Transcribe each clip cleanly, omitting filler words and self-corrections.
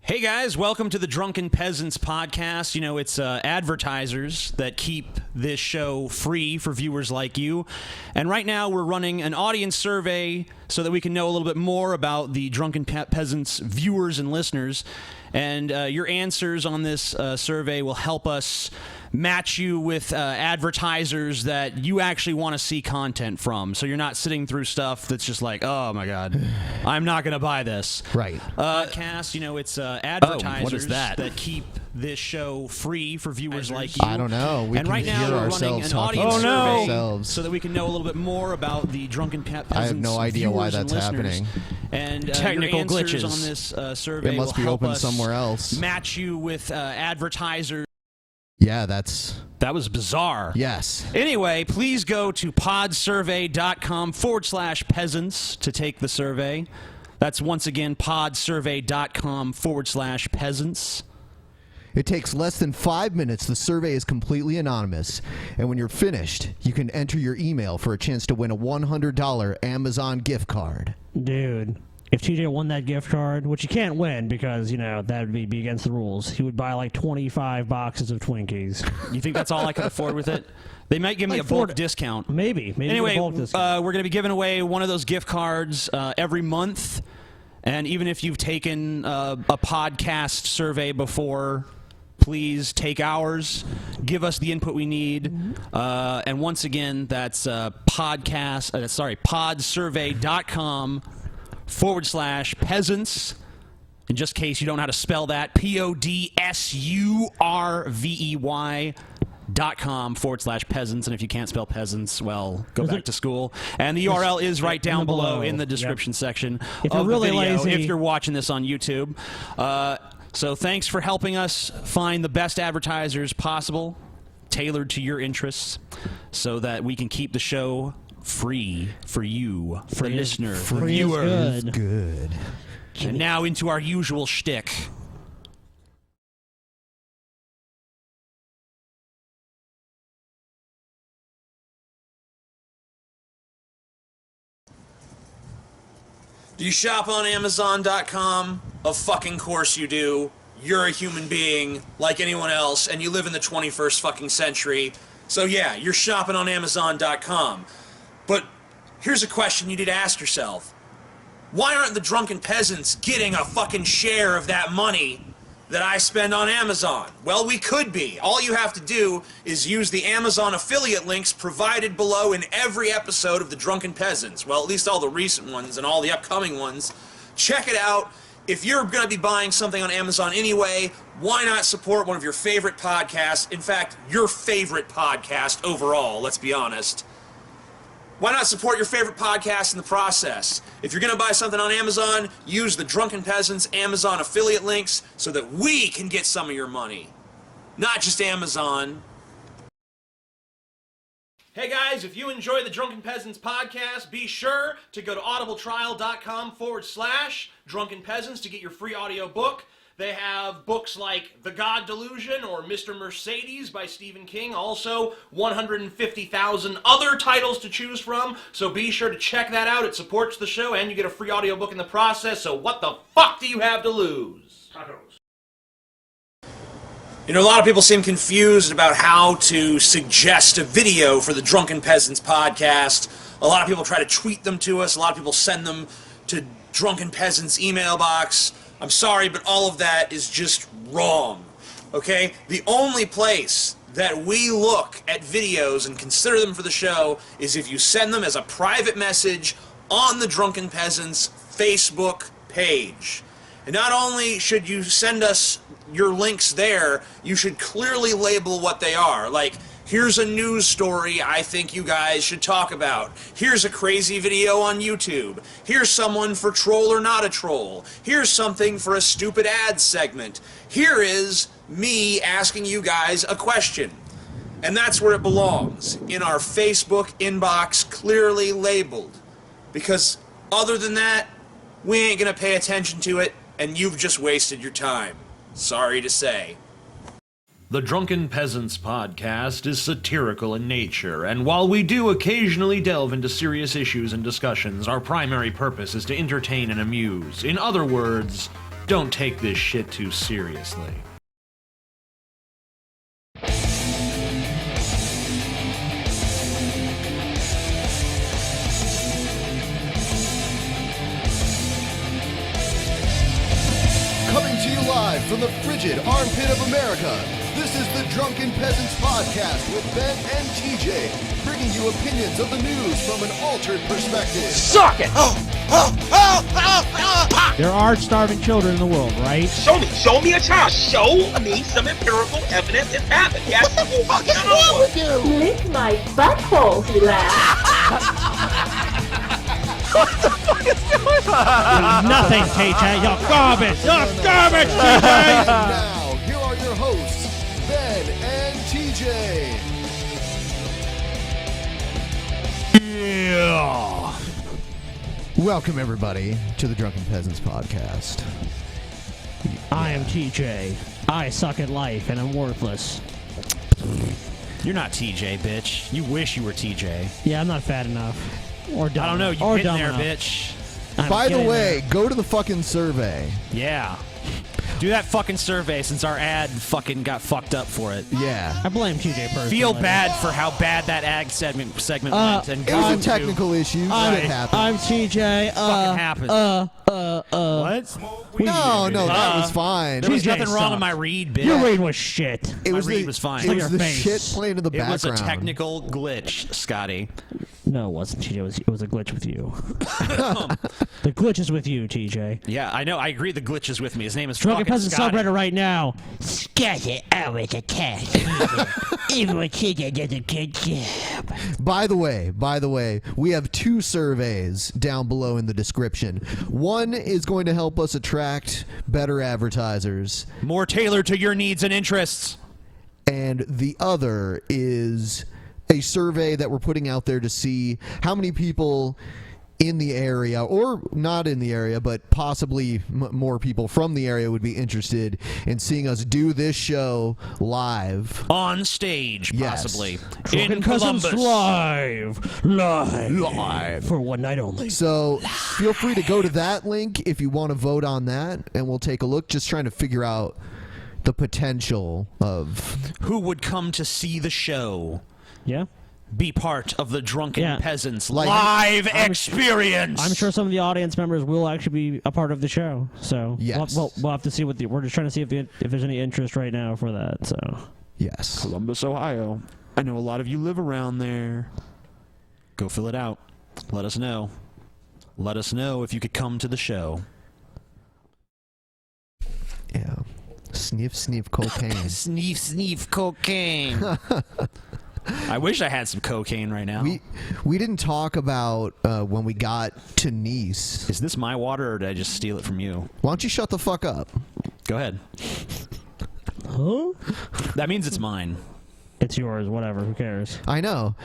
Hey guys, welcome to the Drunken Peasants podcast. You know, it's advertisers that keep this show free for viewers like you. And right now we're running an audience survey so that we can know a little bit more about the Drunken Peasants viewers and listeners. And your answers on this survey will help us match you with advertisers that you actually want to see content from. So you're not sitting through stuff that's just like, oh my God, I'm not going to buy this. Right. Podcast, you know, it's advertisers what is that? keep this show free for viewers like you. I don't know. We and can right now hear we're running ourselves an talking audience to survey ourselves. so that we can know a little bit more about the Drunken Peasants. I have no idea why that's happening. And Technical your answers glitches on this survey It must will be help open us somewhere else. match you with advertisers. Yeah, that's... That was bizarre. Yes. Anyway, please go to podsurvey.com/peasants to take the survey. That's once again podsurvey.com/peasants. It takes less than 5 minutes. The survey is completely anonymous. And when you're finished, you can enter your email for a chance to win a $100 Amazon gift card. Dude, if TJ won that gift card, which you can't win because, you know, that would be against the rules, he would buy like 25 boxes of Twinkies. You think that's all I could afford with it? They might give me a bulk discount. Maybe Anyway, a bulk discount. we're going to be giving away one of those gift cards every month. And even if you've taken a podcast survey before, please take ours. Give us the input we need. And once again, that's podsurvey.com/peasants. In just case you don't know how to spell that, podsurvey.com/peasants. And if you can't spell peasants, well, go back to school. And the URL is right down below in the description section If you're of really the video lazy, if you're watching this on YouTube. So thanks for helping us find the best advertisers possible, tailored to your interests, so that we can keep the show free for you, for listener, for free is viewers. good. Good. And now into our usual shtick. Do you shop on Amazon.com? Of fucking course you do. You're a human being like anyone else, and you live in the 21st fucking century. So yeah, you're shopping on Amazon.com. But here's a question you need to ask yourself. Why aren't the Drunken Peasants getting a fucking share of that money that I spend on Amazon? Well, we could be. All you have to do is use the Amazon affiliate links provided below in every episode of the Drunken Peasants. Well, at least all the recent ones and all the upcoming ones. Check it out. If you're going to be buying something on Amazon anyway, why not support one of your favorite podcasts? In fact, your favorite podcast overall, let's be honest. Why not support your favorite podcast in the process? If you're going to buy something on Amazon, use the Drunken Peasants Amazon affiliate links so that we can get some of your money. Not just Amazon. Hey guys, if you enjoy the Drunken Peasants podcast, be sure to go to audibletrial.com/Drunken Peasants to get your free audio book. They have books like The God Delusion or Mr. Mercedes by Stephen King. Also, 150,000 other titles to choose from. So be sure to check that out. It supports the show and you get a free audiobook in the process. So what the fuck do you have to lose? Tacos. You know, a lot of people seem confused about how to suggest a video for the Drunken Peasants podcast. A lot of people try to tweet them to us. A lot of people send them to Drunken Peasants email box. I'm sorry, but all of that is just wrong, okay? The only place that we look at videos and consider them for the show is if you send them as a private message on the Drunken Peasants Facebook page. And not only should you send us your links there, you should clearly label what they are. Like, here's a news story I think you guys should talk about. Here's a crazy video on YouTube. Here's someone for troll or not a troll. Here's something for a stupid ad segment. Here is me asking you guys a question. And that's where it belongs, in our Facebook inbox, clearly labeled. Because other than that, we ain't gonna pay attention to it, and you've just wasted your time. Sorry to say. The Drunken Peasants podcast is satirical in nature, and while we do occasionally delve into serious issues and discussions, our primary purpose is to entertain and amuse. In other words, don't take this shit too seriously. Coming to you live from the frigid armpit of America, this is the Drunken Peasants Podcast with Ben and TJ, bringing you opinions of the news from an altered perspective. Suck it! There are starving children in the world, right? Show me a child. Show me some empirical evidence it's happened. Yes. What the fuck is wrong with you? Lick my butthole, he laughed. What the fuck is going on? Nothing, TJ. You're garbage. You're garbage, And TJ. now, here are your hosts, Ben and TJ. Yeah. Welcome, everybody, to the Drunken Peasants Podcast. I am TJ. I suck at life and I'm worthless. You're not TJ, bitch. You wish you were TJ. Yeah, I'm not fat enough. Or dumb I don't know. enough. You Or get in dumb there, enough. bitch. I'm By the getting way, there. go to the fucking survey. Yeah. Do that fucking survey since our ad fucking got fucked up for it. Yeah. I blame TJ personally. Feel bad for how bad that ad segment went. And It was go a technical issue. I'm, It happened. I'm TJ. fucking happened. What? No, that was fine. There was TJ nothing wrong with sucks. my read, bitch. Your read was shit. It was my read the, was fine. It Look was at the your face. shit playing in the It background. was a technical glitch, Scotty. No, it wasn't, TJ. It was a glitch with you. The glitch is with you, TJ. Yeah, I know. I agree the glitch is with me. His name is Drunken fucking Peasant Scotty. subreddit right now. Scotty always attacks even when TJ does a good job. By the way, we have two surveys down below in the description. One is going to help us attract better advertisers, More tailored to your needs and interests. and the other is a survey that we're putting out there to see how many people in the area, or not in the area, but possibly more people from the area would be interested in seeing us do this show live. On stage, Yes. possibly. Drunken In Peasants Columbus. live for one night only. So feel free to go to that link if you want to vote on that, and we'll take a look, just trying to figure out the potential of... Who would come to see the show? Yeah, Be part of the Drunken Yeah. Peasants Like- live experience. I'm sure some of the audience members will actually be a part of the show. So Yes. we'll have to see what we're just trying to see if there's any interest right now for that. So Yes. Columbus, Ohio. I know a lot of you live around there. Go fill it out. Let us know. Let us know if you could come to the show. Yeah. Sniff, sniff cocaine. Sneef, sneef, cocaine. I wish I had some cocaine right now. We didn't talk about when we got to Nice. Is this my water or did I just steal it from you? Why don't you shut the fuck up? Go ahead. huh? That means it's mine. It's yours. Whatever. Who cares? I know.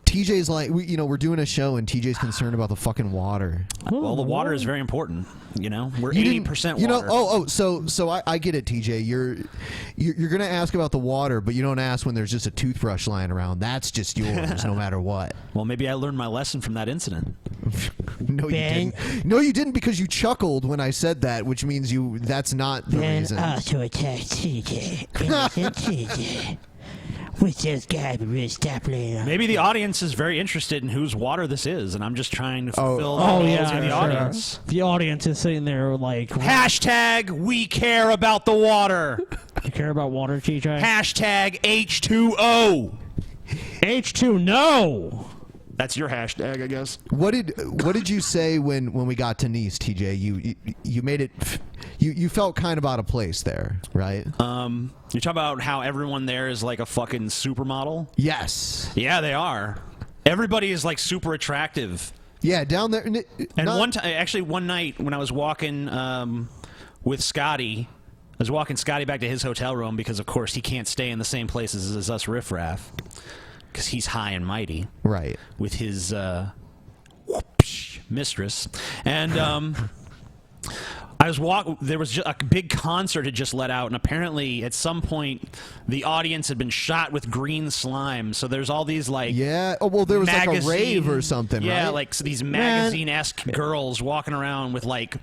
TJ's like, we're doing a show, and TJ's concerned about the fucking water. Well, the water is very important. You know, we're You 80% didn't- water. So I get it, TJ. You're gonna ask about the water, but you don't ask when there's just a toothbrush lying around. That's just yours, no matter what. Well, maybe I learned my lesson from that incident. No, you Ben? didn't. No, you didn't, because you chuckled when I said that, which means that's not the Ben reason. also attacks TJ. Innocent TJ. Which those guys would really stop later. Maybe the audience is very interested in whose water this is, and I'm just trying to fulfill the Oh needs yeah, of the sure. audience. The audience is sitting there like, Hashtag we care about the water. you care about water, TJ? Hashtag H2O. H2, no. That's your hashtag, I guess. What did you say when we got to Nice, TJ? You made it. You felt kind of out of place there, right? You talk about how everyone there is like a fucking supermodel. Yes. Yeah, they are. Everybody is like super attractive. Yeah, down there. And one night when I was walking with Scotty, I was walking Scotty back to his hotel room because, of course, he can't stay in the same places as us riffraff because he's high and mighty, Right. with his mistress. And there was just a big concert had just let out, and apparently at some point the audience had been shot with green slime. So there's all these like Yeah. Oh well, there was like a magazine- rave or something. Yeah, right? like so these magazine-esque girls walking around with like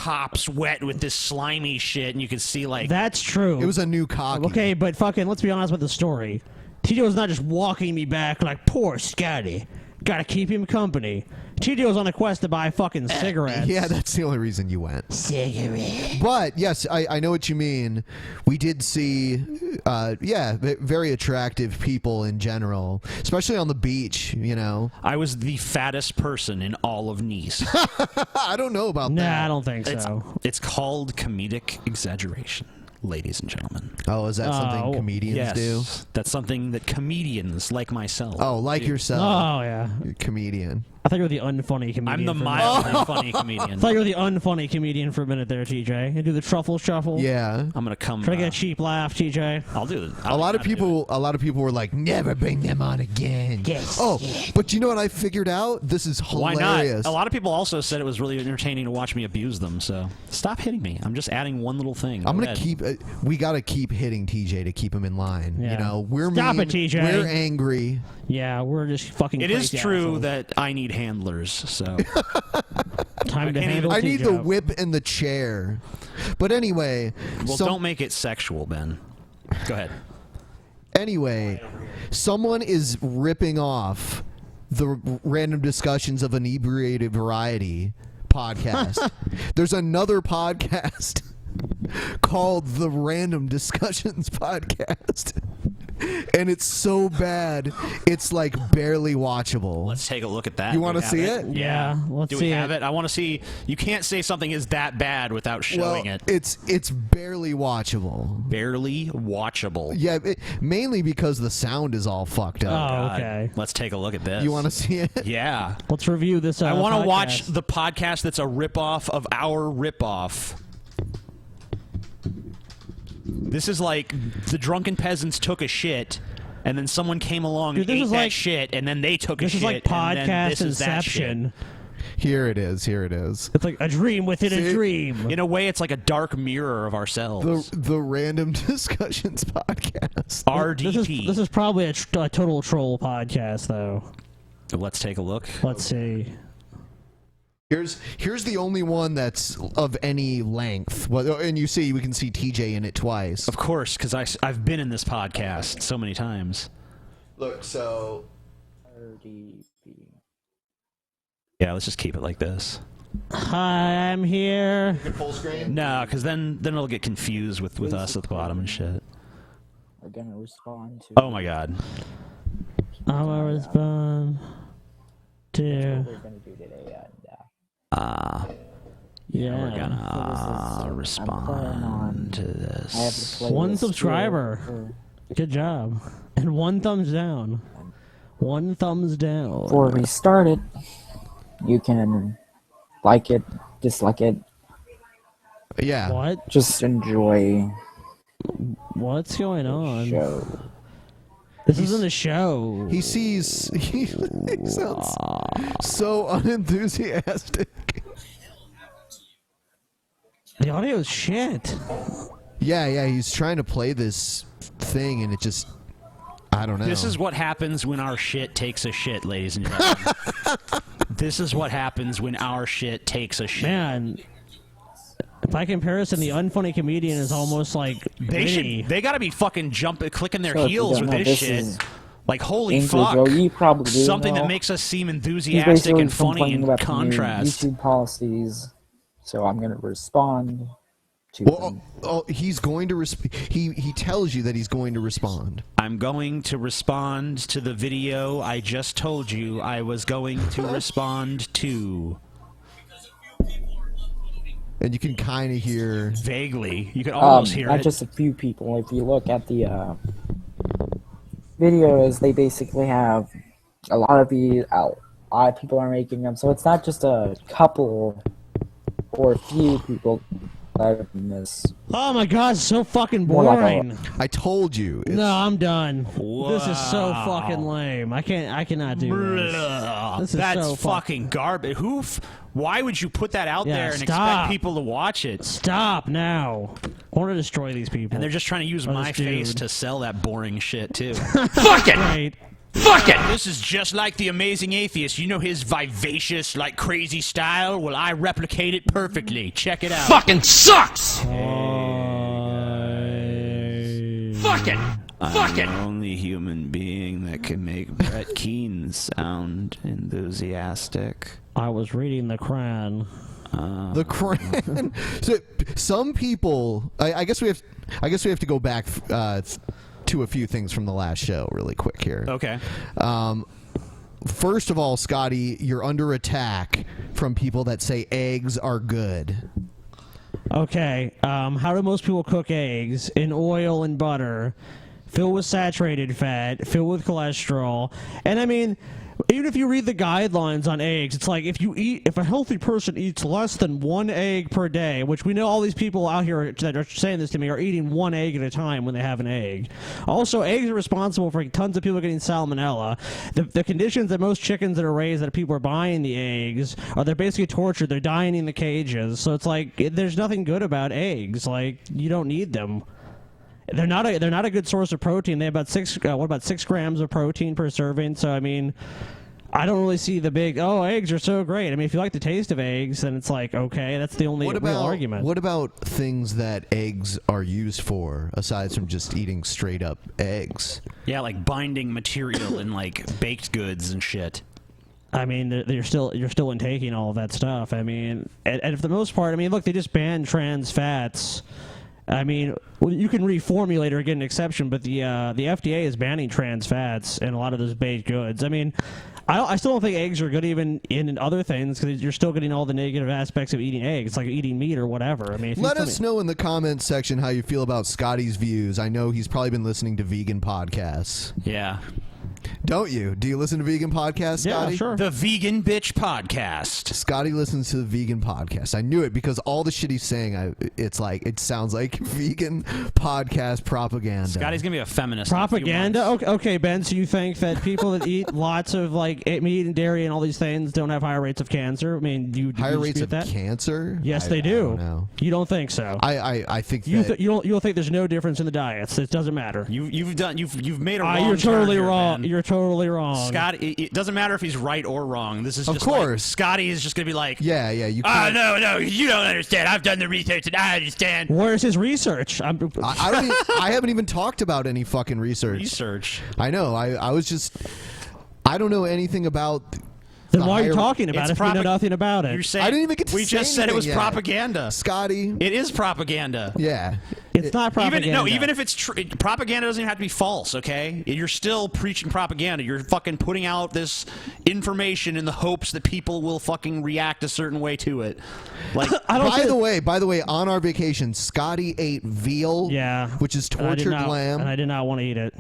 top's wet with this slimy shit, and you can see like That's true. It was a new cocky. Okay, but fucking, let's be honest with the story. TJ was not just walking me back like, poor Scotty. Gotta keep him company. TJ was on a quest to buy fucking cigarettes. Yeah, that's the only reason you went. Cigarette. But yes, I know what you mean. We did see, very attractive people in general, especially on the beach. You know, I was the fattest person in all of Nice. I don't know about that. Nah, I don't think so. It's called comedic exaggeration, ladies and gentlemen. Oh, is that something comedians do? That's something that comedians like myself. Oh, like yourself. Oh, yeah. You're a comedian. I thought you were the unfunny comedian. I'm the for a mildly funny comedian. I thought you were the unfunny comedian for a minute there, TJ. You do the truffle shuffle. Yeah. I'm gonna come. Try to get a cheap laugh, TJ. I'll do it. A lot of people were like, never bring them on again. Yes, Oh, yes. but you know what I figured out? This is Why hilarious. not? A lot of people also said it was really entertaining to watch me abuse them. So stop hitting me. I'm just adding one little thing. I'm Go gonna ahead. keep. We gotta keep hitting TJ to keep him in line. Yeah. You know, we're Stop mean, it, TJ. We're angry. Yeah, we're just fucking It is crazy true assholes. that I need handlers. So Time to can't handle I need the TJ. whip and the chair. But anyway, well, don't make it sexual, Ben. Go ahead. Anyway, someone is ripping off the random discussions of inebriated variety podcast. There's another podcast called the Random Discussions Podcast. And it's so bad, it's like barely watchable. Let's take a look at that. You Do want we to have see it? Yeah, let's Do see we have it. it? I want to see. You can't say something is that bad without showing it. It's barely watchable. Barely watchable. Yeah, mainly because the sound is all fucked up. Oh, God. okay. Let's take a look at this. You want to see it? Yeah. Let's review this. I want to podcast. watch the podcast that's a ripoff of our ripoff. This is like the Drunken Peasants took a shit, and then someone came along Dude, and this ate is that like- shit, and then they took a This shit. is like and then podcast this is that shit. Inception. Here it is. Here it is. It's like a dream within a See? dream. In a way, it's like a dark mirror of ourselves. The Random Discussions Podcast. RDP. This is probably a total troll podcast, though. Let's take a look. Let's see. Here's the only one that's of any length. Well, and you see, we can see TJ in it twice. Of course, because I've been in this podcast so many times. Look, so Yeah, let's just keep it like this. Hi, I'm here. full screen. No, because then it'll get confused with us at the bottom and shit. We're gonna respond to. Oh my god. I'm gonna respond to. We're gonna do today, Yeah. We're gonna I'm respond playing on- to I have this. the playlist One here subscriber. for- Good job. And one thumbs down. One thumbs down. Before we start it, you can like it, dislike it, Yeah. What? just enjoy What's going the on? show. This isn't a show. He sees. He sounds so unenthusiastic. The audio is shit. Yeah. He's trying to play this thing, and it just. I don't know. This is what happens when our shit takes a shit, ladies and gentlemen. This is what happens when our shit takes a shit. Man, by comparison, the unfunny comedian is almost like witty. They gotta be fucking clicking their So if you heels don't with know, this this shit. is Like, holy Angel fuck. Joe, you probably do Something know. that makes us seem He's enthusiastic basically and funny complaining in about the new contrast. YouTube policies, so I'm gonna respond to Well, them. he's going to. He tells you that he's going to respond. I'm going to respond to the video I just told you I was going to respond to. And you can kind of hear. Vaguely. You can almost hear Not it. just a few people. If you look at the videos, they basically have a lot of people are making them, so it's not just a couple or a few people that are in this. Oh my god, it's so fucking More like a- boring. I told you. It's, No, I'm done. This is so Wow. fucking lame. I cannot do this. This is That's so fucking garbage. Why would you put that out Yeah, there and stop. expect people to watch it? Stop now. I want to destroy these people. And they're just trying to use Or my this face dude. to sell that boring shit too. Fuck it! Great. Fuck it! This is just like The Amazing Atheist. You know his vivacious, like crazy style? Well, I replicate it perfectly. Check it out. Fucking sucks! Fuck it! Fuck it! I'm the only human being that can make Brett Keane sound enthusiastic. I was reading the Quran. The Quran. So, some people, I guess we have to go back to a few things from the last show really quick here. Okay. First of all, Scotty, you're under attack from people that say eggs are good. Okay, how do most people cook eggs? In oil and butter, filled with saturated fat, filled with cholesterol. And I mean, even if you read the guidelines on eggs, it's like if a healthy person eats less than 1 egg per day, which we know all these people out here that are saying this to me are eating 1 egg at a time when they have an egg. Also, eggs are responsible for tons of people getting salmonella. The conditions that most chickens that are raised that people are buying the eggs are they're basically tortured. They're dying in the cages. So it's like there's nothing good about eggs. Like, you don't need them. They're not a good source of protein. They have about 6 grams of protein per serving. So I mean, I don't really see the big eggs are so great. I mean, if you like the taste of eggs, then it's like, okay, that's the only real argument. What about things that eggs are used for aside from just eating straight up eggs? Yeah, like binding material in like baked goods and shit. I mean, you're still intaking all of that stuff. I mean, and for the most part, I mean, look, they just banned trans fats. I mean, you can reformulate or get an exception, but the FDA is banning trans fats in a lot of those baked goods. I mean, I still don't think eggs are good even in other things because you're still getting all the negative aspects of eating eggs. It's like eating meat or whatever. I mean, let us know in the comments section how you feel about Scotty's views. I know he's probably been listening to vegan podcasts. Yeah. Don't you? Do you listen to vegan podcasts, Scotty? Yeah, sure. The Vegan Bitch Podcast. Scotty listens to the vegan podcast. I knew it because all the shit he's saying, it sounds like vegan podcast propaganda. Scotty's gonna be a feminist. Propaganda? Okay, Ben. So you think that people that eat lots of like meat and dairy and all these things don't have higher rates of cancer? I mean, do you higher rates of that? Cancer? Yes, they do. I don't know. You don't think so? I think you that you don't think there's no difference in the diets? It doesn't matter. You've made a wrong. You're totally turn here, wrong. man. You're totally wrong. Scotty, it doesn't matter if he's right or wrong. This is of just course. like, Scotty is just gonna be like, yeah. You can't. No, you don't understand. I've done the research and I understand. Where's his research? I haven't even talked about any fucking research. I know. I was just. I don't know anything about. Then why are you talking about it if you know nothing about it? You're saying, I didn't even get to we say just said it was yet. propaganda. Scotty. It is propaganda. Yeah. It's not propaganda. Even if it's propaganda doesn't even have to be false, okay? You're still preaching propaganda. You're fucking putting out this information in the hopes that people will fucking react a certain way to it. Like, by the way, on our vacation, Scotty ate veal, which is tortured lamb. And I did not want to eat it.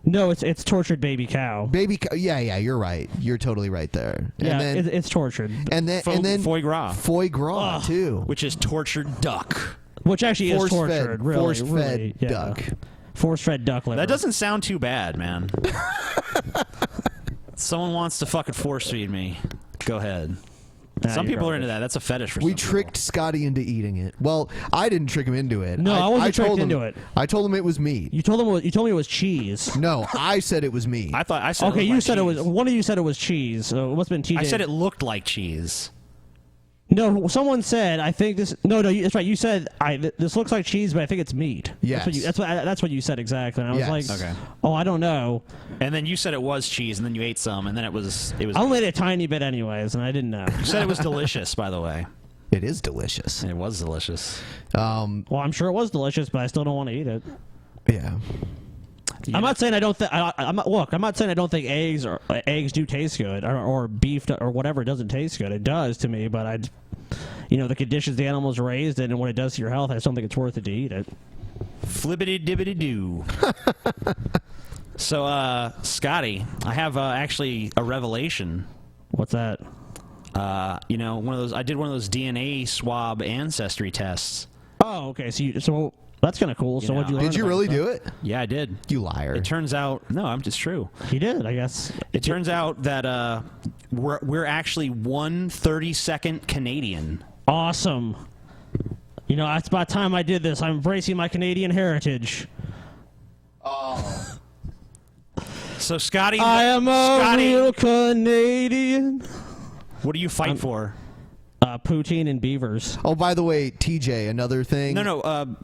No, it's tortured baby cow. Yeah, you're right. You're totally right there. Yeah, and then, it's tortured. And then foie gras. Foie gras too, which is tortured duck. Which actually is tortured. Force-fed duck. Force-fed duck liver. That doesn't sound too bad, man. Someone wants to fucking force feed me. Go ahead. Some people are into that. That's a fetish for some people. We tricked Scotty into eating it. Well, I didn't trick him into it. No, I wasn't tricked into it. I told him it was meat. You told me it was cheese. No, I said it was meat. I said. Okay, you said it was. One of you said it was cheese. So it must have been TJ. I said it looked like cheese. No, someone said I think this. No, that's right. You said this looks like cheese, but I think it's meat. Yes. That's what you said exactly. And I was like, okay. Oh, I don't know. And then you said it was cheese, and then you ate some, and then it was. I only ate a tiny bit, anyways, and I didn't know. You said it was delicious, by the way. It is delicious. It was delicious. Well, I'm sure it was delicious, but I still don't want to eat it. Yeah. I'm not saying I don't think. I'm not saying I don't think eggs do taste good, or beef or whatever doesn't taste good. It does to me, but the conditions the animals are raised in and what it does to your health, I just don't think it's worth it to eat it. Flippity dibbity doo. So, Scotty, I have actually a revelation. What's that? I did one of those DNA swab ancestry tests. Oh, okay. So that's kind of cool. So what'd you learn? Did you really do it? Yeah, I did. You liar. It turns out, it's true. He did, I guess. It turns out that we're actually 1/32nd Canadian. Awesome. It's about time I did this. I'm embracing my Canadian heritage. Oh. So Scotty, I am a real Canadian. What do you fight for? Poutine and beavers. Oh, by the way, TJ, another thing. No.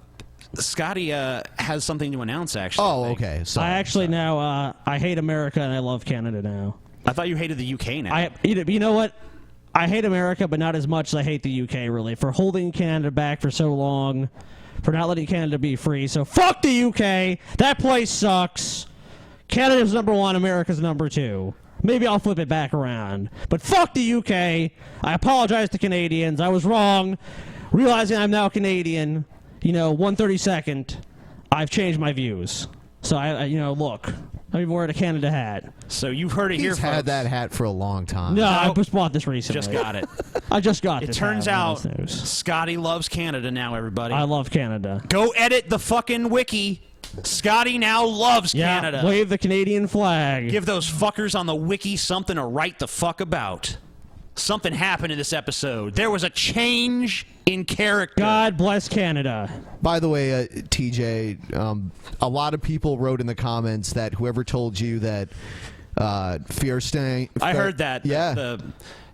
Scotty has something to announce, actually. Oh, okay. Sorry, I actually now I hate America and I love Canada now. I thought you hated the UK now. You know what? I hate America, but not as much as I hate the UK, really, for holding Canada back for so long, for not letting Canada be free. So fuck the UK. That place sucks. Canada's number 1, America's number 2. Maybe I'll flip it back around. But fuck the UK. I apologize to Canadians. I was wrong. Realizing I'm now Canadian, 1/32, I've changed my views. So look, I'm wearing a Canada hat. So you've heard it here, He's folks. had that hat for a long time. No, I just bought this recently. Just got it. I just got It this. turns hat. out News. Scotty loves Canada now, everybody. I love Canada. Go edit the fucking wiki. Scotty now loves Canada. Wave the Canadian flag. Give those fuckers on the wiki something to write the fuck about. Something happened in this episode. There was a change in character. God bless Canada. By the way, TJ, a lot of people wrote in the comments that whoever told you that Firestone... I heard that. Yeah.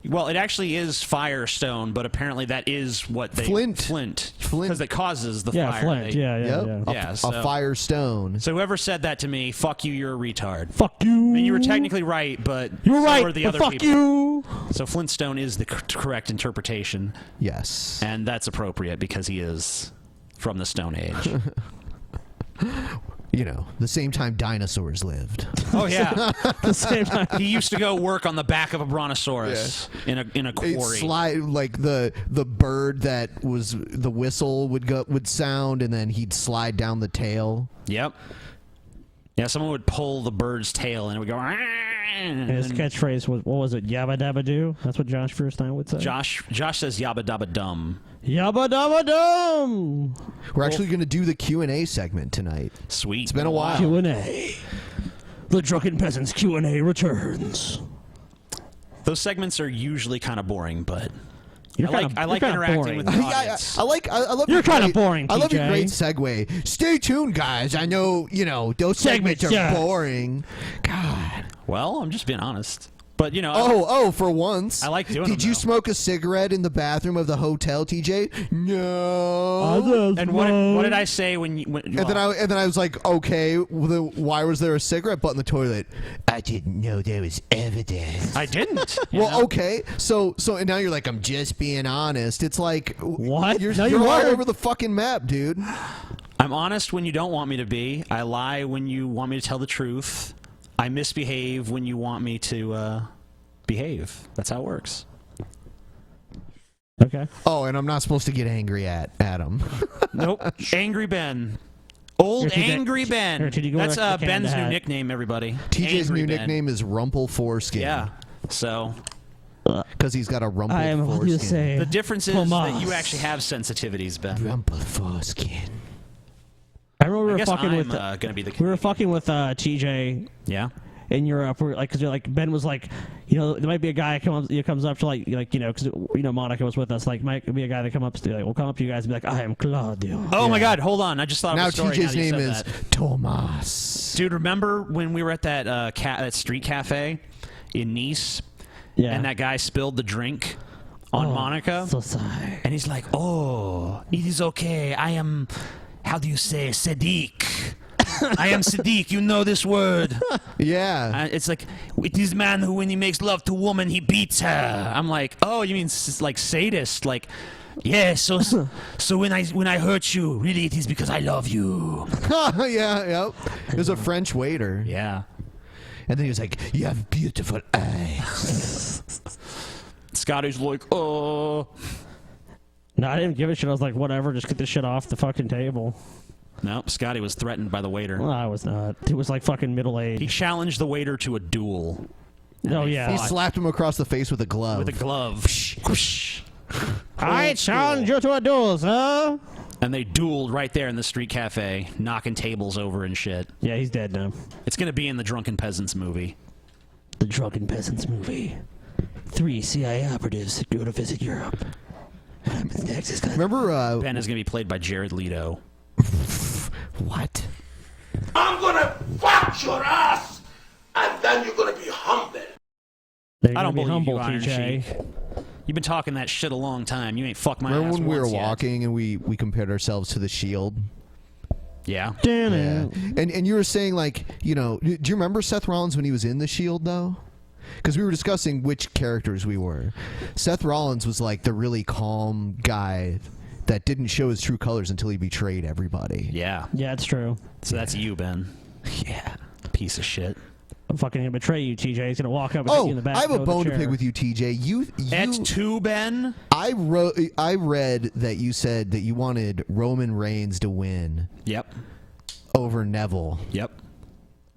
Well, it actually is Firestone, but apparently that is what they... Flint. Because it causes the fire. Flint. Yeah. A Firestone. So whoever said that to me, fuck you, you're a retard. Fuck you. I mean, you were technically right, but you're so right, were the but other fuck people. you. So Flintstone is the correct interpretation. Yes. And that's appropriate because he is from the Stone Age. The same time dinosaurs lived. Oh yeah, the same time. He used to go work on the back of a brontosaurus in a quarry. It'd slide like the bird that was the whistle would sound, and then he'd slide down the tail. Yep. Yeah, someone would pull the bird's tail, and it would go. And his catchphrase was, what was it? Yabba dabba doo. That's what Josh Feuerstein would say. Josh says yabba dabba dum. Yabba dabba dum. We're actually going to do the Q&A segment tonight. Sweet. It's been a while. Q&A. The Drunken Peasants Q&A returns. Those segments are usually kind of boring, but I like you're interacting boring. with the audience. I love. You're kind of boring. I love your TJ. great segue. Stay tuned, guys. I know those segments are boring. God. Well, I'm just being honest. But for once. I like doing Did them, you though. smoke a cigarette in the bathroom of the hotel, TJ? No. And what did I say when And then I was like, okay, why was there a cigarette butt in the toilet? I didn't know there was evidence. I didn't. Well, okay, so and now you're like, I'm just being honest. It's like, what? You're No, you all weren't. over the fucking map, dude. I'm honest when you don't want me to be. I lie when you want me to tell the truth. I misbehave when you want me to behave. That's how it works. Okay. Oh, and I'm not supposed to get angry at Adam. Nope. Angry Ben. Old Here, TJ. Angry Ben. Here, TJ, go That's back to the Ben's Canada new hat. nickname, everybody. TJ's Angry new Ben. nickname is Rumple Foreskin. Yeah. So Because he's got a rumple I am foreskin. going to say the difference is that Tomas. you actually have sensitivities, Ben. Rumple foreskin. I remember we I were guess fucking I'm with gonna be the. we were fucking with TJ Yeah. in Europe. We're like, because Ben was like, there might be a guy comes up to because Monica was with us. Like, might be a guy that come up to will come up to you guys and be like, I am Claudio. Oh my God! Hold on, I just thought Now of a story. TJ's now that you name said is that. Tomas. Dude, remember when we were at that that street cafe in Nice, Yeah. and that guy spilled the drink on Monica, So sorry. and he's like, "Oh, it is okay. I am, how do you say, Sadiq? I am Sadiq. You know this word." Yeah. It's like, it is man who, when he makes love to woman, he beats her. I'm like, oh, you mean like sadist? Like, yeah. So when I hurt you, really, it is because I love you. yeah. There's a French waiter. Yeah. And then he was like, you have beautiful eyes. Scotty's like, oh. No, I didn't give a shit. I was like, whatever, just get this shit off the fucking table. No, Scotty was threatened by the waiter. Well, I was not. He was like fucking middle He aged. challenged the waiter to a duel Oh yeah. He slapped him across the face with a glove. with a glove. Whoosh. I challenge you to a duel, sir. And they dueled right there in the street cafe, knocking tables over and shit. Yeah, he's dead now. It's going to be in the Drunken Peasants movie. The Drunken Peasants movie. 3 CIA operatives go to visit Europe. What happens next is Remember, Ben is going to be played by Jared Leto. what? I'm gonna fuck your ass then you're gonna be humble. I don't believe humble, you, Iron TJ. Sheik. You've been talking that shit a long time. You ain't fucked my Remember ass when we were once yet. walking and we compared ourselves to the Shield? Yeah. Damn Yeah. it. And you were saying, like, you know, do you remember Seth Rollins when he was in the Shield, though? Because we were discussing which characters we were. Seth Rollins was like the really calm guy that didn't show his true colors until he betrayed everybody. Yeah. Yeah, it's true. So that's you, Ben. Yeah. Piece of shit. I'm fucking gonna betray you, TJ. He's gonna walk up and hit you in the back. I have a with the bone to chair. pick with you, TJ. You That's two, Ben. I read that you said that you wanted Roman Reigns to win. Yep. Over Neville. Yep.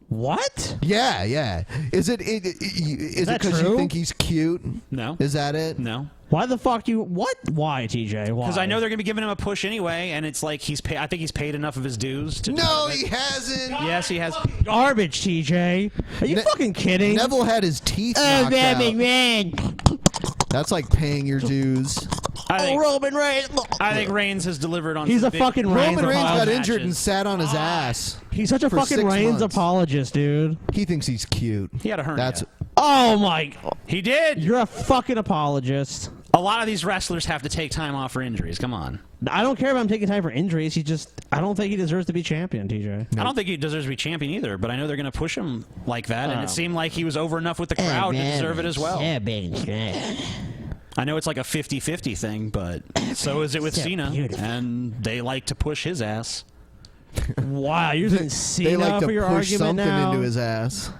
What? Yeah, yeah. Is it that because you true? think he's cute? No. Is that it? No. Why the fuck do you? What? Why, TJ? Why? Because I know they're going to be giving him a push anyway, and it's like I think he's paid enough of his dues to. No, he hasn't. Yes, he has. Garbage, TJ. Are you fucking kidding? Neville had his teeth knocked out. That's like paying your dues. Roman Reigns. I think Reigns has delivered on. He's some a big fucking Reigns. Roman Reigns got apologist. injured and sat on his ass. He's such a for fucking 6 Reigns months. apologist, dude. He thinks he's cute. He had a hernia. That's Oh my! He did. You're a fucking apologist. A lot of these wrestlers have to take time off for injuries. Come on. I don't care if I'm taking time for injuries. I don't think he deserves to be champion, TJ. I don't think he deserves to be champion either, but I know they're going to push him like that, and it seemed like he was over enough with the crowd to deserve it as well. I know it's like a 50-50 thing, but so is it with Cena, and they like to push his ass. Wow, you're using Cena they like to for your push argument something now. into his ass.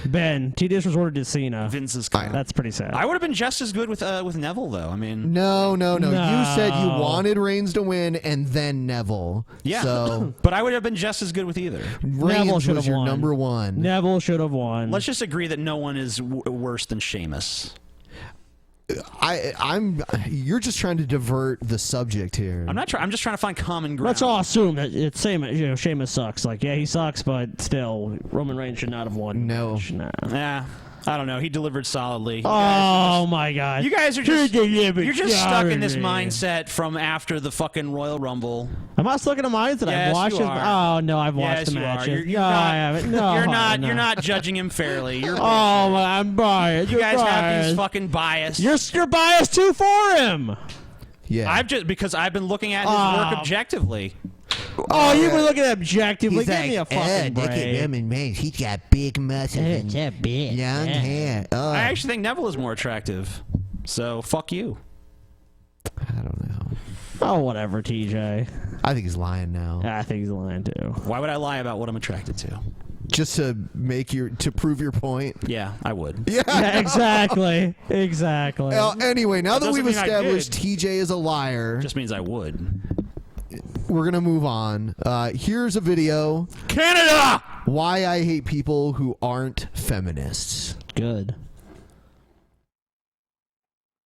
Ben, TJ resorted to Cena. Vince's kind. That's pretty sad. I would have been just as good with Neville, though. I mean, No. You said you No. wanted Reigns to win and then Neville. yeah, So but I would have been just as good with either. Reigns should was have your won. number one. Neville should have won. Let's just agree that no one is worse than Sheamus. You're just trying to divert the subject here. I'm not. I'm just trying to find common ground. Let's all assume that it's same. Sheamus sucks. Like, yeah, he sucks, but still, Roman Reigns should not have won. No. Nah. Yeah, I don't know. He delivered solidly. Oh my God! You guys are just you're just stuck in this Sorry. mindset from after the fucking Royal Rumble. Am I stuck in a mindset? Yes, I've watched you his. are. Oh no, I've watched Yes, the you are. matches. You're No, not, I haven't. No, you're not. no. You're not judging him fairly. You're. Oh, I'm biased. You You're guys have biased. these fucking bias. You're biased too for him. Yeah. Because I've been looking at his work objectively. Oh, you've been looking objectively. He's Give like, me a fucking look at break. Roman Reigns. He's got big muscles and big. long hair. Oh, I actually think Neville is more attractive. So fuck you. I don't know. Oh, whatever, TJ. I think he's lying now. I think he's lying too. Why would I lie about what I'm attracted to? Just to prove your point. Yeah, I would. Yeah, exactly. Exactly. Anyway, now that doesn't we've mean I established did. TJ is a liar, Just means I would. we're gonna move on. Here's a video. Canada! Why I hate people who aren't feminists. Good.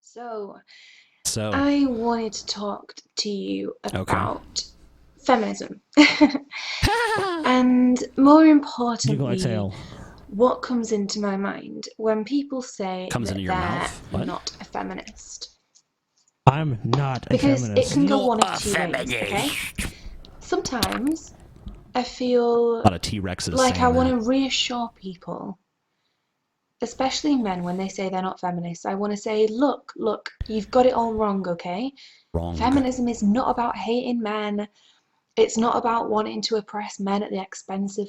So, So I wanted to talk to you about feminism. And more You go importantly, exhale. what comes into my mind when people say Comes that into your they're mouth? What? not a feminist. I'm not a Because it feminist. can go one of two ways, okay? Sometimes I feel a lot of T-Rexes. like saying I want that. to reassure people, especially men when they say they're not feminists. I want to say, look, you've got it all wrong, okay? Wrong. Feminism is not about hating men. It's not about wanting to oppress men at the expense of...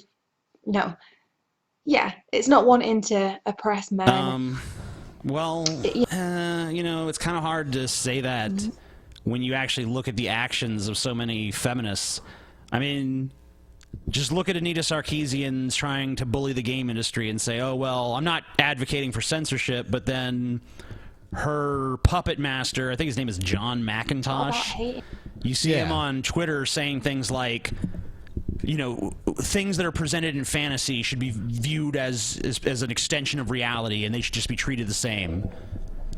No. Yeah, it's not wanting to oppress men. Well, it's kind of hard to say that when you actually look at the actions of so many feminists. I mean, just look at Anita Sarkeesian trying to bully the game industry and say, oh, well, I'm not advocating for censorship, but then her puppet master, I think his name is John About McIntosh, hating. you see him on Twitter saying things like, things that are presented in fantasy should be viewed as an extension of reality, and they should just be treated the same.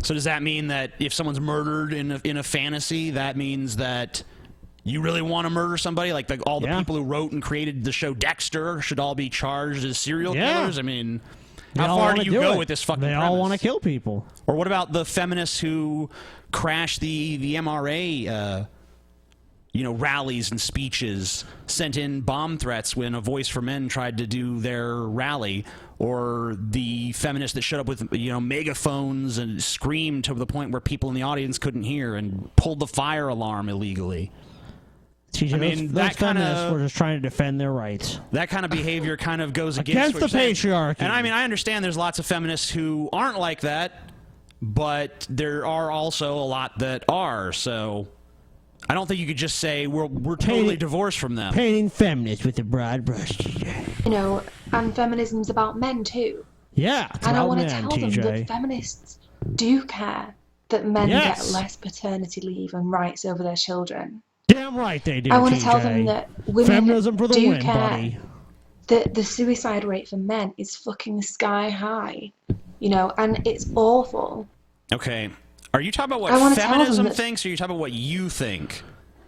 So does that mean that if someone's murdered in a fantasy, that means that you really want to murder somebody? Like all the people who wrote and created the show Dexter should all be charged as serial killers? I mean, how far do you go with this fucking They all want to kill people. Or what about the feminists who crashed the MRA rallies and speeches, sent in bomb threats when a Voice for Men tried to do their rally, or the feminists that showed up with megaphones and screamed to the point where people in the audience couldn't hear and pulled the fire alarm illegally. I mean, those feminists were just trying to defend their rights. That kind of behavior kind of goes against the patriarchy. And I mean, I understand there's lots of feminists who aren't like that, but there are also a lot that are. So I don't think you could just say we're totally divorced from them. Painting feminists with a broad brush. And feminism's about men too. Yeah, and I want to tell them that feminists do care that men get less paternity leave and rights over their children. Damn right they do. I want to tell them that women Feminism for the do win, care buddy. that the suicide rate for men is fucking sky high, and it's awful. Okay, are you talking about what feminism thinks, or are you talking about what you think?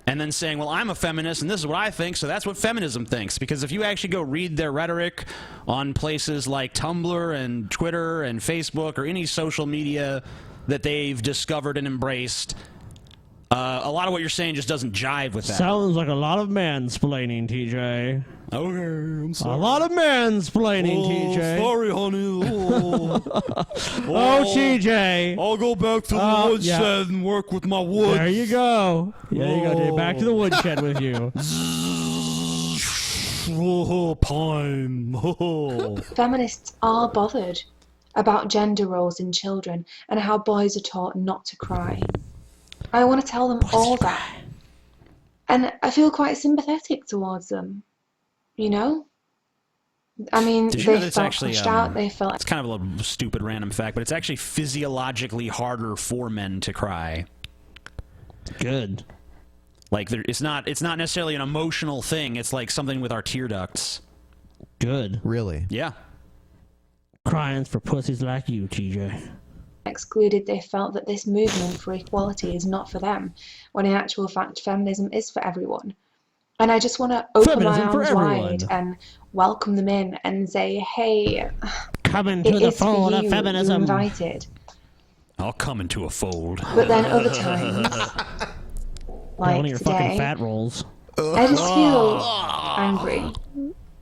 And then saying, well, I'm a feminist, and this is what I think, so that's what feminism thinks. Because if you actually go read their rhetoric on places like Tumblr and Twitter and Facebook or any social media that they've discovered and embraced, a lot of what you're saying just doesn't jive with that. Sounds like a lot of mansplaining, TJ. Okay, I'm sorry. A lot of mansplaining, TJ. Sorry, honey. TJ. I'll go back to the woodshed and work with my wood. There you go. There you go, dude. Back to the woodshed with you. Pine. Feminists are bothered about gender roles in children and how boys are taught not to cry. I want to tell them all that. And I feel quite sympathetic towards them. I mean, they felt pushed out. They felt... It's kind of a stupid random fact, but it's actually physiologically harder for men to cry. Good. Like, it's not necessarily an emotional thing. It's like something with our tear ducts. Good. Really? Yeah. Crying for pussies like you, TJ. Excluded, they felt that this movement for equality is not for them, when in actual fact feminism is for everyone. And I just want to open my arms wide and welcome them in and say, hey, come into the fold of feminism. You're invited. I'll come into a fold. But then other times, like one of your today, fucking fat rolls. I just feel angry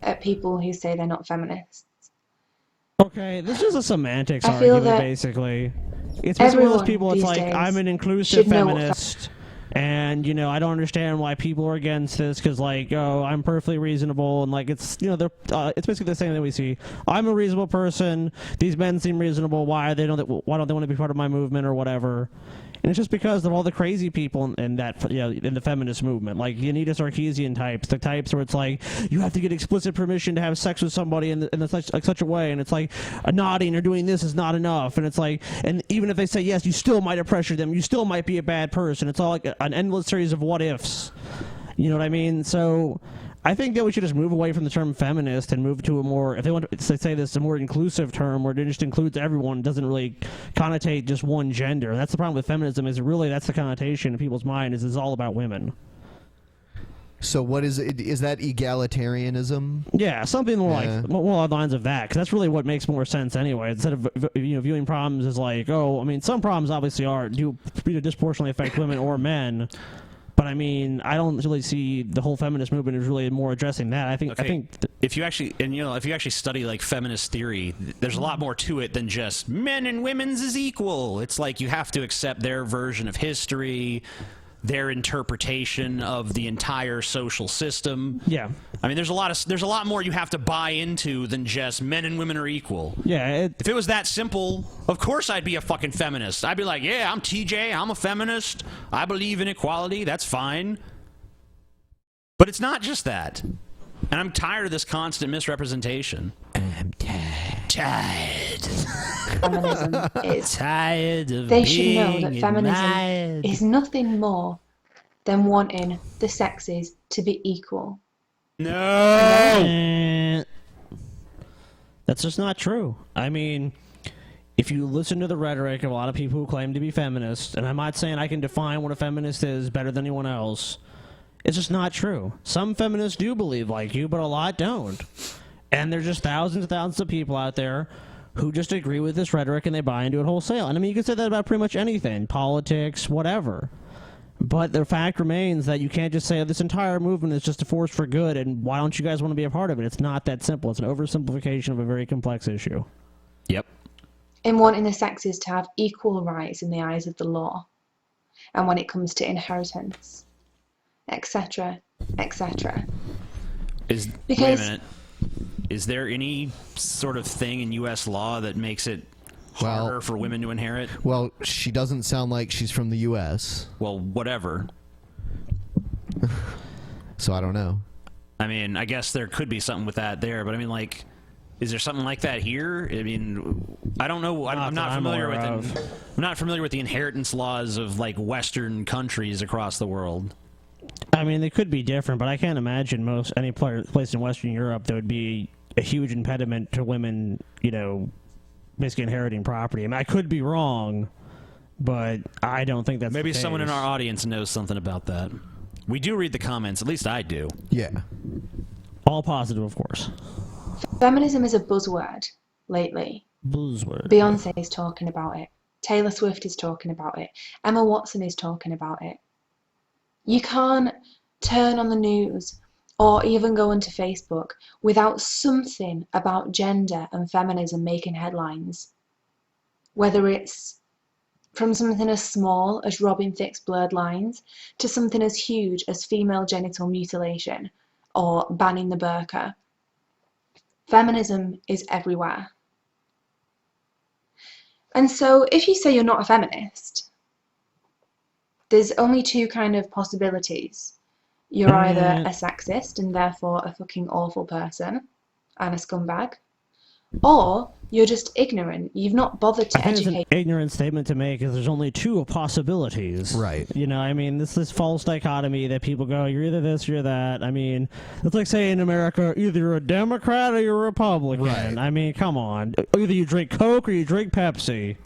at people who say they're not feminists. Okay, this is a semantics argument, basically. It's one of those people, it's like, I'm an inclusive feminist, and, I don't understand why people are against this, because, like, I'm perfectly reasonable, and, like, it's, it's basically the same thing we see. I'm a reasonable person, these men seem reasonable, why don't they want to be part of my movement, or whatever. And it's just because of all the crazy people in that, in the feminist movement, like Anita Sarkeesian types, the types where it's like you have to get explicit permission to have sex with somebody in such a way, and it's like nodding or doing this is not enough, and it's like, and even if they say yes, you still might have pressured them, you still might be a bad person. It's all like an endless series of what ifs. You know what I mean? So I think that we should just move away from the term feminist and move to a more, if they want to say this, a more inclusive term where it just includes everyone, doesn't really connotate just one gender. That's the problem with feminism, is really that's the connotation in people's mind, is it's all about women. So what is it? Is that egalitarianism? Yeah, something like along the lines of that, because that's really what makes more sense anyway. Instead of viewing problems as like, some problems obviously do disproportionately affect women or men. But I mean, I don't really see the whole feminist movement is really more addressing that. I think if you actually study like feminist theory, there's a lot more to it than just men and women's is equal. It's like you have to accept their version of history, their interpretation of the entire social system. Yeah. I mean, there's a lot more you have to buy into than just men and women are equal. Yeah. If it was that simple, of course I'd be a fucking feminist. I'd be like, yeah, I'm TJ, I'm a feminist, I believe in equality, that's fine. But it's not just that. And I'm tired of this constant misrepresentation. I'm tired. Feminism is. Tired of they should know being that feminism admired. is nothing more than wanting the sexes to be equal. No! That's just not true. I mean, if you listen to the rhetoric of a lot of people who claim to be feminists, and I'm not saying I can define what a feminist is better than anyone else, it's just not true. Some feminists do believe like you, but a lot don't. And there's just thousands and thousands of people out there who just agree with this rhetoric and they buy into it wholesale. And I mean, you can say that about pretty much anything, politics, whatever. But the fact remains that you can't just say this entire movement is just a force for good, and why don't you guys want to be a part of it? It's not that simple. It's an oversimplification of a very complex issue. Yep. In wanting the sexes to have equal rights in the eyes of the law, and when it comes to inheritance, etc., etc. Wait a minute. Is there any sort of thing in U.S. law that makes it harder for women to inherit? Well, she doesn't sound like she's from the U.S. Well, whatever. So I don't know. I mean, I guess there could be something with that there, but I mean, like, is there something like that here? I mean, I don't know. I'm not familiar with it. I'm not familiar with the inheritance laws of like Western countries across the world. I mean, they could be different, but I can't imagine any place in Western Europe that would be a huge impediment to women, you know, basically inheriting property. I mean, I could be wrong, but I don't think that's Maybe the case. someone in our audience knows something about that. We do read the comments. At least I do. Yeah. All positive, of course. Feminism is a buzzword lately. Buzzword. Beyonce is talking about it. Taylor Swift is talking about it. Emma Watson is talking about it. You can't turn on the news or even go onto Facebook without something about gender and feminism making headlines. Whether it's from something as small as robbing Thicke's blurred lines to something as huge as female genital mutilation or banning the burqa. Feminism is everywhere. And so if you say you're not a feminist, there's only two kind of possibilities. You're either a sexist and therefore a fucking awful person and a scumbag, or you're just ignorant. You've not bothered to educate. It's an ignorant statement to make because there's only two possibilities. Right. You know, I mean, this false dichotomy that people go, you're either this, you're that. I mean, it's like saying in America, either you're a Democrat or you're a Republican. Right. I mean, come on. Either you drink Coke or you drink Pepsi.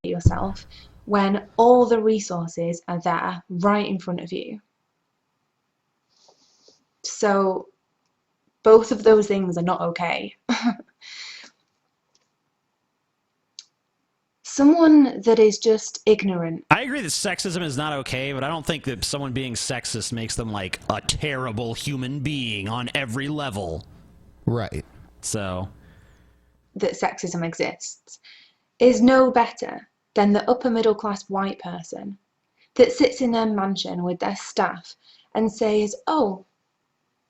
Yourself when all the resources are there right in front of you. So both of those things are not okay. Someone that is just ignorant. I agree that sexism is not okay, but I don't think that someone being sexist makes them like a terrible human being on every level. Right. So That sexism exists is no better than the upper middle class white person that sits in their mansion with their staff and says, oh,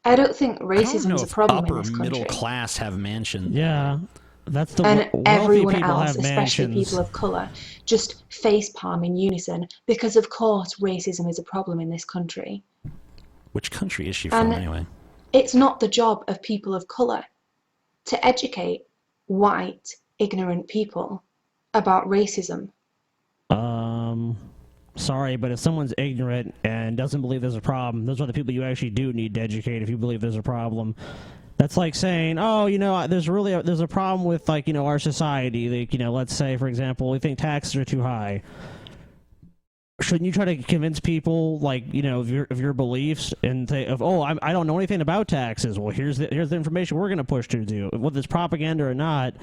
I don't think racism is a problem in this country. Upper middle class have mansions. Yeah, that's the and everyone people else, have especially mansions. people of colour, just facepalm in unison because, of course, racism is a problem in this country. Which country is she from, anyway? It's not the job of people of colour to educate white, ignorant people about racism. Sorry, but if someone's ignorant and doesn't believe there's a problem, those are the people you actually do need to educate if you believe there's a problem. That's like saying, oh, you know, there's a problem with, like, you know, our society. Like, you know, let's say, for example, we think taxes are too high. Shouldn't you try to convince people, like, you know, of your beliefs and say, I don't know anything about taxes. Well, here's the information we're going to push to do. Whether it's propaganda or not,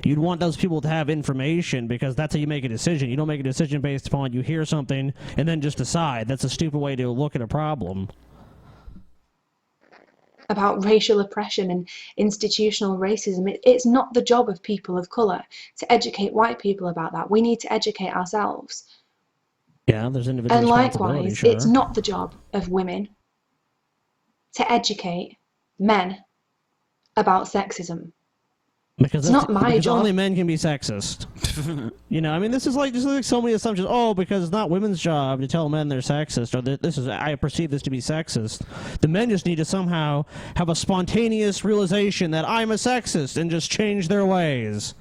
you'd want those people to have information because that's how you make a decision. You don't make a decision based upon you hear something and then just decide. That's a stupid way to look at a problem. About racial oppression and institutional racism. It's not the job of people of colour to educate white people about that. We need to educate ourselves. Yeah, there's individual And responsibility, likewise, sure. it's not the job of women to educate men about sexism. Because it's not my job. Only men can be sexist. You know, I mean, this is like so many assumptions. Oh, because it's not women's job to tell men they're sexist, or I perceive this to be sexist. The men just need to somehow have a spontaneous realization that I'm a sexist and just change their ways.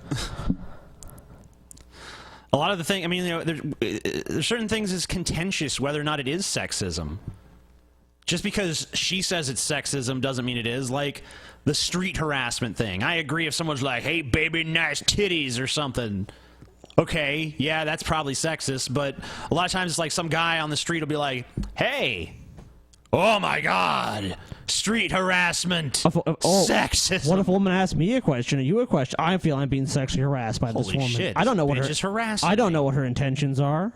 A lot of the thing, I mean, you know, there's certain things is contentious whether or not it is sexism. Just because she says it's sexism doesn't mean it is. Like the street harassment thing. I agree if someone's like, hey, baby, nice titties or something. Okay, yeah, that's probably sexist, but a lot of times it's like some guy on the street will be like, hey, oh my God, street harassment, sexism. What if a woman asks me a question or you a question? I feel I'm being sexually harassed by this Holy woman. shit, I don't know what bitch is harassing I don't me. know what her intentions are.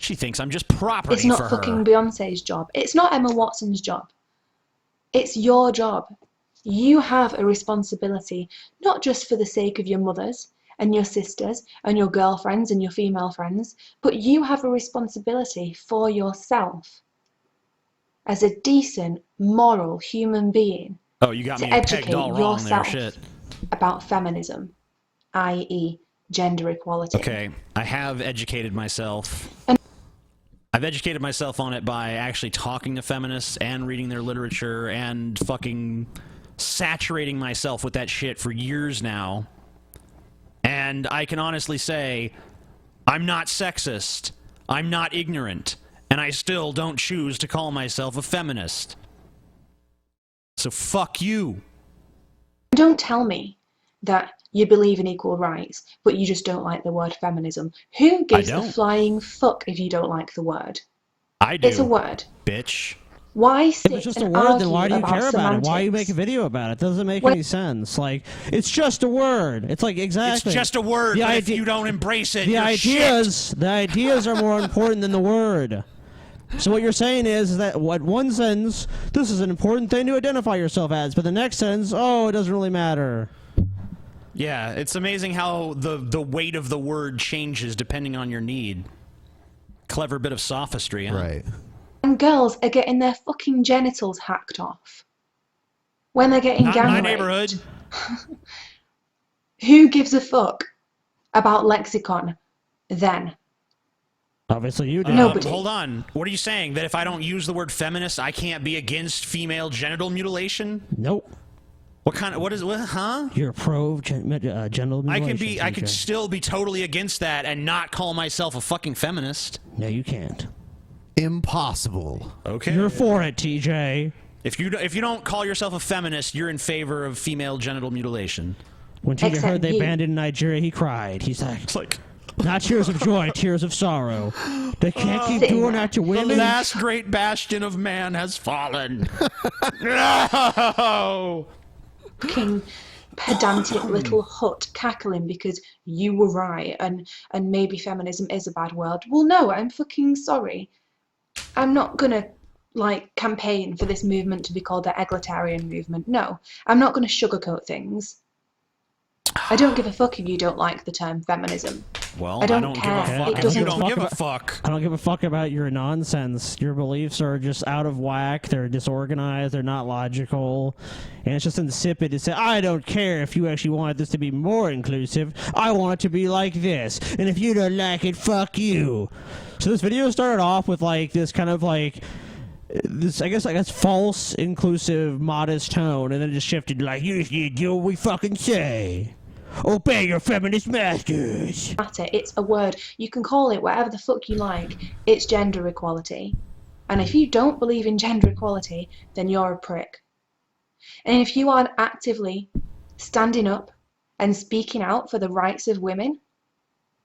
She thinks I'm just property It's not for fucking her. Beyonce's job. It's not Emma Watson's job. It's your job. You have a responsibility, not just for the sake of your mothers and your sisters and your girlfriends and your female friends, but you have a responsibility for yourself as a decent, moral human being. Oh, you got to me educate pegged all wrong there, yourself shit. about feminism, i.e. gender equality. Okay, I have educated myself. And I've educated myself on it by actually talking to feminists and reading their literature and fucking saturating myself with that shit for years now. And I can honestly say, I'm not sexist, I'm not ignorant, and I still don't choose to call myself a feminist. So fuck you. don't tell me that you believe in equal rights, but you just don't like the word feminism. Who gives a flying fuck if you don't like the word? I do. It's a word. Bitch. Why sit If it's just a and word, then why do you argue care about semantics? it? Why you make a video about it? It doesn't make When- any sense. Like, it's just a word. It's like, exactly. It's just a word, The but if idea- you don't embrace it, the you're ideas are more important than the word. So what you're saying is that what one sentence, this is an important thing to identify yourself as, but the next sentence, oh, it doesn't really matter. Yeah, it's amazing how the weight of the word changes depending on your need. Clever bit of sophistry, huh? Right. And girls are getting their fucking genitals hacked off when they're getting Not in my gang raped. neighborhood. Who gives a fuck about lexicon then? Obviously you do. Nobody. Hold on. What are you saying? That if I don't use the word feminist, I can't be against female genital mutilation? Nope. What kind of, what is, what, huh? You're pro genital mutilation. I could TJ. still be totally against that and not call myself a fucking feminist. No, you can't. Impossible. Okay. You're for it, TJ. If you don't call yourself a feminist, you're in favor of female genital mutilation. When TJ Except heard they you. banned it in Nigeria, he cried. He's like, It's like not tears of joy, tears of sorrow. They can't keep Sitting doing there. that to the women. last great bastion of man has fallen. No. Fucking pedantic little hut cackling because you were right and maybe feminism is a bad word. Well, no, I'm fucking sorry. I'm not gonna campaign for this movement to be called the egalitarian movement. No, I'm not gonna sugarcoat things. I don't give a fuck if you don't like the term feminism. Well, I don't give a care. fuck It if doesn't- you don't give a Fuck fuck. I don't give a fuck about your nonsense. Your beliefs are just out of whack. They're disorganized. They're not logical. And it's just insipid to say, I don't care if you actually want this to be more inclusive. I want it to be like this. And if you don't like it, fuck you. So this video started off with this kind of this, I guess, false, inclusive, modest tone. And then it just shifted to you do what we fucking say. Obey your feminist masters. Matter. It's a word. You can call it whatever the fuck you like. It's gender equality. And if you don't believe in gender equality, then you're a prick. And if you aren't actively standing up and speaking out for the rights of women,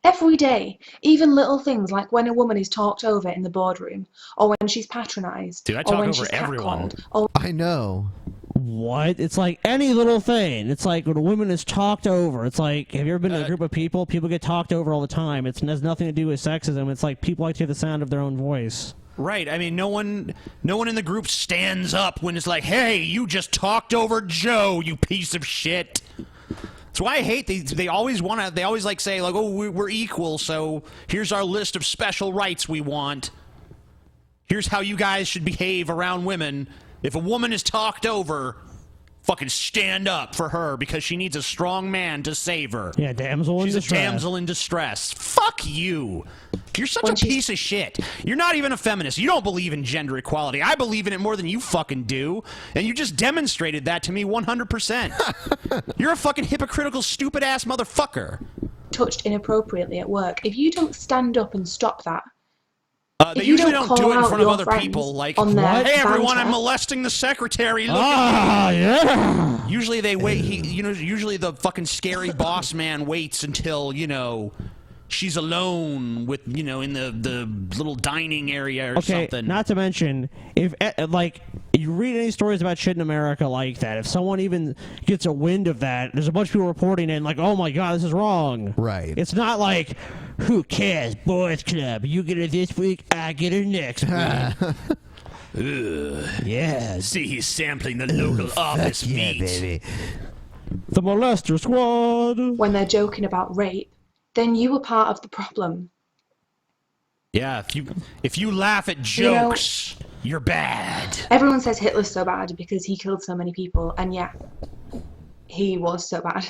every day, even little things like when a woman is talked over in the boardroom, or when she's patronised, Dude, I or talk when over she's everyone. catcalled, or I know. What? It's like any little thing. It's like when a woman is talked over. It's like, have you ever been in a group of people? People get talked over all the time. It has nothing to do with sexism. It's like people like to hear the sound of their own voice. Right. I mean, no one in the group stands up when it's like, hey, you just talked over Joe, you piece of shit. That's why I hate they always say oh, we're equal, so here's our list of special rights we want. Here's how you guys should behave around women. If a woman is talked over, fucking stand up for her because she needs a strong man to save her. Yeah, damsel in She's distress. a damsel in distress. Fuck you. You're such a piece of shit. You're not even a feminist. You don't believe in gender equality. I believe in it more than you fucking do. And you just demonstrated that to me 100%. You're a fucking hypocritical, stupid-ass motherfucker. touched inappropriately at work. If you don't stand up and stop that, They if you usually don't don't do call it in out front of your other friends people. Like, on their hey everyone, banter- I'm molesting the secretary. Look at me. Yeah. Usually they wait. Usually the fucking scary boss man waits until she's alone with, you know, in the little dining area or Okay, something. not to mention, if like you read any stories about shit in America like that, if someone even gets a wind of that, there's a bunch of people reporting it like, oh my god, this is wrong. Right. It's not like, who cares, boys club, you get it this week, I get it next week. Yeah. See, he's sampling the local office meat. baby. The molester squad. When they're joking about rape, then you were part of the problem. Yeah, if you laugh at jokes, you're bad. Everyone says Hitler's so bad because he killed so many people, and yeah, he was so bad.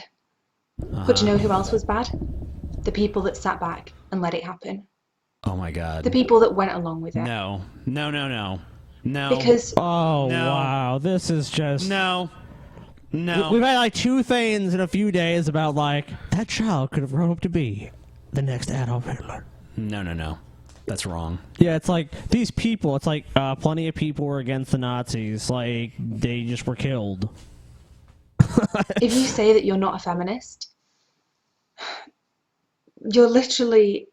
But you know who else was bad? The people that sat back and let it happen. Oh my god. The people that went along with it. No. Because wow, this is just No. We've had like 2 things in a few days about like that child could have grown up to be the next Adolf Hitler. No. That's wrong. Yeah, it's like these people. It's like plenty of people were against the Nazis. Like they just were killed. if you say that you're not a feminist, you're literally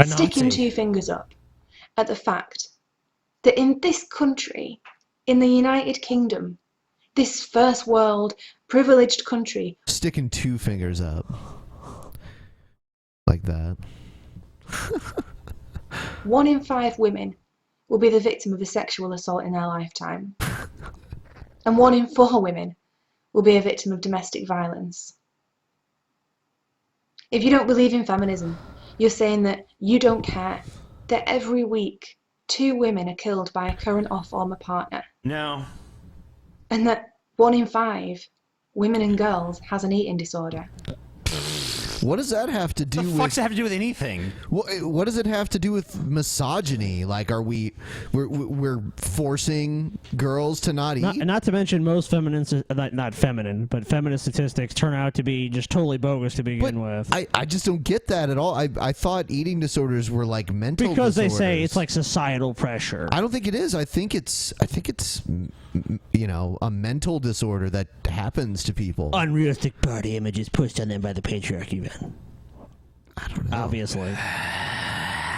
sticking 2 fingers up at the fact that in this country, in the United Kingdom, this first world privileged country, Sticking 2 fingers up. Like that. 1 in 5 women will be the victim of a sexual assault in their lifetime. And 1 in 4 women will be a victim of domestic violence. If you don't believe in feminism, you're saying that you don't care that every week 2 women are killed by a current or former partner. No. And that 1 in 5 women and girls has an eating disorder. What does that have to do with... What the fuck does that have to do with anything? What does it have to do with misogyny? Like, we're forcing girls to not eat? Not to mention most feminists, not feminine, but feminist statistics turn out to be just totally bogus to begin with. I just don't get that at all. I thought eating disorders were like mental because disorders. They say it's like societal pressure. I don't think it is. I think it's you know, a mental disorder that happens to people. Unrealistic party images pushed on them by the patriarchy, man. I don't know. Obviously.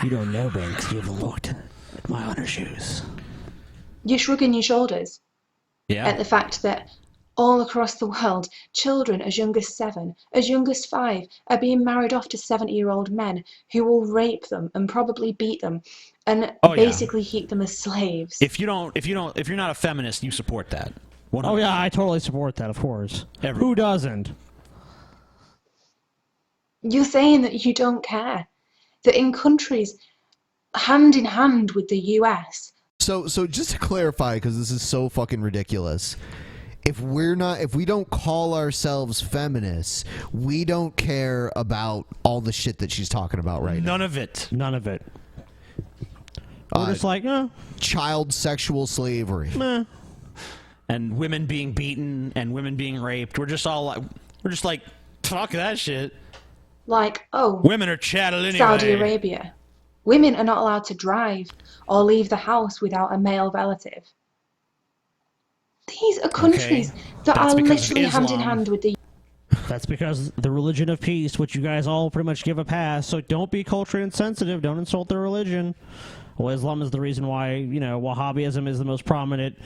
You don't know, Ben, because you haven't looked at my honor shoes. You're shrugging your shoulders at the fact that all across the world, children as young as 7, as young as 5, are being married off to 70-year-old men who will rape them and probably beat them and basically keep them as slaves. If you're not a feminist, you support that. 100%. Oh yeah, I totally support that, of course. Who doesn't? You're saying that you don't care. That in countries hand in hand with the US. So just to clarify, because this is so fucking ridiculous. If we don't call ourselves feminists, we don't care about all the shit that she's talking about right now. None of it. We're just like, child sexual slavery. Meh. And women being beaten and women being raped. We're just like, fuck that shit. Like, women are chattel anyway. Saudi Arabia. Women are not allowed to drive or leave the house without a male relative. These are countries that are literally hand in hand with the... That's because the religion of peace, which you guys all pretty much give a pass, so don't be culturally insensitive, don't insult their religion. Well, Islam is the reason why, you know, Wahhabism is the most prominent,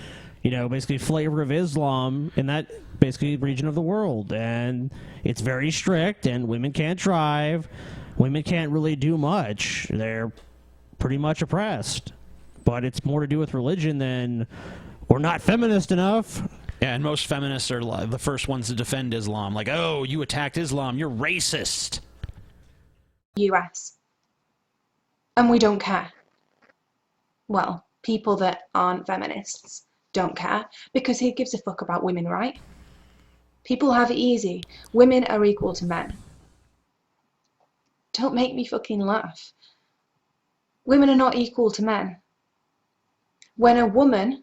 you know, basically flavor of Islam in that basically region of the world. And it's very strict, and women can't drive. Women can't really do much. They're pretty much oppressed. But it's more to do with religion than we're not feminist enough. Yeah, and most feminists are the first ones to defend Islam. Like, oh, you attacked Islam, you're racist. US. And we don't care. Well, people that aren't feminists don't care, because who gives a fuck about women, right? People have it easy. Women are equal to men. Don't make me fucking laugh. Women are not equal to men. When a woman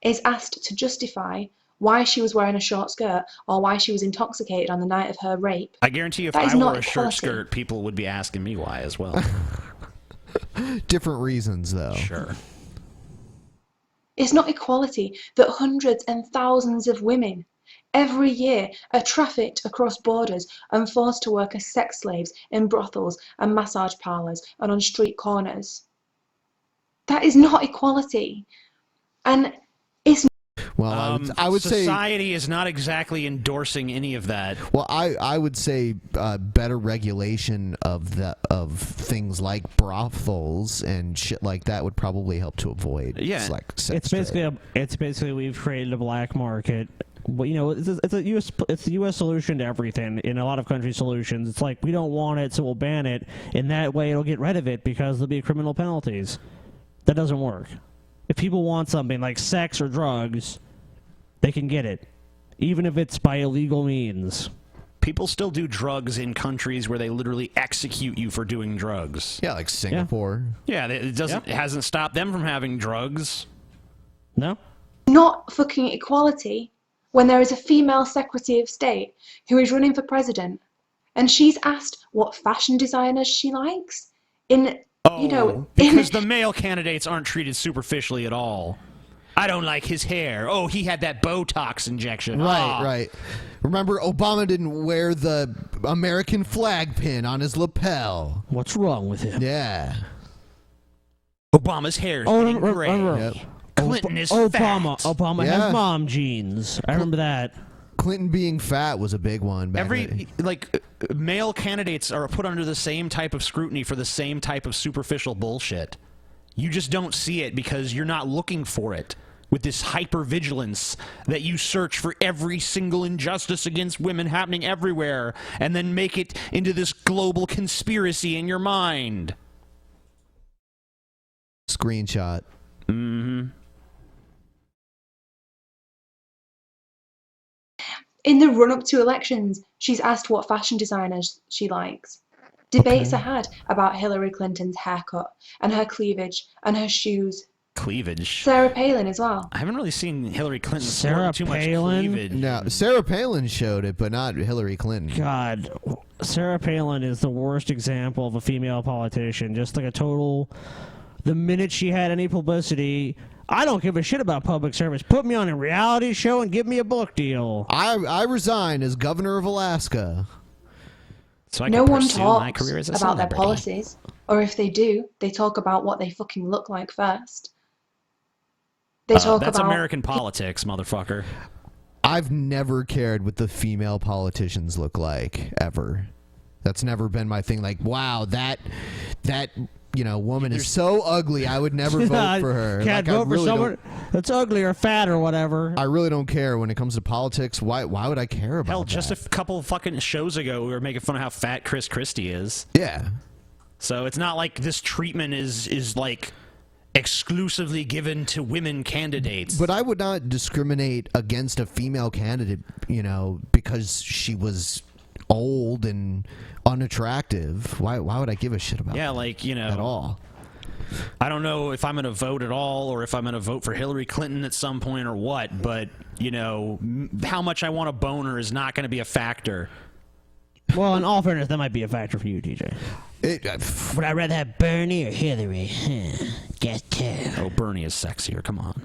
is asked to justify why she was wearing a short skirt or why she was intoxicated on the night of her rape, I guarantee you if I wore a short skirt, people would be asking me why as well. Different reasons, though. Sure. It's not equality that hundreds and thousands of women Every year are trafficked across borders and forced to work as sex slaves in brothels and massage parlours and on street corners. That is not equality. And it's... Well, I would say society is not exactly endorsing any of that. Well, I would say better regulation of things like brothels and shit like that would probably help to avoid. Yeah, like sex it's basically we've created a black market. Well, you know, it's the U.S. solution to everything. In a lot of countries' solutions, it's like we don't want it, so we'll ban it. In that way, it'll get rid of it because there'll be criminal penalties. That doesn't work. If people want something like sex or drugs, they can get it, even if it's by illegal means. People still do drugs in countries where they literally execute you for doing drugs. Yeah, like Singapore. Yeah, it hasn't stopped them from having drugs. No. Not fucking equality when there is a female Secretary of State who is running for president, and she's asked what fashion designers she likes because the male candidates aren't treated superficially at all. I don't like his hair. Oh, he had that Botox injection. Right. Remember, Obama didn't wear the American flag pin on his lapel. What's wrong with him? Yeah. Obama's hair is gray. Yep. Clinton is Obama. fat. Obama has mom jeans. I remember that. Clinton being fat was a big one. Male candidates are put under the same type of scrutiny for the same type of superficial bullshit. You just don't see it because you're not looking for it. With this hypervigilance that you search for every single injustice against women happening everywhere and then make it into this global conspiracy in your mind. Screenshot. Mm-hmm. In the run-up to elections, she's asked what fashion designers she likes. Debates are had about Hillary Clinton's haircut and her cleavage and her shoes. Cleavage. Sarah Palin as well. I haven't really seen Hillary Clinton Sarah too much Palin? cleavage. No, Sarah Palin showed it, but not Hillary Clinton. God, Sarah Palin is the worst example of a female politician. Just like a total... The minute she had any publicity... I don't give a shit about public service. Put me on a reality show and give me a book deal. I resign as governor of Alaska. So I no can one pursue my talks career as a about their celebrity. policies, or if they do, they talk about what they fucking look like first. They talk that's about American politics, motherfucker. I've never cared what the female politicians look like, ever. That's never been my thing. Like, wow, that woman is so ugly, I would never vote for her. Can't vote for someone that's ugly or fat or whatever. I really don't care when it comes to politics. Why would I care about that? Just a couple fucking shows ago, we were making fun of how fat Chris Christie is. Yeah. So it's not like this treatment is like exclusively given to women candidates. But I would not discriminate against a female candidate, because she was old and unattractive. Why would I give a shit about that? At all. I don't know if I'm going to vote at all or if I'm going to vote for Hillary Clinton at some point or what, but, how much I want a boner is not going to be a factor. Well, in all fairness, that might be a factor for you, TJ. Would I rather have Bernie or Hillary? Get to. Oh, Bernie is sexier. Come on.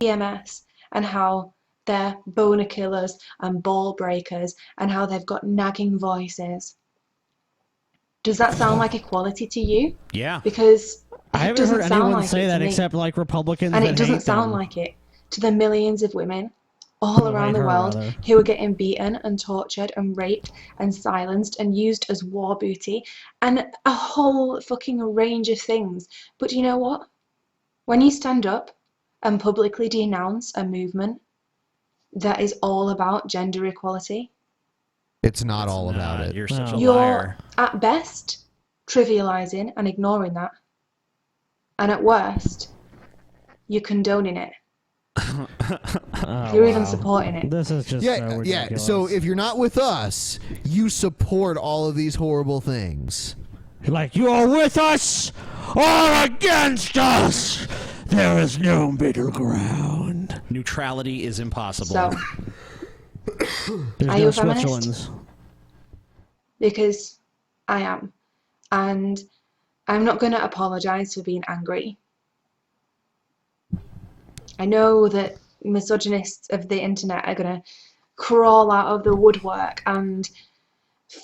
EMS and how they're boner killers and ball breakers and how they've got nagging voices. Does that sound like equality to you? Yeah. Because I haven't heard anyone say that except like Republicans. And it doesn't sound like it to the millions of women all around the world who are getting beaten and tortured and raped and silenced and used as war booty and a whole fucking range of things. But you know what? When you stand up and publicly denounce a movement that is all about gender equality, it's not all about it. You're such a you're liar. at best trivializing and ignoring that, and at worst you're condoning it. You're even supporting it. This is just so ridiculous. So if you're not with us, you support all of these horrible things. Like, you are with us or against us. There is no middle ground. Neutrality is impossible. So, There's are no you a feminist? Switzerlands. Because I am, and I'm not going to apologize for being angry. I know that misogynists of the internet are going to crawl out of the woodwork and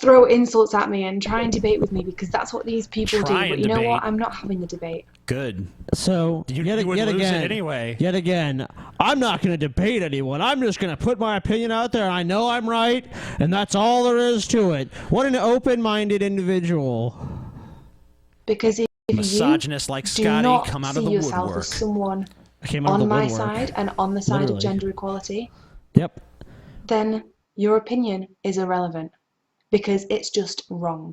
throw insults at me and try and debate with me, because that's what these people do. But you know what? I'm not having the debate. Good. So yet again, I'm not going to debate anyone. I'm just going to put my opinion out there. I know I'm right, and that's all there is to it. What an open-minded individual. Because if misogynist you like do Scotty not come out see of the yourself woodwork. as someone on my side and on the side of gender equality, then your opinion is irrelevant, because it's just wrong.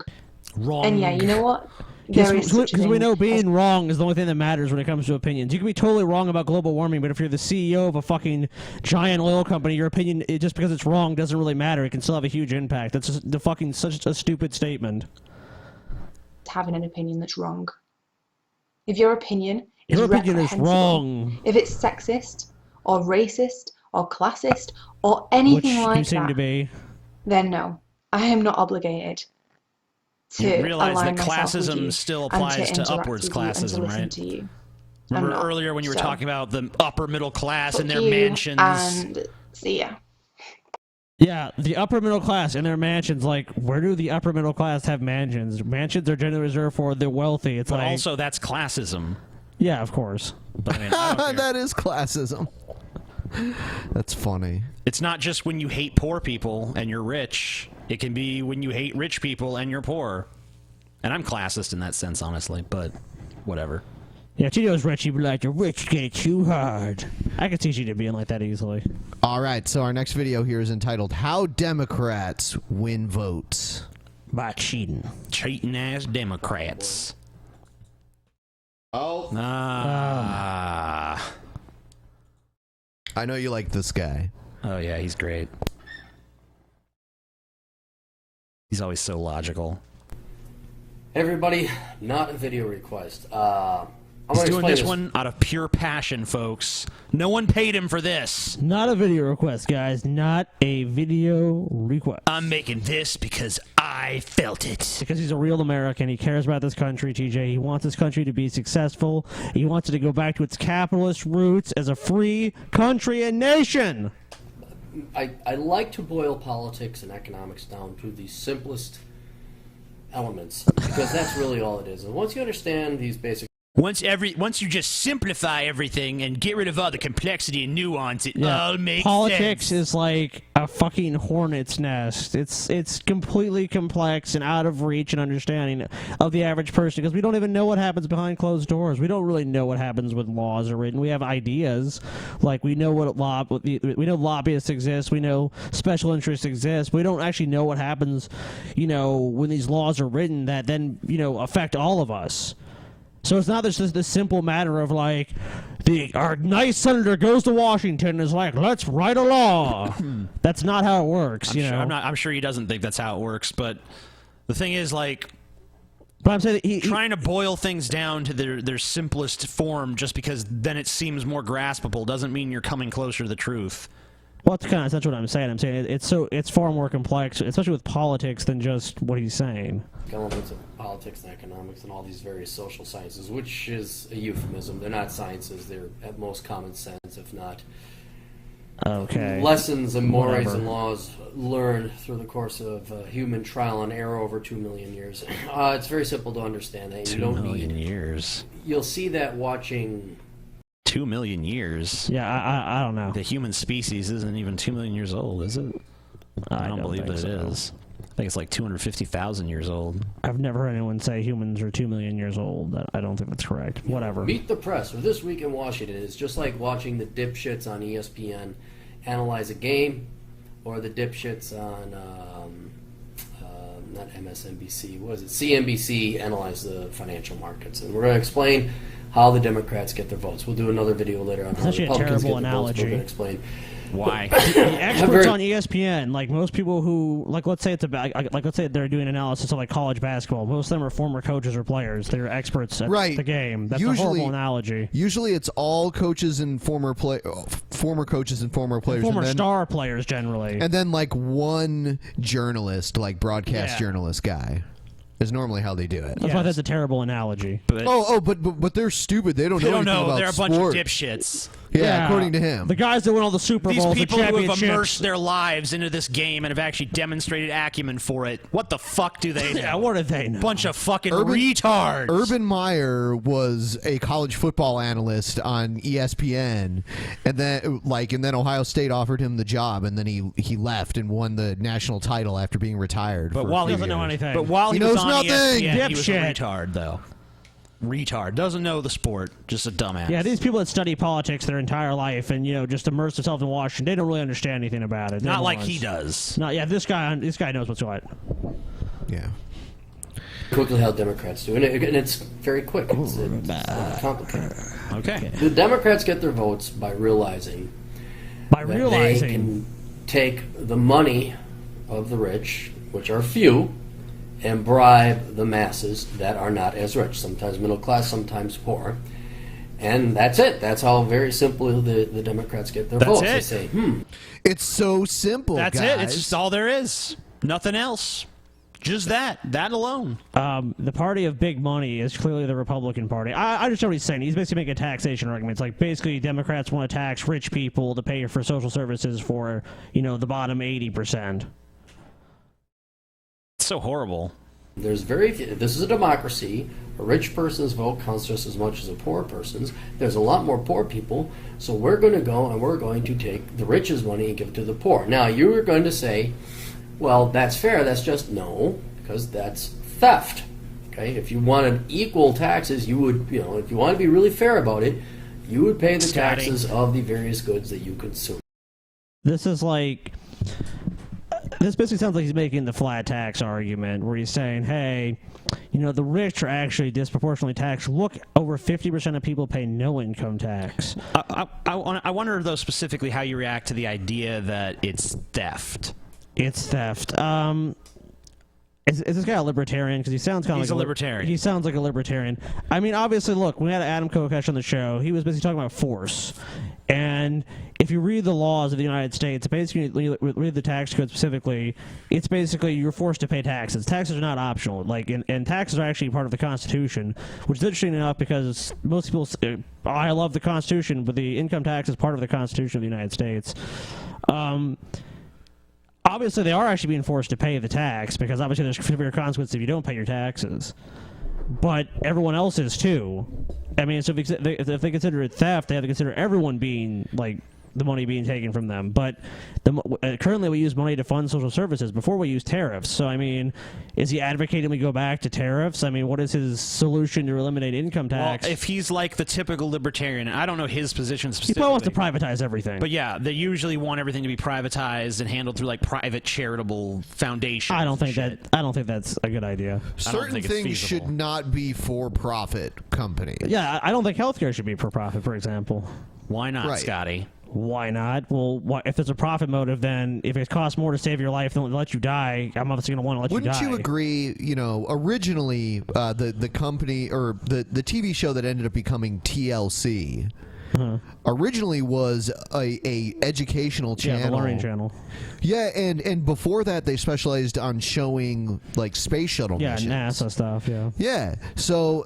And yeah, you know what? Because we know being wrong is the only thing that matters when it comes to opinions. You can be totally wrong about global warming, but if you're the CEO of a fucking giant oil company, your opinion, just because it's wrong, doesn't really matter. It can still have a huge impact. That's just such a stupid statement. Having an opinion that's wrong. If your opinion is wrong, if it's sexist or racist or classist or anything like that, you seem to be, then no, I am not obligated to you realize that classism still applies to upwards classism, right? Remember earlier when you were talking about the upper middle class and their mansions? And see ya. Yeah, the upper middle class and their mansions. Like, where do the upper middle class have mansions? Mansions are generally reserved for the wealthy. It's like, also that's classism. Yeah, of course. But, I mean, I don't care. That is classism. That's funny. It's not just when you hate poor people and you're rich. It can be when you hate rich people and you're poor. And I'm classist in that sense, honestly, but whatever. Yeah, Tito's rich, you'd be like, the rich get it too hard. I could teach you to being like that easily. All right, so our next video here is entitled, How Democrats Win Votes. By cheating. Cheating-ass Democrats. Oh. I know you like this guy. Oh, yeah, he's great. He's always so logical. Hey everybody, not a video request. He's doing this one out of pure passion, folks. No one paid him for this. Not a video request, guys. Not a video request. I'm making this because I felt it. Because he's a real American. He cares about this country, TJ. He wants this country to be successful. He wants it to go back to its capitalist roots as a free country and nation. I like to boil politics and economics down to the simplest elements, because that's really all it is. And once you understand these basic... Once you just simplify everything and get rid of all the complexity and nuance, it all makes Politics sense. is like a fucking hornet's nest. It's completely complex and out of reach and understanding of the average person, because we don't even know what happens behind closed doors. We don't really know what happens when laws are written. We have ideas, like we know we know lobbyists exist, we know special interests exist. We don't actually know what happens, when these laws are written that then affect all of us. So it's not just this simple matter of like, our nice senator goes to Washington and is like, let's write a law. That's not how it works. I'm sure he doesn't think that's how it works. But the thing is, like, but I'm saying trying to boil things down to their simplest form just because then it seems more graspable doesn't mean you're coming closer to the truth. Well, that's what I'm saying. I'm saying it's far more complex, especially with politics, than just what he's saying. Elements of politics and economics and all these various social sciences, which is a euphemism. They're not sciences. They're at most common sense, if not lessons and mores and laws learned through the course of human trial and error over 2 million years. It's very simple to understand that. 2 million years. You'll see that watching... 2 million years. Yeah, I don't know. The human species isn't even 2 million years old, is it? I don't believe that it is. I think it's like 250,000 years old. I've never heard anyone say humans are 2 million years old. I don't think that's correct. Whatever. Meet the Press, or This Week in Washington. It's just like watching the dipshits on ESPN analyze a game, or the dipshits on, not MSNBC, what is it? CNBC analyze the financial markets. And we're going to explain how the Democrats get their votes. We'll do another video later on how the Republicans get their votes. We're going to explain why. The experts on ESPN, like most people who, like let's say let's say they're doing analysis of like college basketball. Most of them are former coaches or players. They're experts at the game. That's a horrible analogy. Usually, it's all coaches and former coaches and former players, former star players generally, and then like one journalist, like broadcast journalist guy. Is normally how they do it. That's why that's a terrible analogy. But they're stupid. They don't know anything about They're a bunch sport. of dipshits. Yeah, according to him. The guys that win all the Super These Bowls, people the who have championships. immersed their lives into this game and have actually demonstrated acumen for it. What the fuck do they know? Yeah, what do they know? Bunch of fucking retards. Urban Meyer was a college football analyst on ESPN, and then Ohio State offered him the job, and then he left and won the national title after being retired. But for while a he few doesn't know years. anything, but while he was knows on nothing. ESPN, he was a Dipshit. retard though. Retard, doesn't know the sport, just a dumbass. Yeah, these people that study politics their entire life and just immerse themselves in Washington, they don't really understand anything about it. Not like he does. Not this guy knows what's what. Yeah. Quickly how Democrats do, and it's very quick. It's not complicated. Okay. The Democrats get their votes by realizing that they can take the money of the rich, which are few, and bribe the masses that are not as rich, sometimes middle class, sometimes poor. And that's it. That's how very simply the Democrats get their votes. They say, It's so simple, That's guys. it. It's just all there is. Nothing else. Just that alone. The party of big money is clearly the Republican Party. I just know what he's saying. He's basically making a taxation argument. It's like basically Democrats want to tax rich people to pay for social services for, the bottom 80%. It's so horrible. There's very few. This is a democracy. A rich person's vote counts just as much as a poor person's. There's a lot more poor people, so we're going to go and we're going to take the rich's money and give it to the poor. Now, you are going to say, well, that's fair. That's just no, because that's theft. Okay, if you wanted equal taxes, you would, if you want to be really fair about it, you would pay the taxes of the various goods that you consume. This basically sounds like he's making the flat tax argument, where he's saying, hey, the rich are actually disproportionately taxed. Look, over 50% of people pay no income tax. I wonder, though, specifically how you react to the idea that it's theft. It's theft. Is this guy a libertarian? Because he sounds kind of like a libertarian. He sounds like a libertarian. I mean, obviously, look, when we had Adam Kokesh on the show, he was basically talking about force. And if you read the laws of the United States, basically, read the tax code specifically, it's basically you're forced to pay taxes. Taxes are not optional. And taxes are actually part of the Constitution, which is interesting enough because most people say, I love the Constitution, but the income tax is part of the Constitution of the United States. Obviously, they are actually being forced to pay the tax because obviously there's severe consequences if you don't pay your taxes. But everyone else is too. I mean, so if they consider it theft, they have to consider everyone being the money being taken from them. But currently we use money to fund social services. Before we use tariffs. So, I mean, is he advocating we go back to tariffs? I mean, what is his solution to eliminate income tax? Well, if he's like the typical libertarian, I don't know his position specifically. He probably wants to privatize everything. But yeah, they usually want everything to be privatized and handled through private charitable foundations. I don't think that's a good idea. Certain things should not be for-profit companies. Yeah, I don't think healthcare should be for profit, for example. Why not, Scotty? Why not? Well, if there's a profit motive, then if it costs more to save your life than to let you die, I'm obviously going to want to let you die. Wouldn't you agree, originally the company or the TV show that ended up becoming TLC originally was a educational channel. Yeah, the Learning Channel. Yeah, and before that they specialized on showing space shuttle missions. Yeah, NASA stuff, yeah. Yeah, so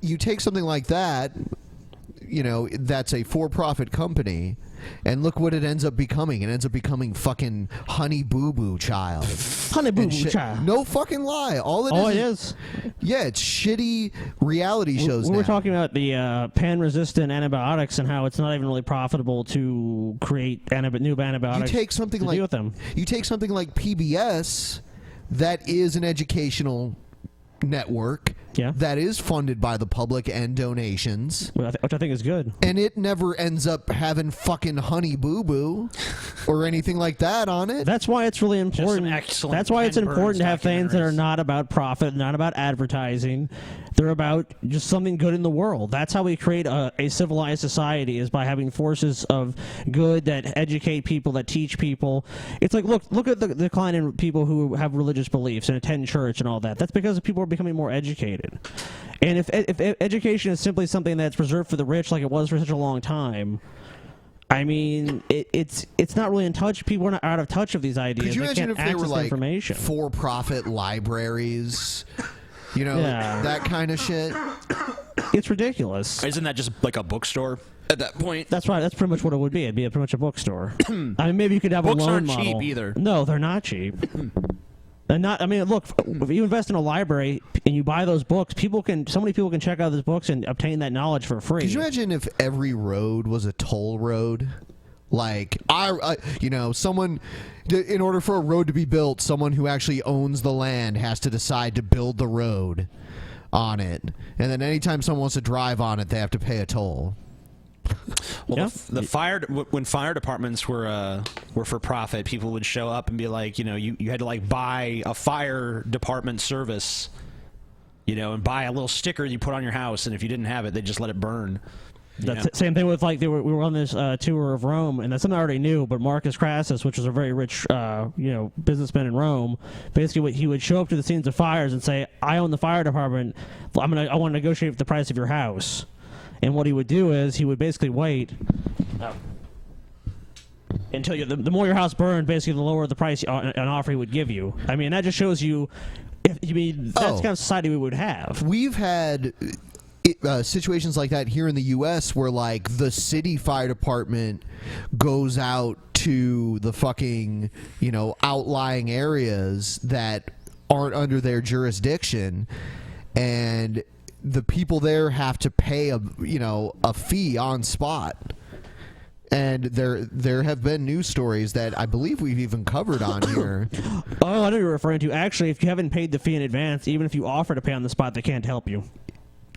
you take something like that, that's a for-profit company, and look what it ends up becoming. It ends up becoming fucking Honey Boo Boo Child. Honey Boo Boo Child. No fucking lie. It is. Yeah, it's shitty reality shows we now. were talking about the pan-resistant antibiotics and how it's not even really profitable to create new antibiotics. You take something deal with them. You take something like PBS, that is an educational network that is funded by the public and donations, which I think is good, and it never ends up having fucking Honey Boo Boo or anything like that on it. That's why it's really important. That's why it's important to have things that are not about profit, not about advertising. They're about just something good in the world. That's how we create a civilized society, is by having forces of good that educate people, that teach people. It's like, look at the decline in people who have religious beliefs and attend church and all that. That's because people are becoming more educated. And if education is simply something that's reserved for the rich, like it was for such a long time, I mean, it's not really in touch. People are not out of touch of these ideas. Could you they imagine can't if they were access information. for-profit libraries? That kind of shit. It's ridiculous. Isn't that just like a bookstore? at that point. That's right. That's pretty much what it would be. It'd be pretty much a bookstore. I mean, maybe you could have Books a loan aren't model. cheap either. No, they're not cheap. They're not. I mean, look, if you invest in a library and you buy those books, so many people can check out those books and obtain that knowledge for free. Could you imagine if every road was a toll road? Like, someone, in order for a road to be built, someone who actually owns the land has to decide to build the road on it. And then anytime someone wants to drive on it, they have to pay a toll. Well, when fire departments were for profit, people would show up and be like, you had to like buy a fire department service, and buy a little sticker you put on your house, and if you didn't have it, they just let it burn. That's the same thing with we were on this tour of Rome, and that's something I already knew. But Marcus Crassus, which was a very rich businessman in Rome, basically he would show up to the scenes of fires and say, "I own the fire department. I want to negotiate the price of your house." And what he would do is he would basically wait until the more your house burned, basically the lower the price an offer he would give you. I mean, that just shows you. That's the kind of society we would have. We've had situations like that here in the U.S. where like the city fire department goes out to the fucking outlying areas that aren't under their jurisdiction, and the people there have to pay a fee on spot. And there have been news stories that I believe we've even covered on here. Oh, I know you're referring to. Actually, if you haven't paid the fee in advance, even if you offer to pay on the spot, they can't help you.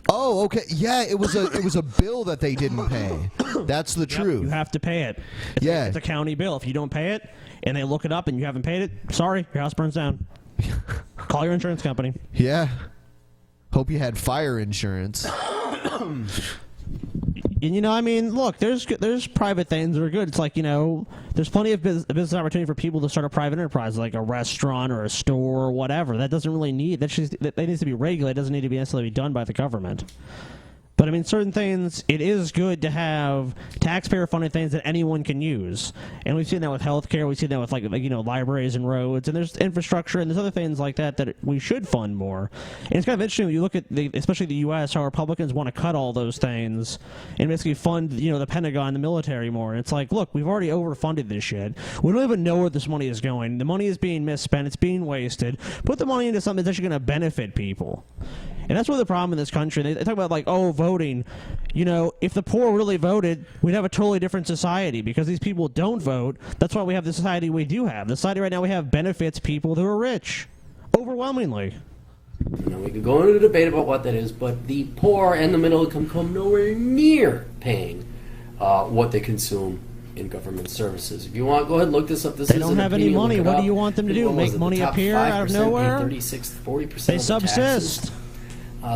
Oh, okay. Yeah, it was a bill that they didn't pay. That's the truth. You have to pay it. It's a county bill. If you don't pay it and they look it up and you haven't paid it, sorry, your house burns down. Call your insurance company. Yeah. Hope you had fire insurance. And I mean, look, there's private things that are good. It's like, there's plenty of business opportunity for people to start a private enterprise, like a restaurant or a store or whatever. That doesn't really need that needs to be regulated. It doesn't need to be necessarily done by the government. But I mean, certain things, it is good to have taxpayer-funded things that anyone can use, and we've seen that with healthcare. We've seen that with like libraries and roads, and there's infrastructure, and there's other things like that we should fund more. And it's kind of interesting when you look at especially the U.S., how Republicans want to cut all those things and basically fund the Pentagon, the military more. And it's like, look, we've already overfunded this shit. We don't even know where this money is going. The money is being misspent. It's being wasted. Put the money into something that's actually going to benefit people. And that's really the problem in this country. They talk about voting. If the poor really voted, we'd have a totally different society because these people don't vote. That's why we have the society we do have. The society right now we have benefits people who are rich, overwhelmingly. We could go into a debate about what that is, but the poor and the middle income come nowhere near paying what they consume in government services. If you want, go ahead and look this up. They don't have any money. What do you want them to do? Make money appear out of nowhere? 36-40% They subsist.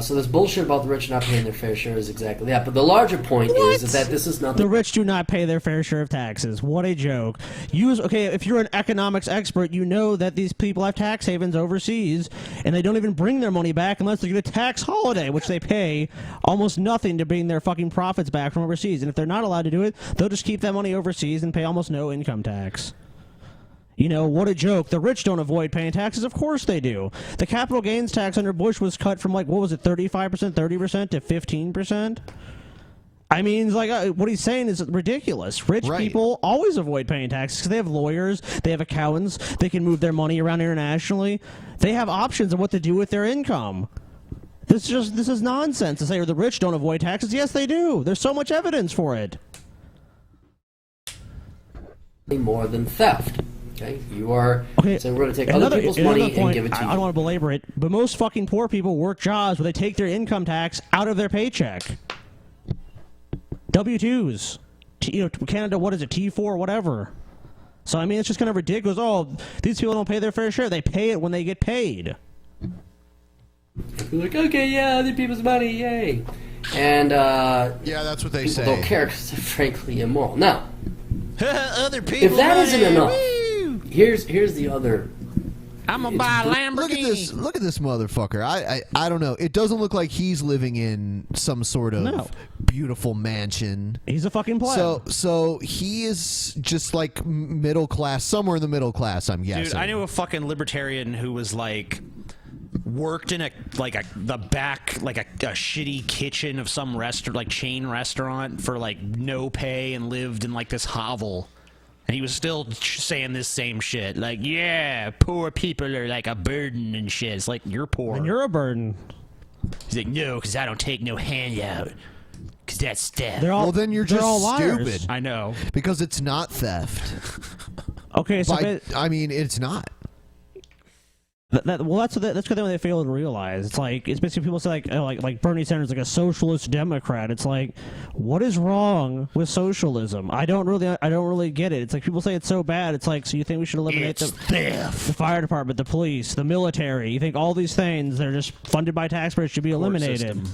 So this bullshit about the rich not paying their fair share is exactly that. But the larger point is that this is not the rich do not pay their fair share of taxes. What a joke! If you're an economics expert, you know that these people have tax havens overseas, and they don't even bring their money back unless they get a tax holiday, which they pay almost nothing to bring their fucking profits back from overseas. And if they're not allowed to do it, they'll just keep that money overseas and pay almost no income tax. What a joke. The rich don't avoid paying taxes. Of course they do. The capital gains tax under Bush was cut from 35%, 30% to 15%. I mean, what he's saying is ridiculous. Rich people always avoid paying taxes because they have lawyers, they have accountants, they can move their money around internationally. They have options of what to do with their income. This is nonsense to say the rich don't avoid taxes. Yes, they do. There's so much evidence for it. More than theft. Okay, you are saying we're going to take other people's money and give it to you. I don't want to belabor it, but most fucking poor people work jobs where they take their income tax out of their paycheck. W-2s. Canada, what is it, T4, whatever. So, I mean, it's just kind of ridiculous. Oh, these people don't pay their fair share. They pay it when they get paid. You're like, okay, yeah, other people's money, yay. And, yeah, that's what they say. People don't care because they're frankly immoral. Now, other people if that isn't enough, here's the other. I'm gonna buy a Lamborghini. Look at this motherfucker. I don't know. It doesn't look like he's living in some sort of beautiful mansion. He's a fucking pleb. So he is just like middle class, somewhere in the middle class, I'm guessing. Dude, I knew a fucking libertarian who was like worked in the back like a shitty kitchen of some restaurant, like chain restaurant, for like no pay, and lived in like this hovel. And he was still saying this same shit. Like, yeah, poor people are like a burden and shit. It's like, you're poor. And you're a burden. He's like, no, because I don't take no handout. Because that's theft. Well, then you're just liars. stupid. I know. Because it's not theft. Okay, so... I mean, it's not. That's what they fail to realize. It's basically people say like Bernie Sanders like a socialist Democrat. It's like, what is wrong with socialism? I don't really get it. It's like people say it's so bad. It's like, so you think we should eliminate the fire department, the police, the military? You think all these things that are just funded by taxpayers should be eliminated?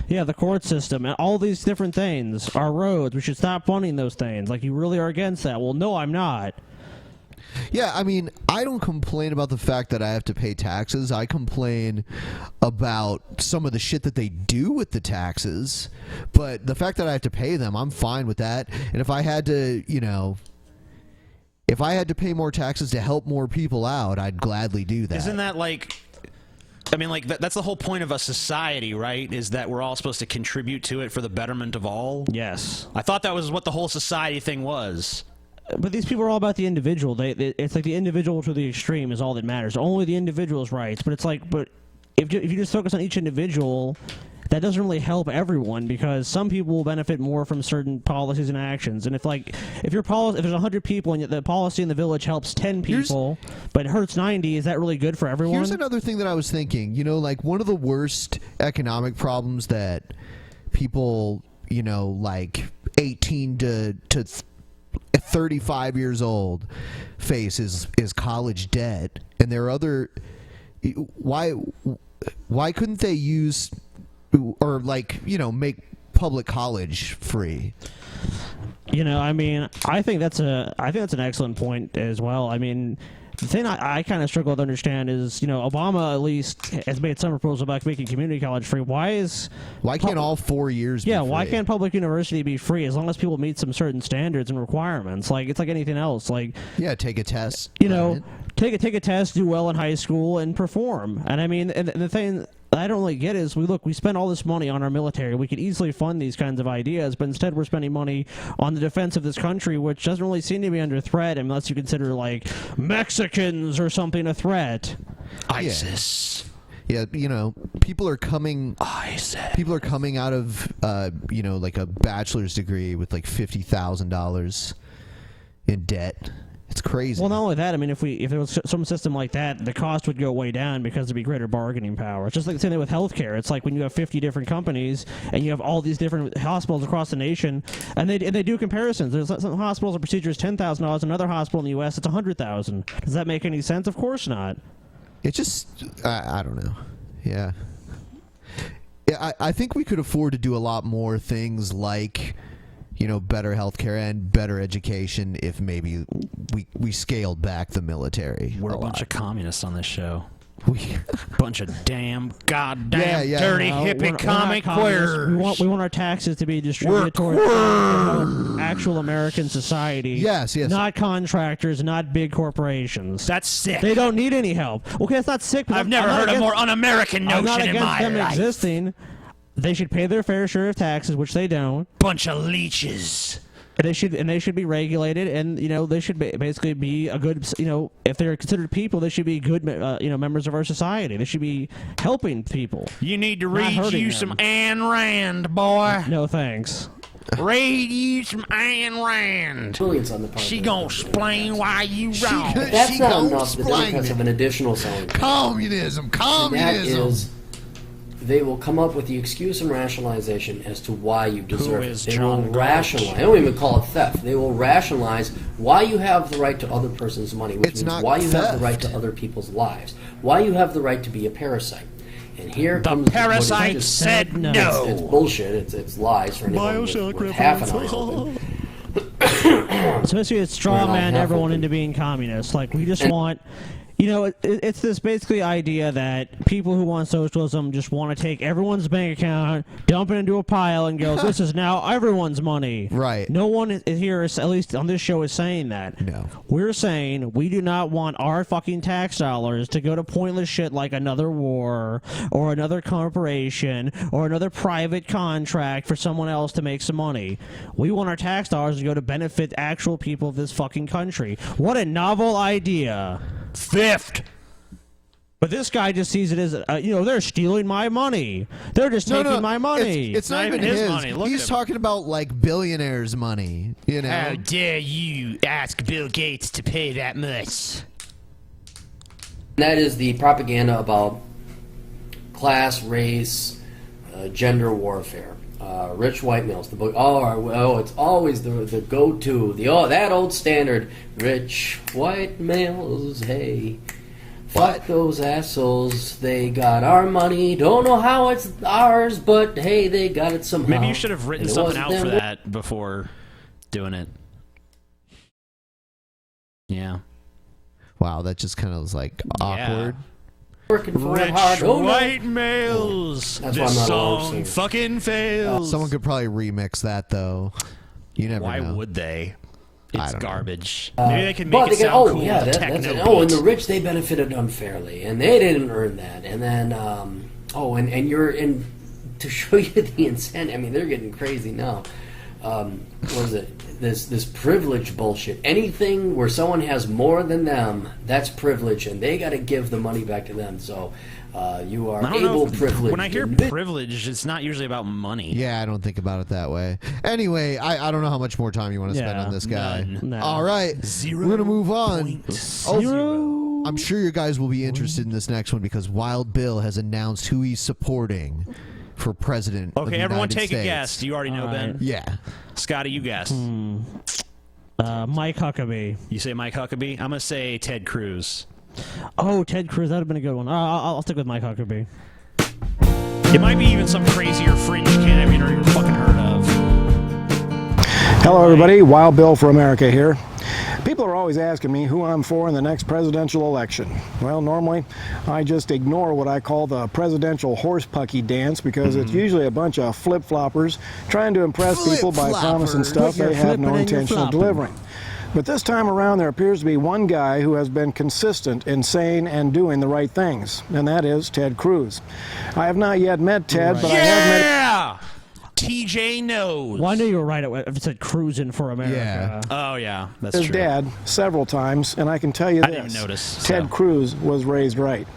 Yeah, the court system and all these different things. Our roads, we should stop funding those things. Like, you really are against that? Well, no, I'm not. Yeah, I mean, I don't complain about the fact that I have to pay taxes. I complain about some of the shit that they do with the taxes. But the fact that I have to pay them, I'm fine with that. And if I had to, if I had to pay more taxes to help more people out, I'd gladly do that. Isn't that like... I mean, like, that's the whole point of a society, right? Is that we're all supposed to contribute to it for the betterment of all? Yes. I thought that was what the whole society thing was. But these people are all about the individual. It's like the individual to the extreme is all that matters. Only the individual's rights. But it's like, if you just focus on each individual, that doesn't really help everyone, because some people will benefit more from certain policies and actions. And if there's 100 people and the policy in the village helps 10 people, but it hurts 90, is that really good for everyone? Here's another thing that I was thinking. Like one of the worst economic problems that people, like 18 to 35 years old face is college debt. And there are other... Why couldn't they use... or make public college free? I mean, I think that's an excellent point as well. I mean, the thing I kind of struggle to understand is, Obama at least has made some proposal about making community college free. Why can't all 4 years be free? Why can't public university be free as long as people meet some certain standards and requirements? Like, it's like anything else. Like, yeah, take a test. Take a test, do well in high school, and perform. And I mean, and the thing I don't really get is, we spend all this money on our military. We could easily fund these kinds of ideas, but instead we're spending money on the defense of this country, which doesn't really seem to be under threat unless you consider like Mexicans or something a threat. ISIS. Yeah, people are coming. People are coming out of, like a bachelor's degree with like $50,000 in debt. It's crazy. Well, not only that. I mean, if there was some system like that, the cost would go way down because there'd be greater bargaining power. It's just like the same thing with healthcare. It's like when you have 50 different companies and you have all these different hospitals across the nation, and they do comparisons. There's some hospitals and procedures $10,000, another hospital in the U.S. it's $100,000. Does that make any sense? Of course not. It just, I don't know. Yeah. I think we could afford to do a lot more things like, better healthcare and better education if maybe we scaled back the military. We're a bunch of communists on this show. Bunch of goddamn dirty hippie comic queers. We want our taxes to be distributed towards actual American society. Yes. Not contractors, not big corporations. That's sick. They don't need any help. Okay, that's not sick. I've never heard a more un-American notion in my them life. Existing. They should pay their fair share of taxes, which they don't. Bunch of leeches. And they should be regulated, and they should basically be a good, if they're considered people, they should be good, members of our society. They should be helping people. You need to read you some Ayn Rand, boy. No thanks. Read you some Ayn Rand. She gonna explain why you wrong. That's not enough. The Democrats have an additional selling point. Communism. That is, they will come up with the excuse and rationalization as to why you deserve it. They will rationalize. I don't even call it theft. They will rationalize why you have the right to other person's money, which means why you have the right to other people's lives, why you have the right to be a parasite. And here comes the parasite said no. It's bullshit. It's lies for anyone with half an eye open. So basically, it's straw man everyone into being communist. Like, we just want... you know, it's this basically idea that people who want socialism just want to take everyone's bank account, dump it into a pile, and go, this is now everyone's money. Right. No one is here, at least on this show, is saying that. No. We're saying we do not want our fucking tax dollars to go to pointless shit like another war, or another corporation, or another private contract for someone else to make some money. We want our tax dollars to go to benefit actual people of this fucking country. What a novel idea. Fifth. But this guy just sees it as, they're stealing my money. They're just taking my money. It's not even his money. He's talking about, like, billionaires' money, you know? How dare you ask Bill Gates to pay that much? That is the propaganda about class, race, gender warfare. Rich white males. The book. It's always the go-to. That old standard. Rich white males. Hey, fuck those assholes. They got our money. Don't know how it's ours, but hey, they got it somehow. Maybe you should have written something out for that before doing it. Yeah. Wow, that just kind of was like awkward. Working for Rich hard. white males. That's why I'm This not a song singer. fucking fails. Someone could probably remix that, though. You never Why know. would they? I It's don't know. garbage. Maybe they can make But it they can, sound cool yeah, with a that's techno it. beat. Oh, and the rich, they benefited unfairly, and they didn't earn that. And then, and you're in to show you the incentive. I mean, they're getting crazy now. What is it? This privilege bullshit. Anything where someone has more than them, that's privilege, and they got to give the money back to them. So you are I don't know able if- privileged. When I hear privilege, it's not usually about money. Yeah, I don't think about it that way. Anyway, I don't know how much more time you want to spend Yeah, on this guy. none. No. All right, we're going to move on. Zero. I'm sure you guys will be interested in this next one because Wild Bill has announced who he's supporting for president of the Okay, everyone United take States. a guess. Do you already know, Ben? Yeah. Scotty, you guess. Mike Huckabee. You say Mike Huckabee? I'm going to say Ted Cruz. Oh, Ted Cruz. That would have been a good one. I'll stick with Mike Huckabee. It might be even some crazier fringe candidate I've never even fucking heard of. Hello, everybody. Wild Bill for America here. People are always asking me who I'm for in the next presidential election. Well, normally I just ignore what I call the presidential horse pucky dance because it's usually a bunch of flip-floppers trying to impress people by promising stuff they have no intention of delivering. But this time around, there appears to be one guy who has been consistent in saying and doing the right things, and that is Ted Cruz. I have not yet met Ted, but I have met... Yeah! TJ knows. Well, I knew you were right. It said cruising for America. Oh, yeah. That's his true. dad several times, and I can tell you I this. didn't even notice. Ted Cruz was raised right.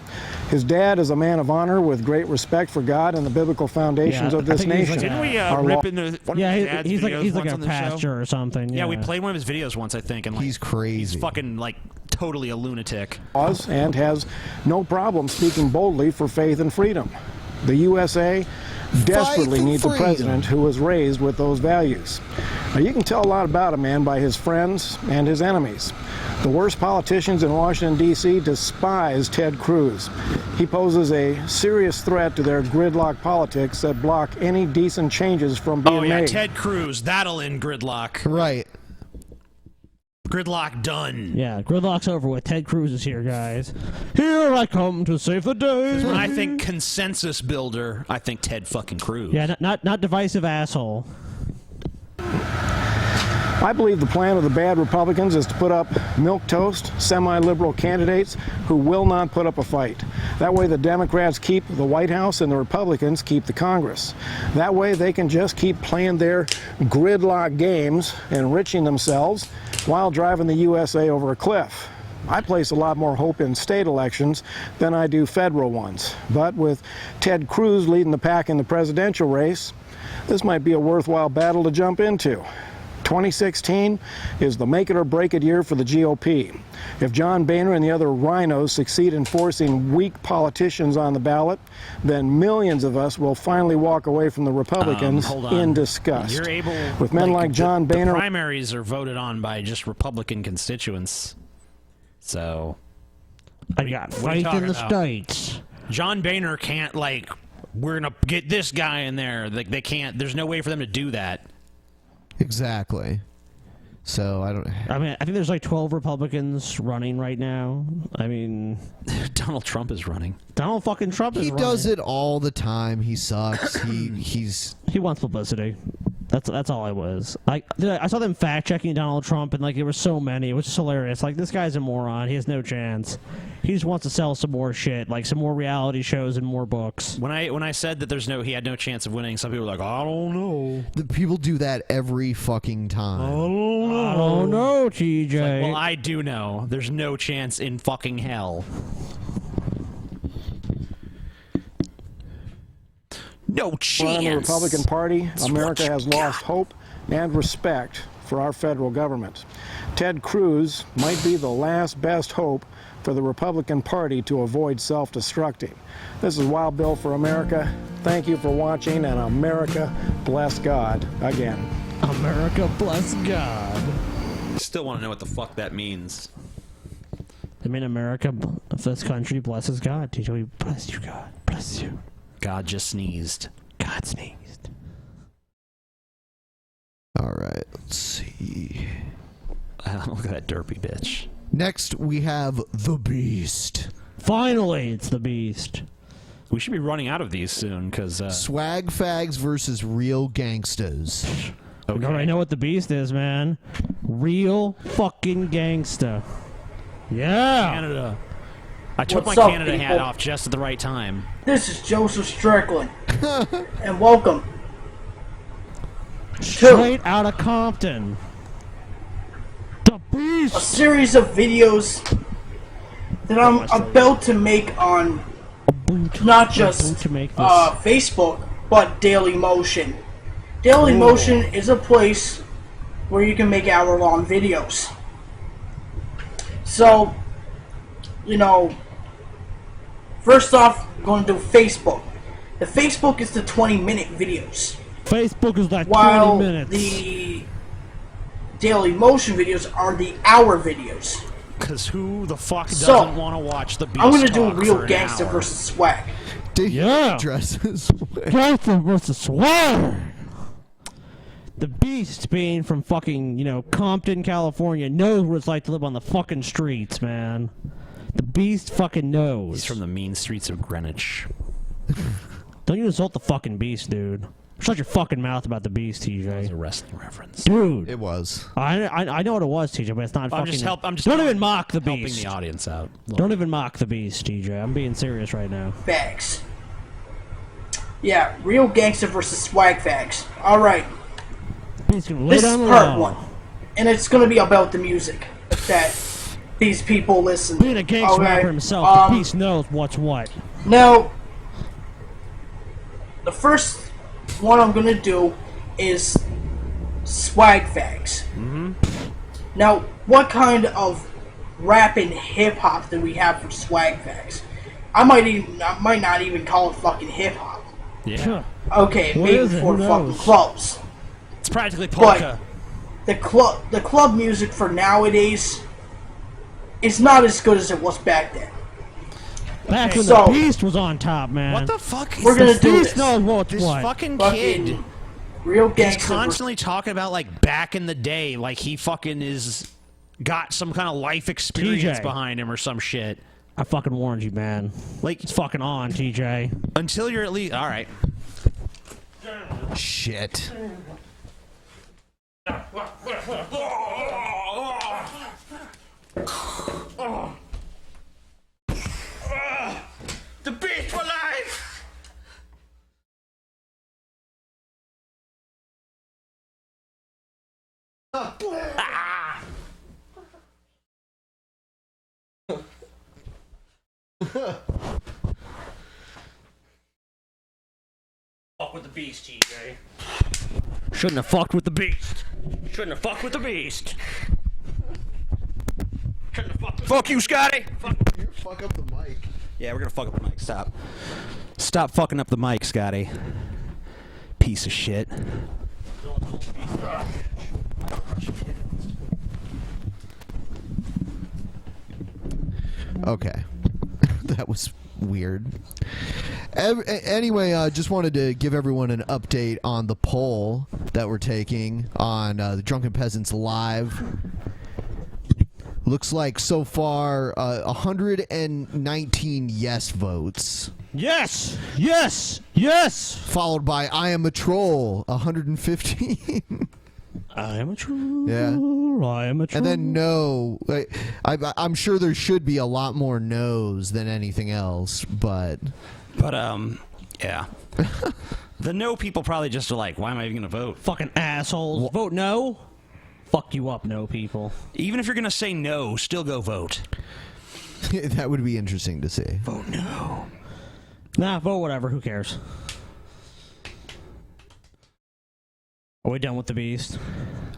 His dad is a man of honor with great respect for God and the biblical foundations of this nation. Didn't we Our rip law- into one of Yeah, his dad's he's videos like once a on the show? pastor or something. Yeah, we played one of his videos once, I think, and like, He's crazy. He's fucking like totally a lunatic. And has no problem speaking boldly for faith and freedom. The USA desperately needs a president who was raised with those values. Now, you can tell a lot about a man by his friends and his enemies. The worst politicians in Washington, D.C. despise Ted Cruz. He poses a serious threat to their gridlock politics that block any decent changes from being Oh yeah, made. Ted Cruz. That'll end gridlock. Right. Gridlock done. Yeah, gridlock's over with. Ted Cruz is here, guys. Here I come to save the day. When I think consensus builder, I think Ted fucking Cruz. Yeah, not divisive asshole. I believe the plan of the bad Republicans is to put up milquetoast, semi-liberal candidates who will not put up a fight. That way the Democrats keep the White House and the Republicans keep the Congress. That way they can just keep playing their gridlock games, enriching themselves while driving the USA over a cliff. I place a lot more hope in state elections than I do federal ones. But with Ted Cruz leading the pack in the presidential race, this might be a worthwhile battle to jump into. 2016 is the make it or break it year for the GOP. If John Boehner and the other rhinos succeed in forcing weak politicians on the ballot, then millions of us will finally walk away from the Republicans Hold on. in disgust. You're able with men like John Boehner. The primaries are voted on by just Republican constituents. So I got what are you faith in talking the about? states. John Boehner can't we're gonna get this guy in there. Like they can't. There's no way for them to do that. Exactly. So I don't. I mean, I think there's like 12 Republicans running right now. I mean, Donald Trump is running. Donald fucking Trump is He running. does it all the time. He sucks. He wants publicity. That's all it was. I saw them fact checking Donald Trump, and like there were so many. It was just hilarious. Like, this guy's a moron. He has no chance. He just wants to sell some more shit, like some more reality shows and more books. When I said that he had no chance of winning, some people were like, I don't know. The people do that every fucking time. I don't know, TJ. It's like, well, I do know. There's no chance in fucking hell. No chance. In the Republican Party, America has lost hope and respect for our federal government. Ted Cruz might be the last best hope for the Republican Party to avoid self-destructing. This is Wild Bill for America. Thank you for watching, and America bless God again. America bless God. Still want to know what the fuck that means. I mean, America, this country blesses God. TJ, we bless you, God. Bless you. God just sneezed. God sneezed. All right, let's see. Look at that derpy bitch. Next, we have The Beast. Finally, it's The Beast. We should be running out of these soon, because... Swag fags versus real gangstas. Okay. I know what The Beast is, man. Real fucking gangsta. Yeah. Canada. I took What's my up, Canada people? hat off just at the right time. This is Joseph Strickland, and welcome Straight out of Compton. The Beast. a series of videos that I'm about to make on not just Facebook, but Daily Motion. Daily Motion is a place where you can make hour-long videos. So, you know, first off, I'm going to do Facebook. The Facebook is the 20-minute videos. Facebook is like While 20 minutes. The Daily Motion videos are the hour videos. Because who the fuck doesn't want to watch The Beast? I'm going to do talk Real for an Gangster hour? versus Swag. Yeah. Dresses. Gangster versus Swag. The Beast, being from fucking, Compton, California, knows what it's like to live on the fucking streets, man. The Beast fucking knows. He's from the mean streets of Greenwich. Don't you insult the fucking Beast, dude. Shut your fucking mouth about the Beast, TJ. That was a wrestling reference. Dude. It was. I know what it was, TJ, but it's not fucking... I'm just don't even mock the helping Beast. the audience out. Don't even mock the Beast, TJ. I'm being serious right now. Fags. Yeah, Real Gangster versus Swag Fags. Alright. This is part one. And it's going to be about the music that these people listen to. Being a gangster rapper himself, the Beast knows what's what. Now, the first one I'm going to do is Swag Fags. Mm-hmm. Now, what kind of rap and hip-hop do we have for Swag Fags? I might not even call it fucking hip-hop. Yeah. Okay, What maybe is it? for Who fucking knows? clubs. It's practically polka. But the club music for nowadays is not as good as it was back then. Back when So- the Beast was on top, man. What the fuck is We're gonna this? do Beast this. knows what's This what. fucking Fucking kid Real is Gangster. constantly talking about, like, back in the day, like he fucking got some kind of life experience TJ. behind him or some shit. I fucking warned you, man. Like, It's fucking on, TJ. until you're at least... Alright. Shit. The Beast for life! Fuck with the Beast, TJ. Shouldn't have fucked with the Beast. Shouldn't have fucked with the Beast. Shouldn't have fucked with Fuck you, Scotty! You fuck up the mic. Yeah, we're gonna fuck up the mic. Stop. Stop fucking up the mic, Scotty. Piece of shit. Okay. That was weird. Anyway, just wanted to give everyone an update on the poll that we're taking on the Drunken Peasants Live. Looks like so far 119 yes votes. Yes! Yes! Yes! Followed by I Am a Troll, 115. I am a troll. Yeah. I am a troll. And then no. I'm sure there should be a lot more no's than anything else, but yeah. The no people probably just are like, why am I even going to vote? Fucking assholes. Vote no? Fuck you up, no people. Even if you're going to say no, still go vote. That would be interesting to see. Vote no. Nah, vote whatever. Who cares? Are we done with the Beast?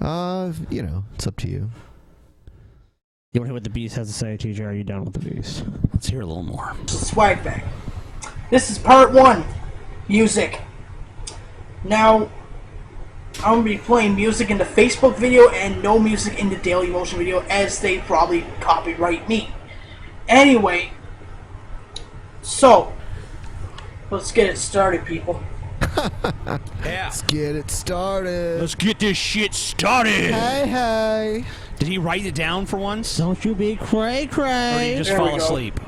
It's up to you. You want to hear what the Beast has to say, TJ? Are you done with the Beast? Let's hear a little more. Swag bag. This is part 1. Music. Now, I'm going to be playing music in the Facebook video and no music in the Daily Motion video, as they probably copyright me. Anyway, so, let's get it started, people. Yeah. Let's get it started. Let's get this shit started. Hey. Did he write it down for once? Don't you be cray-cray. Or did he just fall asleep?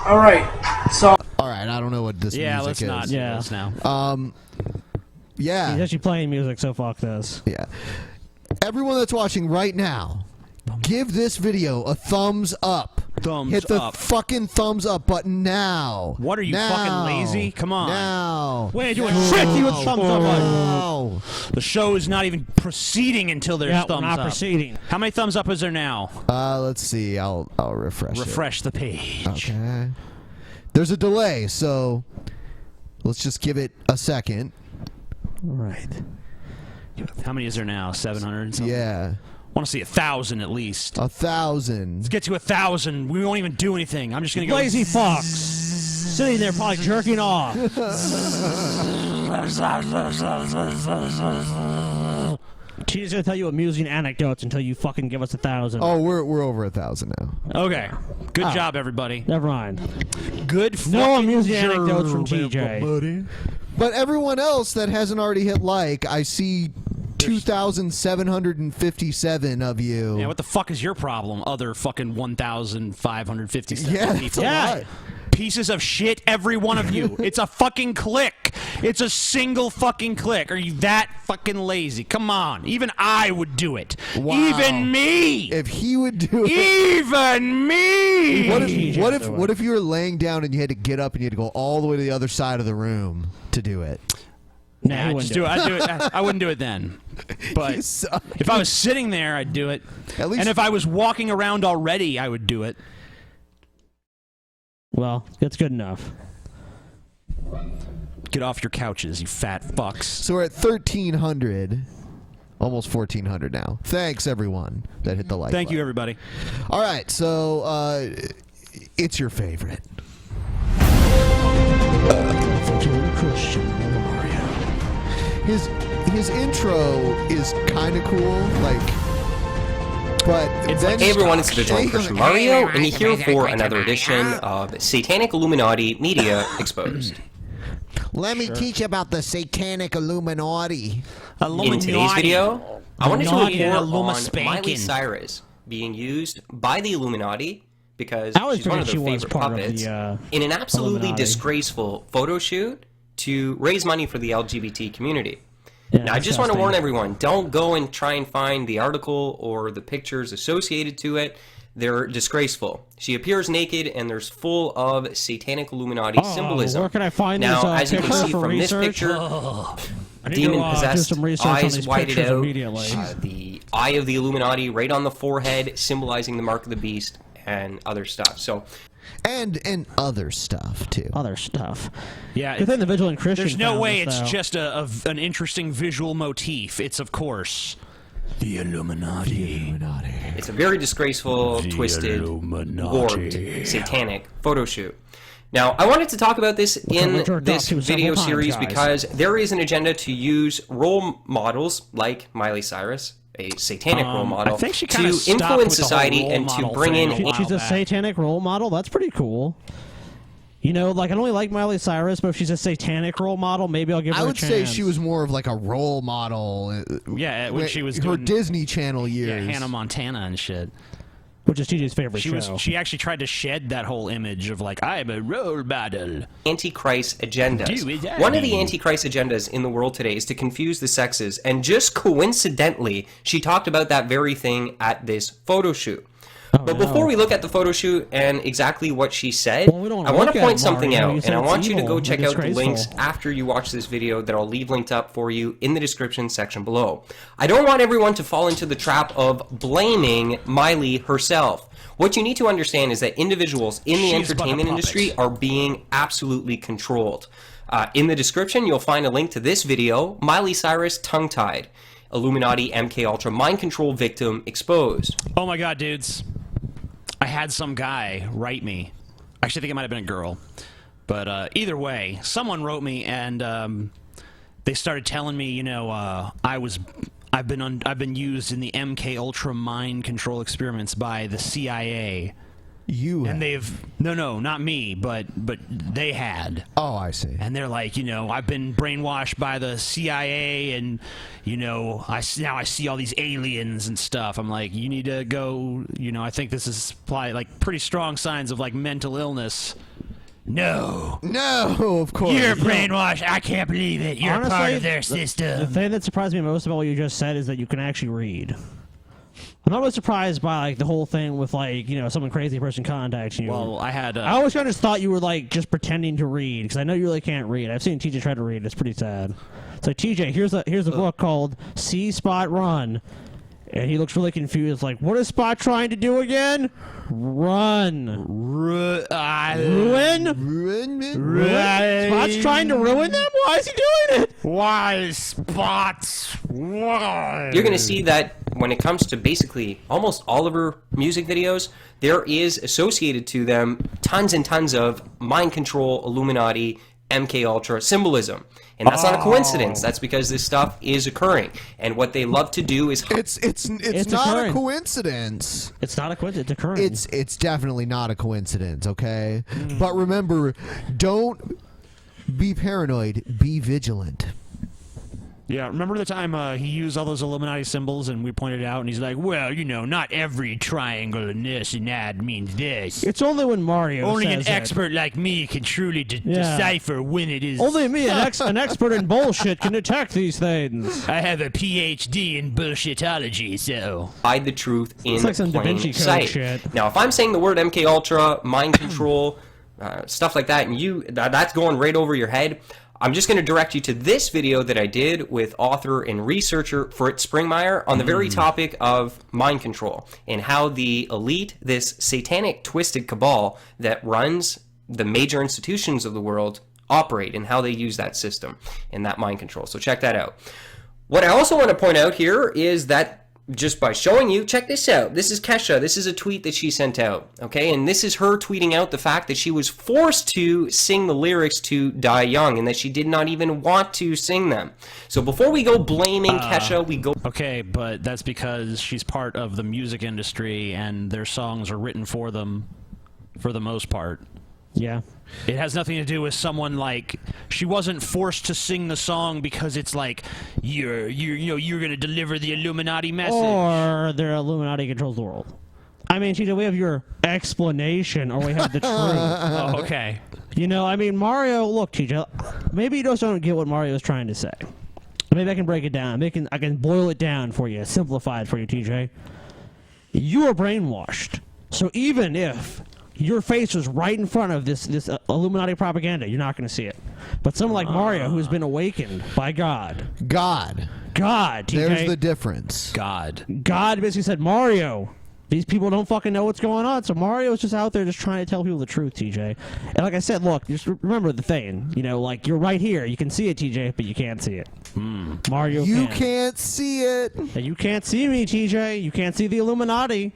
Alright, so... Alright, I don't know what this music let's is. not. Yeah, let's now. Yeah. He's actually playing music, so fuck this. Yeah. Everyone that's watching right now, give this video a thumbs up. Hit the fucking thumbs up button now. What are you, fucking lazy? Come on. Now. Wait, doing shit you with thumbs up button. The show is not even proceeding until there's thumbs not up. proceeding. How many thumbs up is there now? Let's see. I'll refresh Refresh the page. Okay. There's a delay, so let's just give it a second. All right. How many is there now? 700 something? Yeah. I want to see 1,000 at least. 1,000. Let's get to 1,000. We won't even do anything. I'm just gonna go. Lazy fucks. Sitting there probably jerking off. She's gonna tell you amusing anecdotes until you fucking give us 1,000. Oh, we're over 1,000 now. Okay. Good job, everybody. Never mind. Good fucking No amusing anecdotes from job, TJ. everybody. But everyone else that hasn't already hit like, I see 2,757 of you. Yeah, what the fuck is your problem? Other fucking 1,557 Yeah, people. yeah. Pieces of shit, every one of you. It's a fucking click. It's a single fucking click. Are you that fucking lazy? Come on. Even I would do it. Wow. Even me. If he would do it. Even me. What if you were laying down and you had to get up and you had to go all the way to the other side of the room to do it? Nah, just do it. I'd do it. I wouldn't do it then. But if I was sitting there, I'd do it. At least, and if I was walking around already, I would do it. Well, that's good enough. Get off your couches, you fat fucks. So we're at 1,300. Almost 1,400 now. Thanks, everyone that hit the like Thank button. you, everybody. All right, so it's your favorite. His intro is kind of cool, but it's like, hey everyone, it's the Drunken Christian Mario, and you're here for another edition of Satanic Illuminati Media Exposed. Let me teach you about the Satanic Illuminati. In today's video, I wanted to report on Miley Cyrus being used by the Illuminati because she's one of their favorite puppets in an absolutely disgraceful photo shoot to raise money for the LGBT community. Yeah, now, I just want to warn everyone, don't go and try and find the article or the pictures associated to it. They're disgraceful. She appears naked, and there's full of Satanic Illuminati symbolism. Where can I find now, these, as you can see from this picture, demon-possessed, eyes whited out, the eye of the Illuminati right on the forehead, symbolizing the mark of the beast, and other stuff. So, and other stuff too. Other stuff. Yeah, within the Vigilant Christian. There's no way it's just an interesting visual motif. It's of course the Illuminati. It's a very disgraceful, twisted, warped, satanic photo shoot. Now, I wanted to talk about this in this video series because there is an agenda to use role models like Miley Cyrus, a satanic role model, to influence society and to bring in... She's a satanic role model? That's pretty cool. You know, like I don't really like Miley Cyrus, but if she's a satanic role model, maybe I'll give her a chance. I would say she was more of like a role model. Yeah, when she was her doing Disney Channel years. Yeah, Hannah Montana and shit. Which is TJ's favorite show. She actually tried to shed that whole image of like, I'm a role model. Antichrist agendas. One of the Antichrist agendas in the world today is to confuse the sexes, and just coincidentally, she talked about that very thing at this photo shoot. But before we look at the photo shoot and exactly what she said, I want to point something out, and I want you to go check out the links after you watch this video that I'll leave linked up for you in the description section below. I don't want everyone to fall into the trap of blaming Miley herself. What you need to understand is that individuals in the entertainment industry are being absolutely controlled. In the description, you'll find a link to this video, Miley Cyrus tongue-tied. Illuminati MKUltra mind control victim exposed. Oh my god, dudes. I had some guy write me. Actually, I think it might have been a girl. But either way, someone wrote me and they started telling me, you know, I've been used in the MKUltra mind control experiments by the CIA. And they've no, not me, but they had. Oh, I see. And they're like, you know, I've been brainwashed by the CIA, and you know, now I see all these aliens and stuff. I'm like, you need to go. You know, I think this is probably like pretty strong signs of like mental illness. No, of course. You're brainwashed. I can't believe it. You're Honestly, part of their system. The thing that surprised me most about what you just said is that you can actually read. I'm not really surprised by like the whole thing with like, you know, some crazy person contacting you. Well, I always kind of thought you were like just pretending to read, because I know you really can't read. I've seen TJ try to read. It's pretty sad. So TJ, here's a book called See Spot Run, and he looks really confused. Like, what is Spot trying to do again? Run. Ruin? Spot's trying to ruin them? Why is he doing it? Why, Spots? Why? You're going to see that when it comes to basically almost all of her music videos, there is associated to them tons and tons of mind control, Illuminati, MKUltra symbolism. And that's not a coincidence. That's because this stuff is occurring. And what they love to do is... It's not occurring. a coincidence. It's not a coincidence. It's occurring. It's definitely not a coincidence, okay? But remember, don't be paranoid. Be vigilant. Yeah, remember the time he used all those Illuminati symbols and we pointed out, and he's like, well, you know, not every triangle in this and that means this. It's only when Mario Only says an expert like me can truly decipher when it is... Only me, an expert in bullshit, can detect these things. I have a PhD in bullshitology, so... Hide the truth in like some Da plain Vinci Code sight. shit. Now, if I'm saying the word MKUltra, mind control, stuff like that, and that's going right over your head... I'm just going to direct you to this video that I did with author and researcher Fritz Springmeier on the very topic of mind control and how the elite, this satanic twisted cabal that runs the major institutions of the world, operate and how they use that system and that mind control. So check that out. What I also want to point out here is that just by showing you, check this out. This is Kesha. This is a tweet that she sent out, okay? And this is her tweeting out the fact that she was forced to sing the lyrics to Die Young and that she did not even want to sing them. So before we go blaming Kesha, we go... Okay, but that's because she's part of the music industry and their songs are written for them for the most part. Yeah. It has nothing to do with someone like... She wasn't forced to sing the song because it's like, you're going to deliver the Illuminati message. Or their Illuminati controls the world. I mean, TJ, we have your explanation, or we have the truth. Oh, okay. You know, I mean, Mario, look, TJ, maybe you just don't get what Mario is trying to say. Maybe I can break it down. I can boil it down for you, simplify it for you, TJ. You are brainwashed. So even if your face was right in front of this Illuminati propaganda, you're not going to see it. But someone like Mario, who's been awakened by God, TJ. There's the difference. God basically said, Mario, these people don't fucking know what's going on. So Mario's just out there just trying to tell people the truth, TJ. And like I said, look, just remember the thing. You know, like, you're right here. You can see it, TJ, but you can't see it. Mario can't see it. And you can't see me, TJ. You can't see the Illuminati.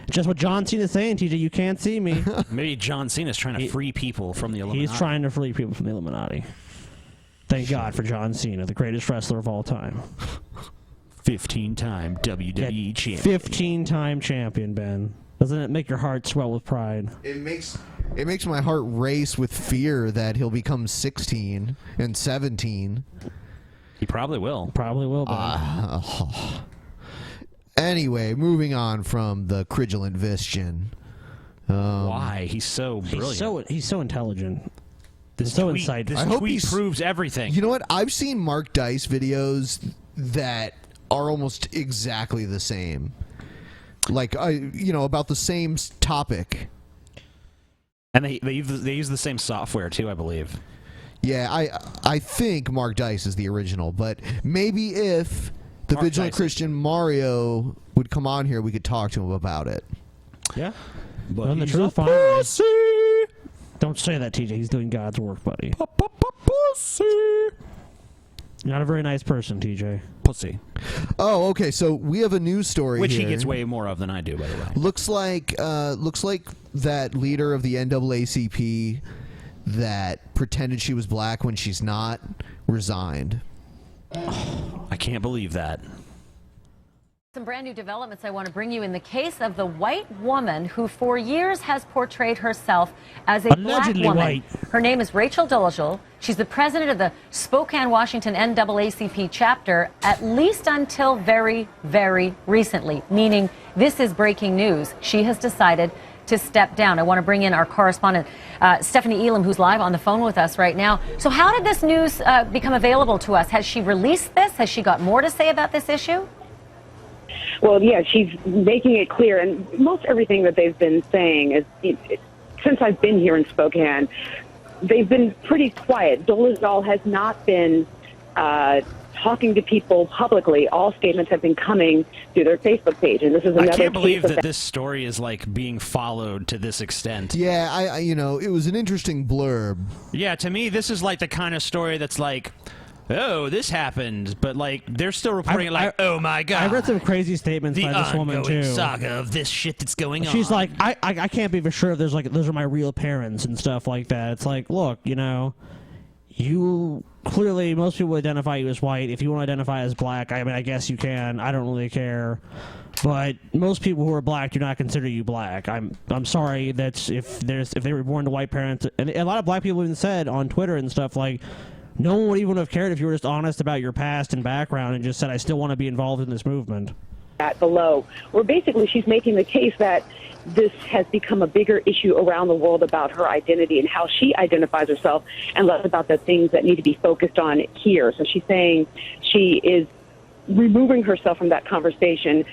Just what John Cena's saying, TJ, you can't see me. Maybe John Cena's trying to free people from the Illuminati. He's trying to free people from the Illuminati. Thank God for John Cena, the greatest wrestler of all time. 15-time WWE champion. 15-time champion, Ben. Doesn't it make your heart swell with pride? It makes my heart race with fear that he'll become 16 and 17. He probably will. Probably will. Anyway, moving on from the Cridulant Vistian. Why? He's so brilliant. He's so intelligent. So insightful. This tweet proves everything. You know what? I've seen Mark Dice videos that are almost exactly the same. Like, about the same topic. And they use the same software too, I believe. Yeah, I think Mark Dice is the original, but maybe if the Mark Vigilant Dice. Christian Mario would come on here, we could talk to him about it. Yeah. But the he's truth a finally. pussy. Don't say that, TJ. He's doing God's work, buddy. Pussy. You're not a very nice person, TJ. Pussy. Oh, okay. So we have a news story Which here. he gets way more of than I do, by the way. Looks like that leader of the NAACP that pretended she was black when she's not resigned. I can't believe that. Some brand new developments I want to bring you in the case of the white woman who for years has portrayed herself as a Allegedly black woman. white. Her name is Rachel Dolezal. She's the president of the Spokane, Washington NAACP chapter, at least until very, very recently, meaning this is breaking news. She has decided to step down. I want to bring in our correspondent, Stephanie Elam, who's live on the phone with us right now. So how did this news become available to us? Has she released this? Has she got more to say about this issue? Well, yeah, she's making it clear, and most everything that they've been saying is, since I've been here in Spokane, they've been pretty quiet. Dolezal has not been talking to people publicly. All statements have been coming through their Facebook page, and this is another I can't believe case of that this story is like being followed to this extent. Yeah, I it was an interesting blurb. Yeah, to me, this is like the kind of story that's like, oh, this happened, but like they're still reporting it like, oh my god. I read some crazy statements the by this woman ongoing too. saga of this shit that's going on. She's like, I can't be for sure if there's like those are my real parents and stuff like that. It's like, look, you clearly most people identify you as white. If you want to identify as black, I mean, I guess you can. I don't really care. But most people who are black do not consider you black. I'm sorry that if they were born to white parents, and a lot of black people even said on Twitter and stuff like, no one would even have cared if you were just honest about your past and background and just said, I still want to be involved in this movement. Below, where basically she's making the case that this has become a bigger issue around the world about her identity and how she identifies herself, and less about the things that need to be focused on here. So she's saying she is removing herself from that conversation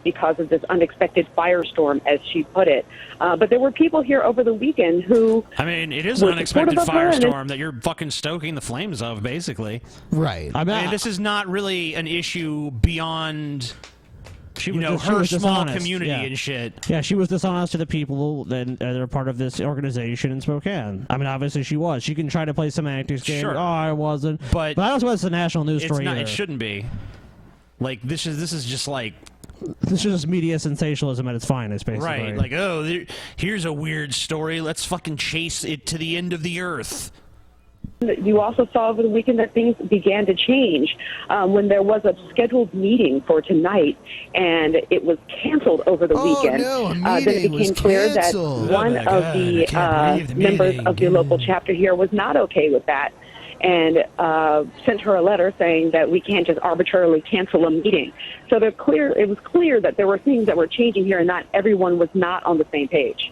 because of this unexpected firestorm, as she put it. But there were people here over the weekend who... I mean, it is an unexpected firestorm that you're fucking stoking the flames of, basically. Right. I mean, this is not really an issue beyond... She her was small dishonest, community yeah. and shit. Yeah, she was dishonest to the people that are part of this organization in Spokane. I mean, obviously she was. She can try to play semantics game. Sure. Oh, I wasn't. But I don't know if it's a national news story not, either. it shouldn't be. Like, this is just like... This is just media sensationalism at its finest, basically. Right, like, oh, here's a weird story. Let's fucking chase it to the end of the earth. You also saw over the weekend that things began to change when there was a scheduled meeting for tonight, and it was canceled over the weekend. Then it became clear that one of the members of the local chapter here was not okay with that, and sent her a letter saying that we can't just arbitrarily cancel a meeting. So it was clear that there were things that were changing here, and not everyone was not on the same page.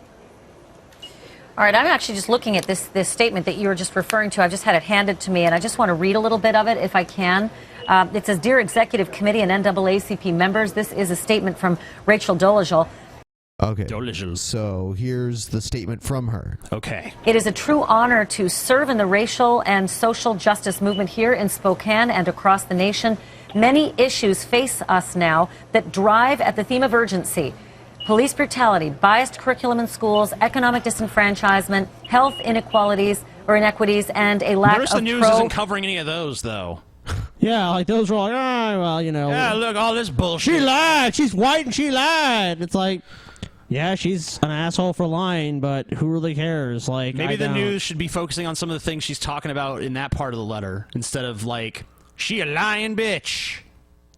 All right, I'm actually just looking at this statement that you were just referring to. I've just had it handed to me, and I just want to read a little bit of it if I can. It says, Dear Executive Committee and NAACP members, this is a statement from Rachel Dolezal. Okay. So here's the statement from her. Okay. It is a true honor to serve in the racial and social justice movement here in Spokane and across the nation. Many issues face us now that drive at the theme of urgency. Police brutality, biased curriculum in schools, economic disenfranchisement, health inequalities, and a lack Notice of the news isn't covering any of those, though. Yeah, like those are all, Yeah, look, all this bullshit. She lied. She's white and she lied. It's like, yeah, she's an asshole for lying, but who really cares? Like, Maybe the news should be focusing on some of the things she's talking about in that part of the letter instead of like, she a lying bitch.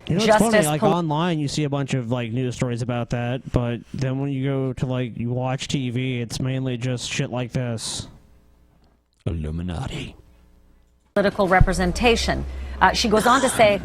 You know, it's just funny, as like online you see a bunch of like news stories about that, but then when you go to like you watch TV, it's mainly just shit like this. Illuminati. Political representation. She goes on to say,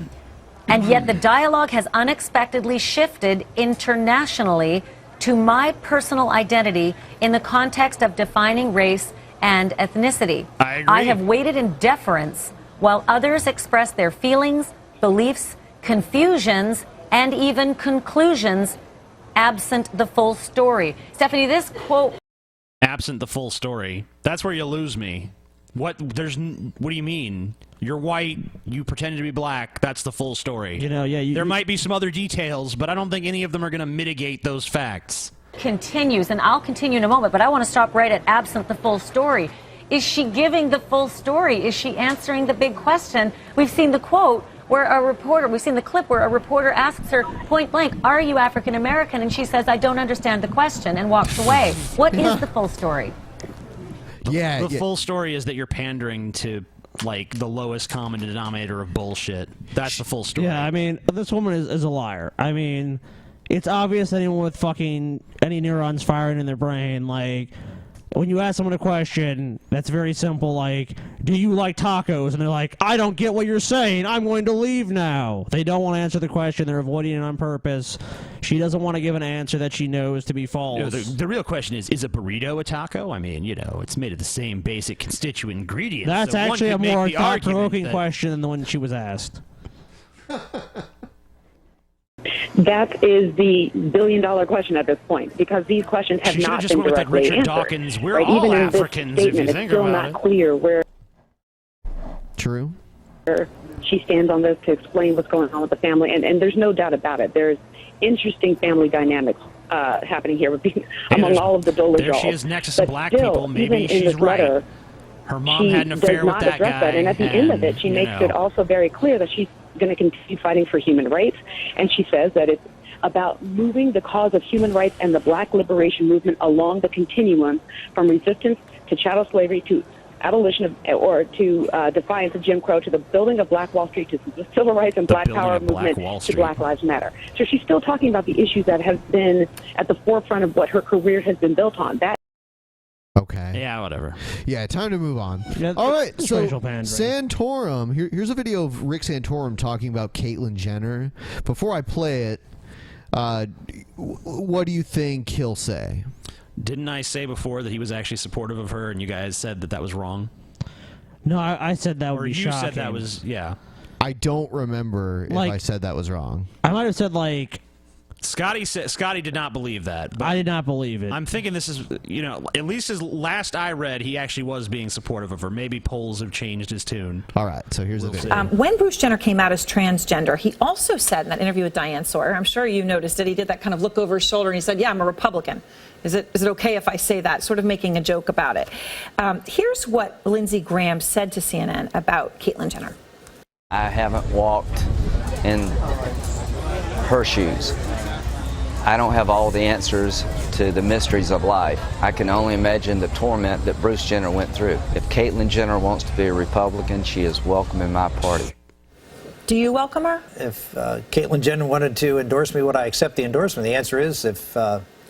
and yet the dialogue has unexpectedly shifted internationally to my personal identity in the context of defining race and ethnicity. I agree. I have waited in deference while others express their feelings, beliefs, confusions, and even conclusions absent the full story. Stephanie, this quote... Absent the full story. That's where you lose me. What do you mean? You're white, you pretended to be black, that's the full story. You know, yeah. There might be some other details, but I don't think any of them are going to mitigate those facts. Continues, and I'll continue in a moment, but I want to stop right at absent the full story. Is she giving the full story? Is she answering the big question? We've seen the quote where we've seen the clip where a reporter asks her point blank, are you African American? And she says, I don't understand the question, and walks away. What is the full story? The full story is that you're pandering to, like, the lowest common denominator of bullshit. That's the full story. Yeah, I mean, this woman is a liar. I mean, it's obvious anyone with fucking any neurons firing in their brain, like, when you ask someone a question that's very simple, like, do you like tacos? And they're like, I don't get what you're saying. I'm going to leave now. They don't want to answer the question. They're avoiding it on purpose. She doesn't want to give an answer that she knows to be false. You know, the real question is a burrito a taco? I mean, you know, it's made of the same basic constituent ingredients. That's so actually a one could more make the argument thought-provoking that- question than the one she was asked. That is the billion-dollar question at this point, because these questions have She should've not just been went with that directly Richard answered. Dawkins, we're right? all Even in this Africans, if you statement, think it's still about not it. clear where True. she stands on this to explain what's going on with the family, and there's no doubt about it. There's interesting family dynamics happening here among all of the Dola There dolls. she is next to some But black still, people. Maybe even in she's this right. letter, Her mom she had an affair does with not that address guy. that, and at the end of it, she you makes know. it also very clear that she's going to continue fighting for human rights, and she says that it's about moving the cause of human rights and the black liberation movement along the continuum from resistance to chattel slavery to abolition of, or to defiance of Jim Crow, to the building of Black Wall Street, to the civil rights and The Black building Power of Black movement, Wall to Street. Black Lives Matter. So she's still talking about the issues that have been at the forefront of what her career has been built on. That Okay. Yeah, whatever. Yeah, time to move on. Yeah, All right, it's so racial pandering. Santorum. Here's a video of Rick Santorum talking about Caitlyn Jenner. Before I play it, what do you think he'll say? Didn't I say before that he was actually supportive of her, and you guys said that that was wrong? No, I said that would Or be you shocking. said that was, yeah. I don't remember if Like- I said that was wrong. I might have said, like... Scotty did not believe that. But I did not believe it. I'm thinking this is, you know, at least as last I read, he actually was being supportive of her. Maybe polls have changed his tune. All right, so here's the video. When Bruce Jenner came out as transgender, he also said in that interview with Diane Sawyer, I'm sure you noticed it, he did that kind of look over his shoulder and he said, yeah, I'm a Republican. Is it okay if I say that? Sort of making a joke about it. Here's what Lindsey Graham said to CNN about Caitlyn Jenner. I haven't walked in her shoes. I don't have all the answers to the mysteries of life. I can only imagine the torment that Bruce Jenner went through. If Caitlyn Jenner wants to be a Republican, she is welcome in my party. Do you welcome her? If Caitlyn Jenner wanted to endorse me, would I accept the endorsement? The answer is, if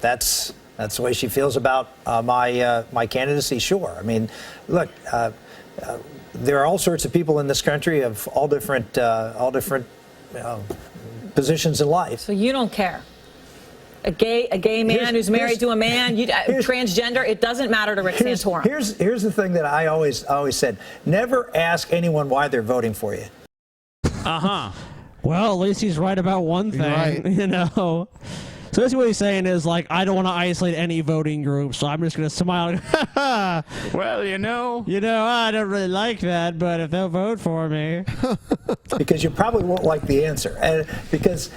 that's the way she feels about my candidacy, sure. I mean, look, there are all sorts of people in this country of all different positions in life. So you don't care? A gay man who's married to a man, transgender, it doesn't matter to Rick Santorum. Here's the thing that I always said. Never ask anyone why they're voting for you. Uh-huh. Well, at least he's right about one thing, Right. you know. So basically what he's saying is, like, I don't want to isolate any voting group, so I'm just going to smile. Well, you know, I don't really like that, but if they'll vote for me. Because you probably won't like the answer, because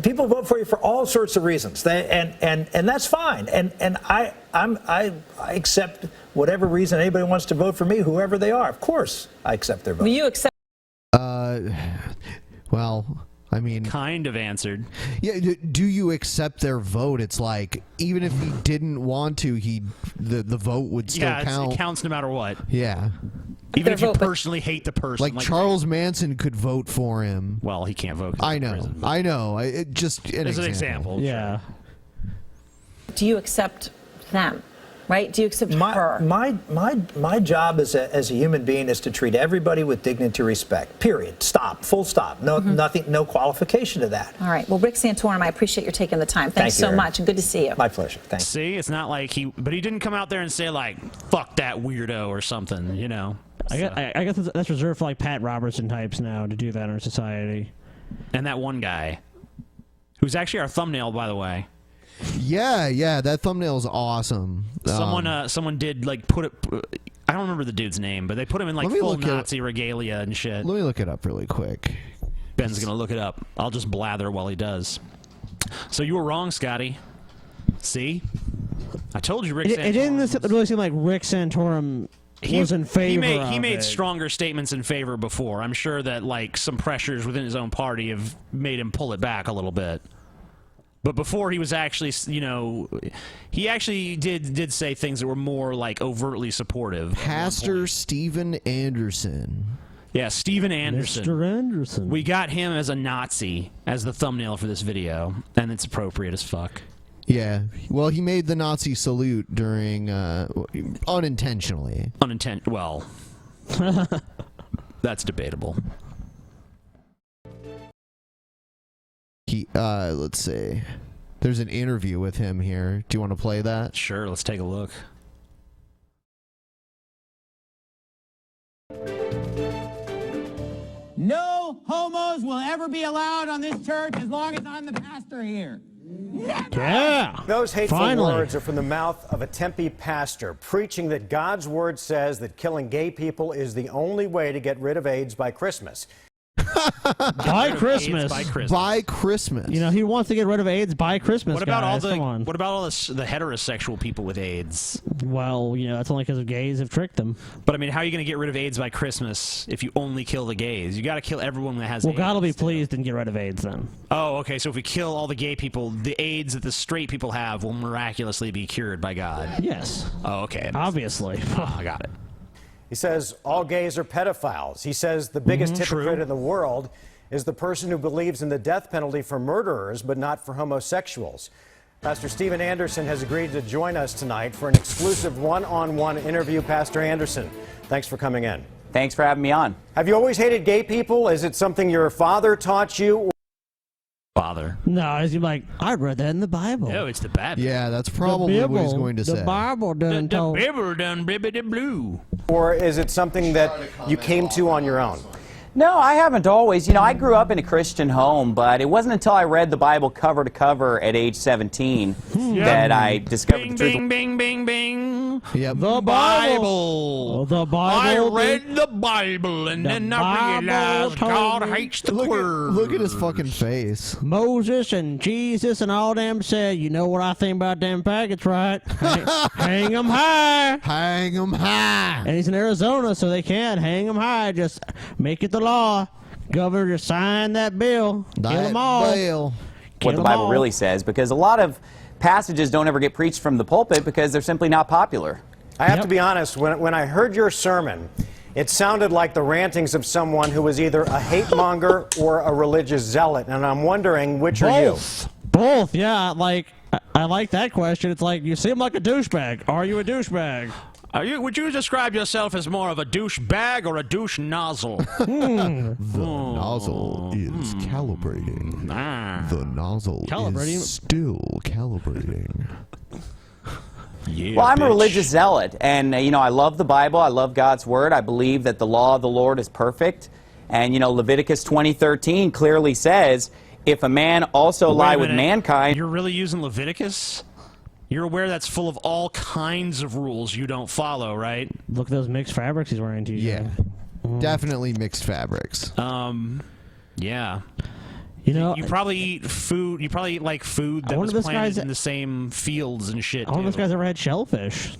people vote for you for all sorts of reasons, and that's fine. And I accept whatever reason anybody wants to vote for me, whoever they are. Of course, I accept their vote. Will you accept? Well, I mean, kind of answered. Yeah, do you accept their vote? It's like, even if he didn't want to, the vote would still count. It counts no matter what. Yeah. Even if you personally hate the person. Like Charles Manson could vote for him. Well, he can't vote. I know. It just an As an example. Yeah. Do you accept them? Right? Do you accept her? My job as a human being is to treat everybody with dignity, respect. Period. Stop. Full stop. No, nothing. No qualification to that. All right. Well, Rick Santorum, I appreciate your taking the time. Thanks Thank you, so much. Good to see you. My pleasure. Thanks. See, it's not like but he didn't come out there and say like, "Fuck that weirdo" or something. You know. I guess that's reserved for like Pat Robertson types now to do that in our society. And that one guy, who's actually our thumbnail, by the way. Yeah, that thumbnail is awesome. Someone did like put it. I don't remember the dude's name, but they put him in like full Nazi regalia and shit. Let me look it up really quick. Ben's gonna look it up. I'll just blather while he does. So you were wrong, Scotty. See, I told you, Rick. It didn't really seem like Rick Santorum was in favor. He made stronger statements in favor before. I'm sure that like some pressures within his own party have made him pull it back a little bit. But before he was actually, he actually did say things that were more like overtly supportive. Pastor Steven Anderson. Yeah, Steven Anderson. Mr. Anderson. We got him as a Nazi as the thumbnail for this video, and it's appropriate as fuck. Yeah, well, he made the Nazi salute during unintentionally. Well, that's debatable. Let's see. There's an interview with him here. Do you want to play that? Sure, let's take a look. No homos will ever be allowed on this church as long as I'm the pastor here. Yeah. Those hateful Finally. words are from the mouth of a Tempe pastor preaching that God's word says that killing gay people is the only way to get rid of AIDS by Christmas. By Christmas. By Christmas. You know, he wants to get rid of AIDS by Christmas. What about guys. all Come on. the heterosexual people with AIDS? Well, that's only because of gays have tricked them. But I mean, how are you going to get rid of AIDS by Christmas if you only kill the gays? You got to kill everyone that has AIDS. Well, God will be pleased and get rid of AIDS then. Oh, okay. So if we kill all the gay people, the AIDS that the straight people have will miraculously be cured by God. Yes. Oh, okay. Obviously. I got it. He says all gays are pedophiles. He says the biggest hypocrite in the world is the person who believes in the death penalty for murderers but not for homosexuals. Pastor Steven Anderson has agreed to join us tonight for an exclusive one-on-one interview. Pastor Anderson, thanks for coming in. Thanks for having me on. Have you always hated gay people? Is it something your father taught you? Father. No, he's like, I read that in the Bible. No, it's the Bible. Yeah, that's probably what he's going to say. The Bible done told. The Bible done blibbity blue. Or is it something that you came to on your own? No, I haven't always. I grew up in a Christian home, but it wasn't until I read the Bible cover to cover at age 17 that I discovered the truth. Bing, bing, bing, bing. Yep. The Bible. The Bible. I read the Bible, and then I realized God hates the word. Look at his fucking face. Moses and Jesus and all them said, you know what I think about them faggots, right? Hang them high. Hang them high. And he's in Arizona, so they can't hang them high. Just make it the law. Governor, just sign that bill. Kill them all. What the Bible really says, because a lot of passages don't ever get preached from the pulpit because they're simply not popular. I have to be honest, when I heard your sermon, it sounded like the rantings of someone who was either a hate monger or a religious zealot, and I'm wondering, which are you? Both, yeah. I like that question. It's like, you seem like a douchebag. Are you a douchebag? Would you describe yourself as more of a douche bag or a douche nozzle? The nozzle is calibrating. The nozzle is still calibrating. Yeah, well, I'm a religious zealot, and I love the Bible. I love God's Word. I believe that the law of the Lord is perfect. And Leviticus 20:13 clearly says, if a man also lie with mankind... You're really using Leviticus? You're aware that's full of all kinds of rules you don't follow, right? Look at those mixed fabrics he's wearing, TJ. Yeah. Definitely mixed fabrics. Yeah. You probably eat food. You probably eat like food that was planted in the same fields and shit. I wonder if this guy's ever had shellfish.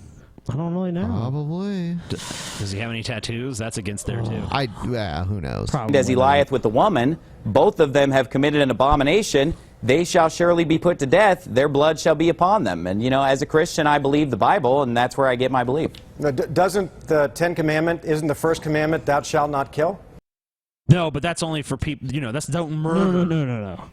I don't really know. Probably. Does he have any tattoos? That's against there too. Who knows? As he lieth with the woman, both of them have committed an abomination, they shall surely be put to death, their blood shall be upon them. And, you know, as a Christian, I believe the Bible, and that's where I get my belief. Now, doesn't the Ten Commandment, isn't the first commandment, thou shalt not kill? No, but that's only for people, you know, that's don't murder. No.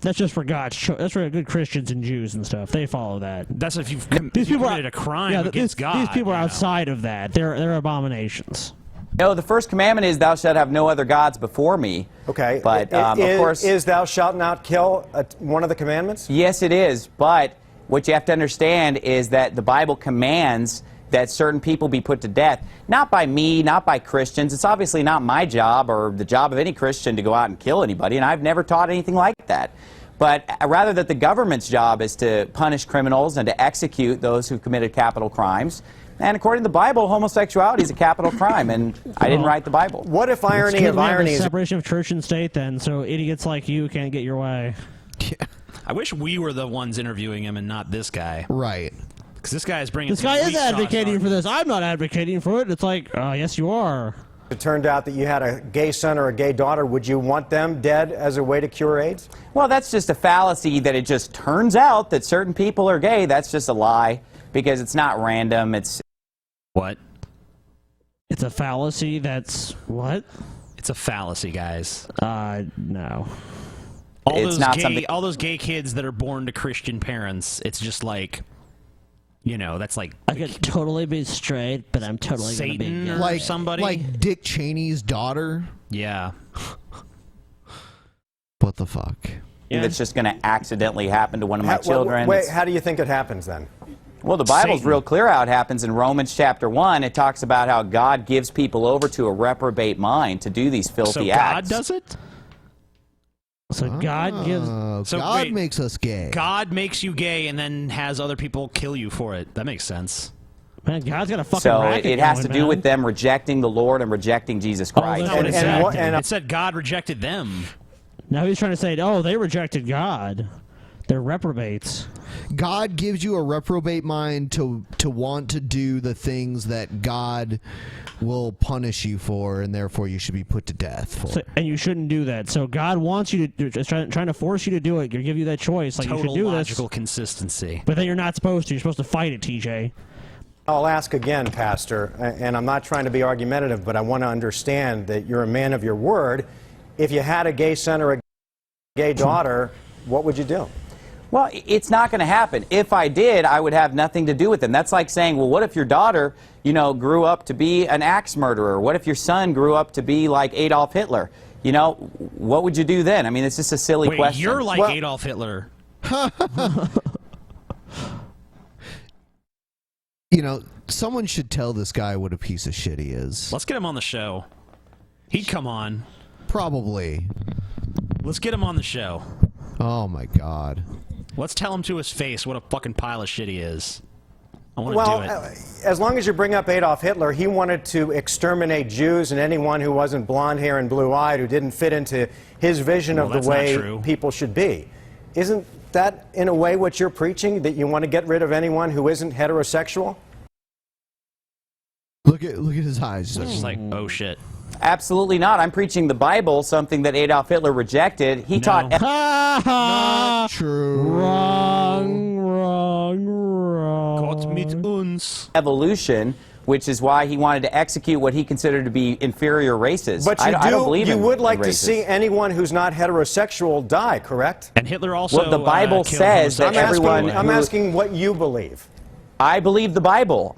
That's just for God's choice. That's for good Christians and Jews and stuff. They follow that. That's if you've committed a crime against God. These people are outside of that. They're abominations. No, the first commandment is thou shalt have no other gods before me. Okay, but of course, is thou shalt not kill one of the commandments? Yes, it is. But what you have to understand is that the Bible commands that certain people be put to death, not by me, not by Christians. It's obviously not my job or the job of any Christian to go out and kill anybody, and I've never taught anything like that. But rather that the government's job is to punish criminals and to execute those who committed capital crimes. And according to the Bible, homosexuality is a capital crime, and I didn't write the Bible. What if irony of irony is separation of church and state then, so idiots like you can't get your way. Yeah. I wish we were the ones interviewing him and not this guy. Right. Because this guy is bringing. This guy is advocating for this. I'm not advocating for it. It's like, yes, you are. It turned out that you had a gay son or a gay daughter. Would you want them dead as a way to cure AIDS? Well, that's just a fallacy that it just turns out that certain people are gay. That's just a lie because it's not random. It's what? It's a fallacy. That's what? It's a fallacy, guys. No. All those gay kids that are born to Christian parents. It's just like, you know, that's like I could totally be straight, but I'm totally Satan gonna be gay. like somebody, like Dick Cheney's daughter. Yeah. What the fuck? Yeah. That's just going to accidentally happen to one of my children. Wait, how do you think it happens then? Well, the Bible's real clear how it happens. In Romans chapter 1, it talks about how God gives people over to a reprobate mind to do these filthy acts. So God does it? So God gives... So God makes us gay. God makes you gay and then has other people kill you for it. That makes sense. Man, God's got a fucking So racket it has going, to do man. with them rejecting the Lord and rejecting Jesus Christ. That's what it said. It said God rejected them. Now he's trying to say, oh, they rejected God. They're reprobates. God gives you a reprobate mind to want to do the things that God will punish you for, and therefore you should be put to death for. So, and you shouldn't do that. So God wants you to do, trying to force you to do it. He'll give you that choice. Like, Total you should do logical this. consistency. But then you're not supposed to. You're supposed to fight it, TJ. I'll ask again, Pastor, and I'm not trying to be argumentative, but I want to understand that you're a man of your word. If you had a gay son or a gay daughter, what would you do? Well, it's not going to happen. If I did, I would have nothing to do with them. That's like saying, well, what if your daughter, you know, grew up to be an axe murderer? What if your son grew up to be like Adolf Hitler? You know, what would you do then? I mean, it's just a silly question. You're like Adolf Hitler. You know, someone should tell this guy what a piece of shit he is. Let's get him on the show. He'd come on. Probably. Let's get him on the show. Oh, my God. Let's tell him to his face what a fucking pile of shit he is. I want to do it. As long as you bring up Adolf Hitler, he wanted to exterminate Jews and anyone who wasn't blonde hair and blue-eyed, who didn't fit into his vision of the way people should be. Isn't that, in a way, what you're preaching, that you want to get rid of anyone who isn't heterosexual? Look at his eyes. It's just like, oh, shit. Absolutely not. I'm preaching the Bible, something that Adolf Hitler rejected. He taught... Not true. Wrong. Gott mit uns. Evolution, which is why he wanted to execute what he considered to be inferior races. But I don't believe you in would like to races. see anyone who's not heterosexual die, correct? And Hitler also Well, the Bible says that everyone... I'm asking what you believe. I believe the Bible.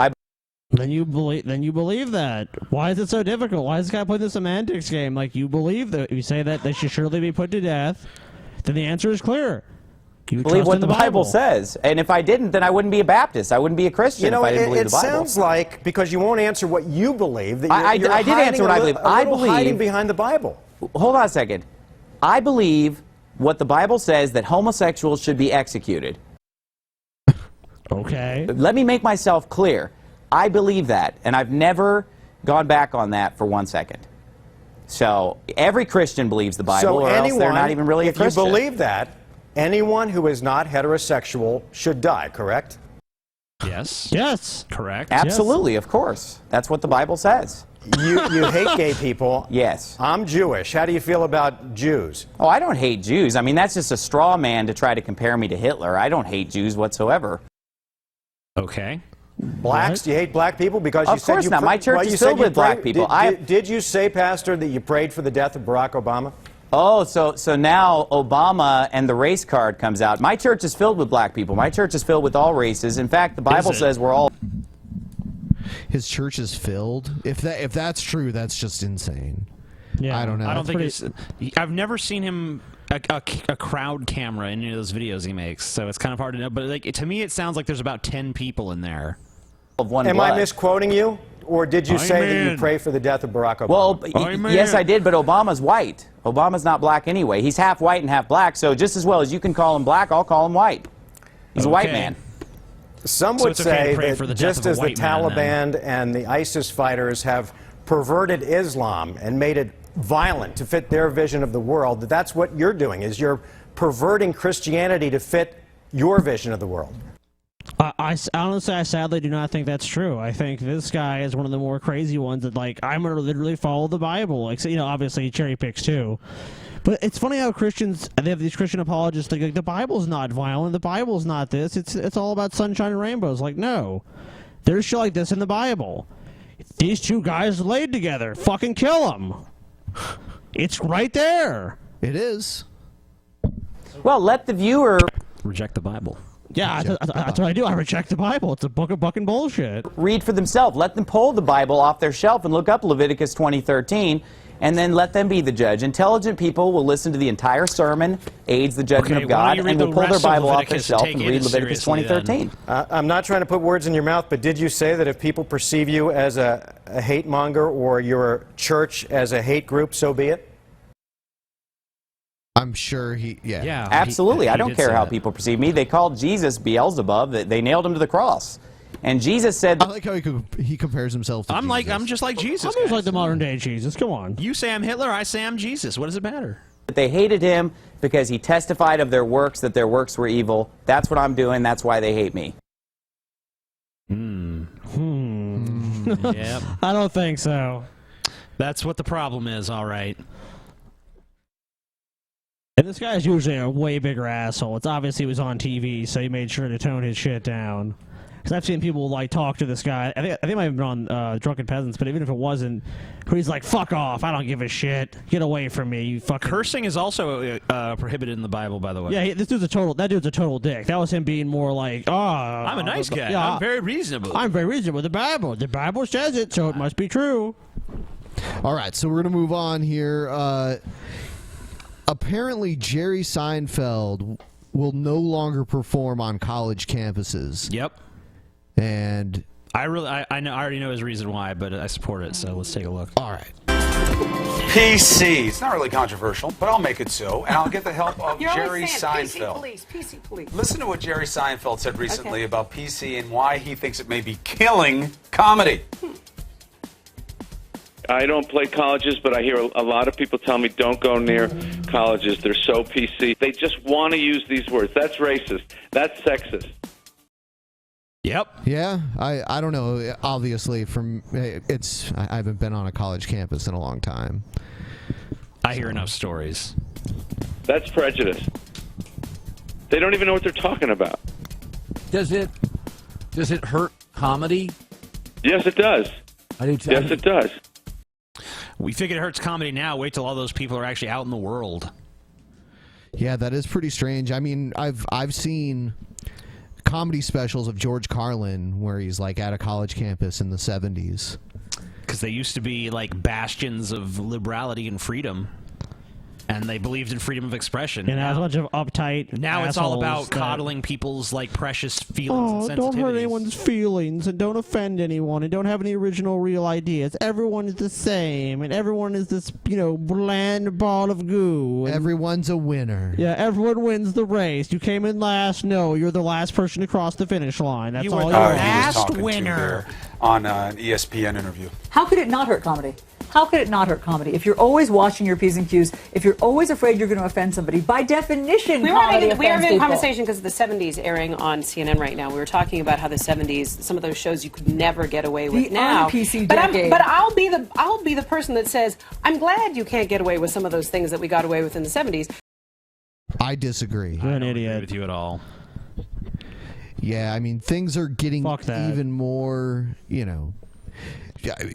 Then you believe that. Why is it so difficult? Why is this guy playing the semantics game? Like, you believe that you say that they should surely be put to death, then the answer is clear. You believe what the Bible says. And if I didn't, then I wouldn't be a Baptist. I wouldn't be a Christian if I didn't believe the Bible. It sounds like, because you won't answer what you believe, that I did answer what I believe. I believe hiding behind the Bible. Hold on a second. I believe what the Bible says, that homosexuals should be executed. Okay. Let me make myself clear. I believe that, and I've never gone back on that for 1 second. So every Christian believes the Bible, or else they're not even really a Christian. If you believe that, anyone who is not heterosexual should die, correct? Yes. Yes. Correct. Absolutely, of course. That's what the Bible says. You hate gay people. Yes. I'm Jewish. How do you feel about Jews? Oh, I don't hate Jews. I mean, that's just a straw man to try to compare me to Hitler. I don't hate Jews whatsoever. Okay. Blacks? Do you hate black people? Because Of course not. My church is filled with black people. Did you say, Pastor, that you prayed for the death of Barack Obama? Oh, so now Obama and the race card comes out. My church is filled with black people. My church is filled with all races. In fact, the Bible says we're all... His church is filled? If that's true, that's just insane. Yeah, I don't know. I don't think it's... I've never seen him... A crowd camera in any of those videos he makes, so it's kind of hard to know. But like to me, it sounds like there's about 10 people in there. Am I misquoting you? Or did you say that you pray for the death of Barack Obama? Well, yes, I did, but Obama's white. Obama's not black anyway. He's half white and half black, so just as well as you can call him black, I'll call him white. He's a white man. Some would say that just as the Taliban and the ISIS fighters have perverted Islam and made it violent to fit their vision of the world, that's what you're doing, is you're perverting Christianity to fit your vision of the world. I honestly, I sadly do not think that's true. I think this guy is one of the more crazy ones that, like, I'm going to literally follow the Bible. Like, so, you know, obviously he cherry picks too. But it's funny how Christians, they have these Christian apologists think, like, the Bible's not violent, the Bible's not this, it's all about sunshine and rainbows. Like, no. There's shit like this in the Bible. These two guys laid together. Fucking kill them. It's right there. It is. Well, let the viewer... Reject the Bible. Yeah, that's what I do. I reject the Bible. It's a book of fucking bullshit. Read for themselves. Let them pull the Bible off their shelf and look up Leviticus 20:13, and then let them be the judge. Intelligent people will listen to the entire sermon, aids the judgment of God, and will pull their Bible off their shelf and read Leviticus 20:13. I'm not trying to put words in your mouth, but did you say that if people perceive you as a hate monger or your church as a hate group, so be it? I'm sure yeah. Absolutely. I don't care how people perceive me. They called Jesus Beelzebub. They nailed him to the cross. And Jesus said... I like how he compares himself to Jesus. I'm just like Jesus. I'm just like the modern day Jesus. Come on. You say I'm Hitler, I say I'm Jesus. What does it matter? They hated him because he testified of their works, that their works were evil. That's what I'm doing. That's why they hate me. Yep. I don't think so. That's what the problem is, all right. And this guy's usually a way bigger asshole. It's obvious he was on TV, so he made sure to tone his shit down. Because I've seen people like talk to this guy. I think it might have been on Drunken Peasants, but even if it wasn't, he's like, "Fuck off! I don't give a shit. Get away from me, you fucking." Cursing is also prohibited in the Bible, by the way. Yeah, that dude's a total dick. That was him being more like, I'm a nice guy. Yeah, I'm very reasonable. I'm very reasonable. The Bible says it, so it must be true. All right, so we're gonna move on here. Apparently, Jerry Seinfeld will no longer perform on college campuses. Yep. And I already know his reason why, but I support it. So let's take a look. All right. PC. It's not really controversial, but I'll make it so, and I'll get the help of Jerry Seinfeld. PC police. Listen to what Jerry Seinfeld said recently about PC and why he thinks it may be killing comedy. I don't play colleges, but I hear a lot of people tell me don't go near colleges. They're so PC. They just want to use these words. That's racist. That's sexist. Yep. Yeah, I don't know. Obviously, I haven't been on a college campus in a long time. I hear enough stories. That's prejudice. They don't even know what they're talking about. Does it hurt comedy? Yes, it does. I do too. Yes, it does. We think it hurts comedy now. Wait till all those people are actually out in the world. Yeah, that is pretty strange. I mean, I've seen comedy specials of George Carlin where he's like at a college campus in the 70s. Because they used to be like bastions of liberality and freedom. And they believed in freedom of expression. And now, a bunch of uptight. Now it's all about coddling people's like precious feelings and sensitivities. Don't hurt anyone's feelings, and don't offend anyone, and don't have any original real ideas. Everyone is the same, and everyone is this, bland ball of goo. Everyone's a winner. Yeah, everyone wins the race. You came in last. No, you're the last person to cross the finish line. That's all. You were the last winner. On an ESPN interview. How could it not hurt comedy? How could it not hurt comedy? If you're always watching your P's and Q's, if you're always afraid you're going to offend somebody, by definition, we were comedy having a people. conversation because of the 70s airing on CNN right now. We were talking about how the 70s, some of those shows you could never get away with now. PC but decade. I'll be the person that says I'm glad you can't get away with some of those things that we got away with in the 70s. I disagree. You're an idiot. I don't agree with you at all. Yeah, I mean, things are getting even more,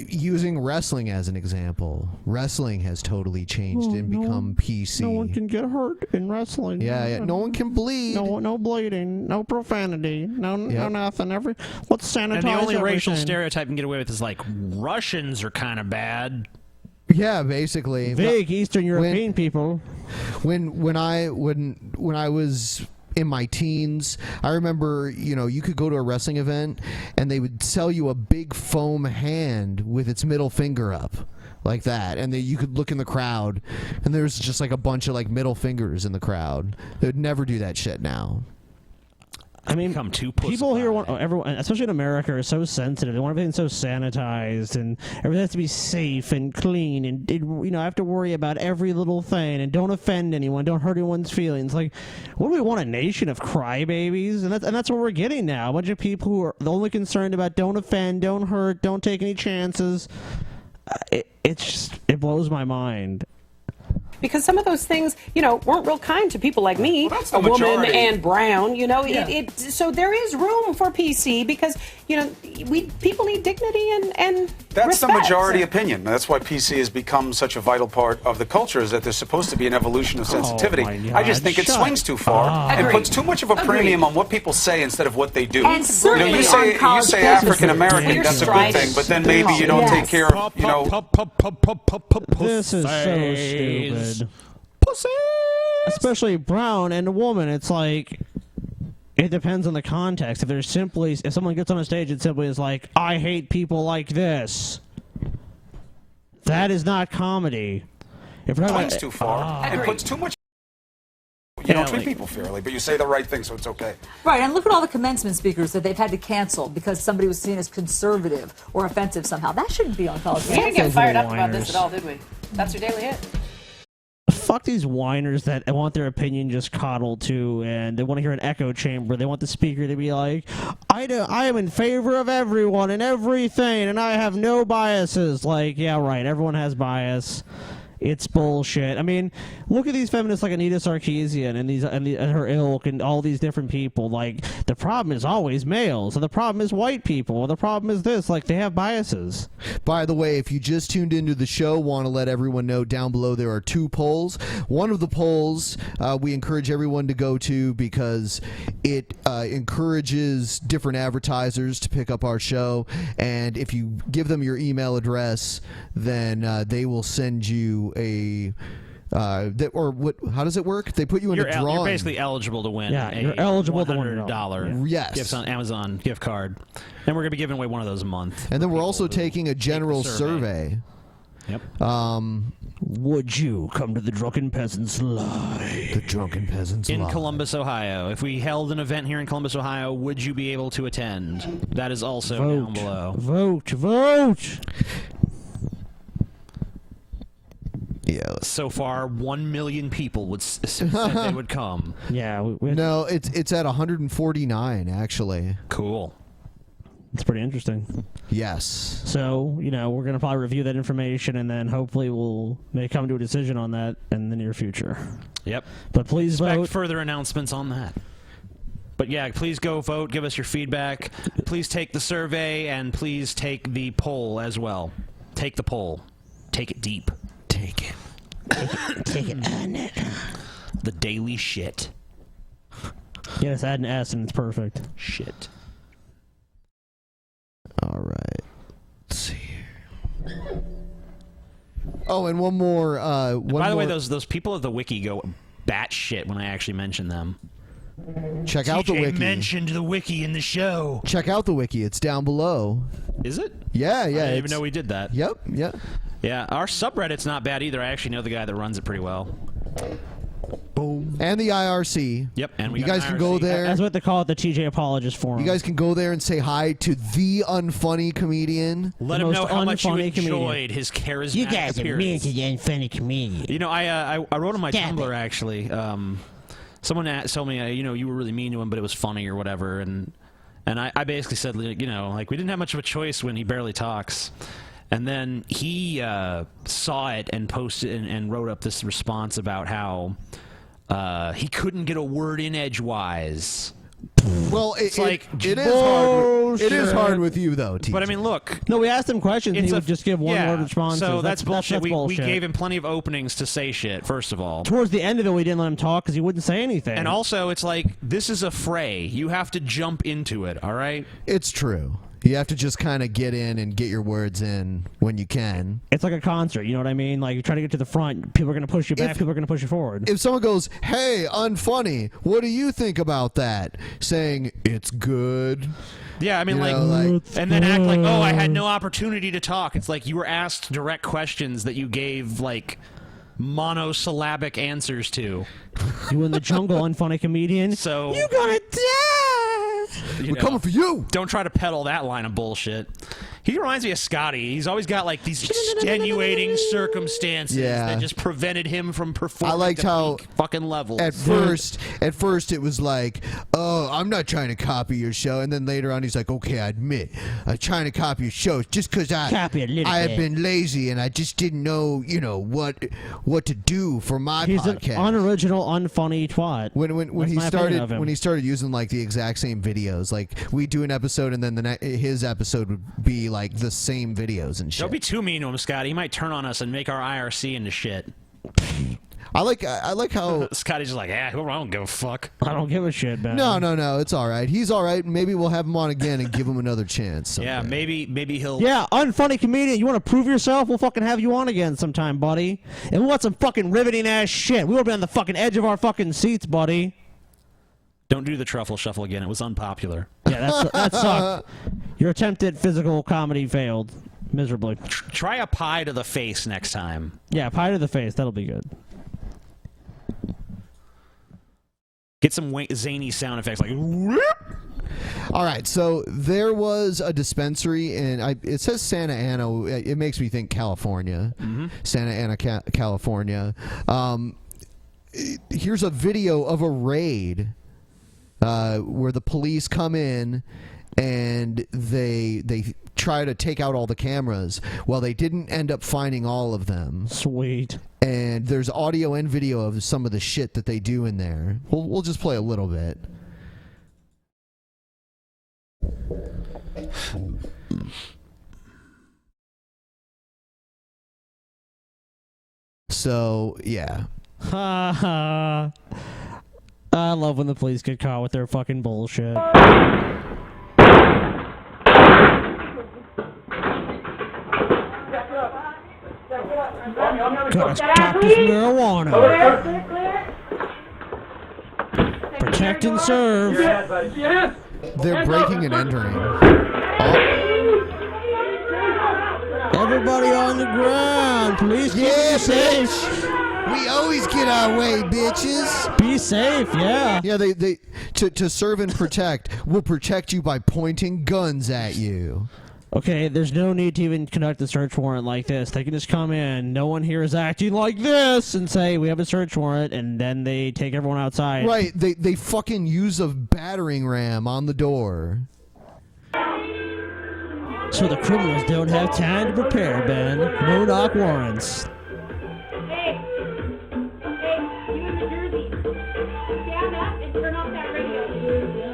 using wrestling as an example. Wrestling has totally changed and become PC. No one can get hurt in wrestling. Yeah, no one can bleed. No bleeding. No profanity. No nothing. Let's sanitize And the only racial everything. stereotype you can get away with is like Russians are kind of bad. Yeah, basically. Vague Eastern European people. When I was in my teens, I remember, you could go to a wrestling event and they would sell you a big foam hand with its middle finger up like that, and you could look in the crowd and there's just like a bunch of like middle fingers in the crowd. They would never do that shit now. I mean, people here want everyone, especially in America, are so sensitive. They want everything so sanitized, and everything has to be safe and clean, and I have to worry about every little thing, and don't offend anyone, don't hurt anyone's feelings. Like, what do we want? A nation of crybabies? And that's what we're getting now. A bunch of people who are only concerned about don't offend, don't hurt, don't take any chances. It blows my mind. Because some of those things, weren't real kind to people like me, a woman majority. and brown. Yeah. So there is room for PC because people need dignity and That's respect. the majority opinion. That's why PC has become such a vital part of the culture, is that there's supposed to be an evolution of sensitivity. my God. I just think it Shut swings too far up. and Agreed. puts too much of a premium on what people say instead of what they do. And certainly you say on college African campuses. American, You're that's a good right. thing, but then maybe you don't take care of This is so stupid. Especially brown and a woman. It's like, it depends on the context. If someone gets on a stage and simply is like, I hate people like this, that is not comedy. If we're swings too far and puts too much. You don't treat people fairly, but you say the right thing, so it's okay. Right, and look at all the commencement speakers that they've had to cancel because somebody was seen as conservative or offensive somehow. That shouldn't be on college. We didn't get fired up about this at all, did we? That's your daily hit. Fuck these whiners that want their opinion just coddled too, and they want to hear an echo chamber. They want the speaker to be like, I am in favor of everyone and everything, and I have no biases. Like, yeah, right, everyone has bias. It's bullshit. I mean, look at these feminists like Anita Sarkeesian and her ilk and all these different people. Like, the problem is always males, or the problem is white people, or the problem is this. Like, they have biases. By the way, if you just tuned into the show, want to let everyone know down below there are 2 polls. One of the polls we encourage everyone to go to because it encourages different advertisers to pick up our show, and if you give them your email address, then they will send you how does it work? They put you in a drawing. You're basically eligible to win. Yeah, you're eligible to win $100 Yes. gifts on Amazon gift card, and we're gonna be giving away one of those a month. And then we're also taking a general survey. Yep. Would you come to the Drunken Peasants Live? The Drunken Peasants in Live. Columbus, Ohio. If we held an event here in Columbus, Ohio, would you be able to attend? That is also down below. Vote. Yeah. So far, 1 million people said they would come. Yeah. No, it's at 149 actually. Cool. It's pretty interesting. Yes. So, we're going to probably review that information, and then hopefully may come to a decision on that in the near future. Yep. But please expect vote. further announcements on that. But yeah, please go vote. Give us your feedback. Please take the survey, and please take the poll as well. Take the poll. Take it deep. Take it. Take it on it. The daily shit. Yes, add an S, and it's perfect. Shit. All right. Let's see here. Oh, and one more. By the way, those people of the wiki go batshit when I actually mention them. Check out the wiki. mentioned the wiki in the show. Check out the wiki. It's down below. Is it? Yeah. I didn't even know we did that. Yep. Yeah, our subreddit's not bad either. I actually know the guy that runs it pretty well. Boom. And the IRC. Yep, and we you got guys an can go IRC. there. That's what they call it, the TJ Apologist Forum. You guys can go there and say hi to the unfunny comedian. Let him know how much you enjoyed his charismatic You guys are mean appearance. to the unfunny comedian. You know, I wrote on my Damn Tumblr actually. Someone told me, you were really mean to him, but it was funny or whatever, and I basically said, we didn't have much of a choice when he barely talks. And then he saw it and posted and wrote up this response about how he couldn't get a word in edgewise. Well, it is hard. It is hard with you though, TJ. But I mean, look. No, we asked him questions and he would just give one-word responses. So that's bullshit. That's bullshit. We gave him plenty of openings to say shit, first of all. Towards the end of it, we didn't let him talk because he wouldn't say anything. And also, it's like, this is a fray. You have to jump into it, all right? It's true. You have to just kind of get in and get your words in when you can. It's like a concert, you know what I mean? Like, you try to get to the front, people are going to push you back, people are going to push you forward. If someone goes, hey, unfunny, what do you think about that? Saying, it's good. Yeah, I mean, and then act like, I had no opportunity to talk. It's like you were asked direct questions that you gave, monosyllabic answers to. You in the jungle, unfunny comedian. So you're gonna die. We're coming for you. Don't try to peddle that line of bullshit. He reminds me of Scotty. He's always got these extenuating circumstances that just prevented him from performing. I liked how peak fucking levels. At first it was like, oh, I'm not trying to copy your show, and then later on he's like, okay, I admit, I'm trying to copy your show just because I have been lazy and I just didn't know, what to do for my He's podcast. He's an unoriginal, unfunny twat. When he started using the exact same videos, we do an episode and then his episode would be the same videos and shit. Don't be too mean to him, Scotty. He might turn on us and make our IRC into shit. I like how Scotty's just like, I don't give a fuck. I don't give a shit, man. No, it's all right. He's all right. Maybe we'll have him on again and give him another chance. Someday. Yeah, maybe he'll. Yeah, unfunny comedian. You want to prove yourself? We'll fucking have you on again sometime, buddy. And we want some fucking riveting ass shit. We will be on the fucking edge of our fucking seats, buddy. Don't do the truffle shuffle again. It was unpopular. Yeah, that sucked. Your attempt at physical comedy failed miserably. Try a pie to the face next time. Yeah, pie to the face. That'll be good. Get some zany sound effects like. All right, so there was a dispensary it says Santa Ana. It makes me think California. Mm-hmm. Santa Ana, California. Here's a video of a raid where the police come in and they try to take out all the cameras. Well, they didn't end up finding all of them. Sweet. And there's audio and video of some of the shit that they do in there. We'll just play a little bit. So, yeah. I love when the police get caught with their fucking bullshit. Gotta stop this marijuana. Protect and serve. They're breaking and entering. Everybody on the ground. Please keep it safe. We always get our way, bitches. Be safe, yeah. Yeah, they to serve and protect. We'll protect you by pointing guns at you. Okay, there's no need to even conduct a search warrant like this. They can just come in, no one here is acting like this, and say, we have a search warrant, and then they take everyone outside. Right, they fucking use a battering ram on the door. So the criminals don't have time to prepare, Ben. No knock warrants. Hey, you in the Jersey, stand up and turn off that radio.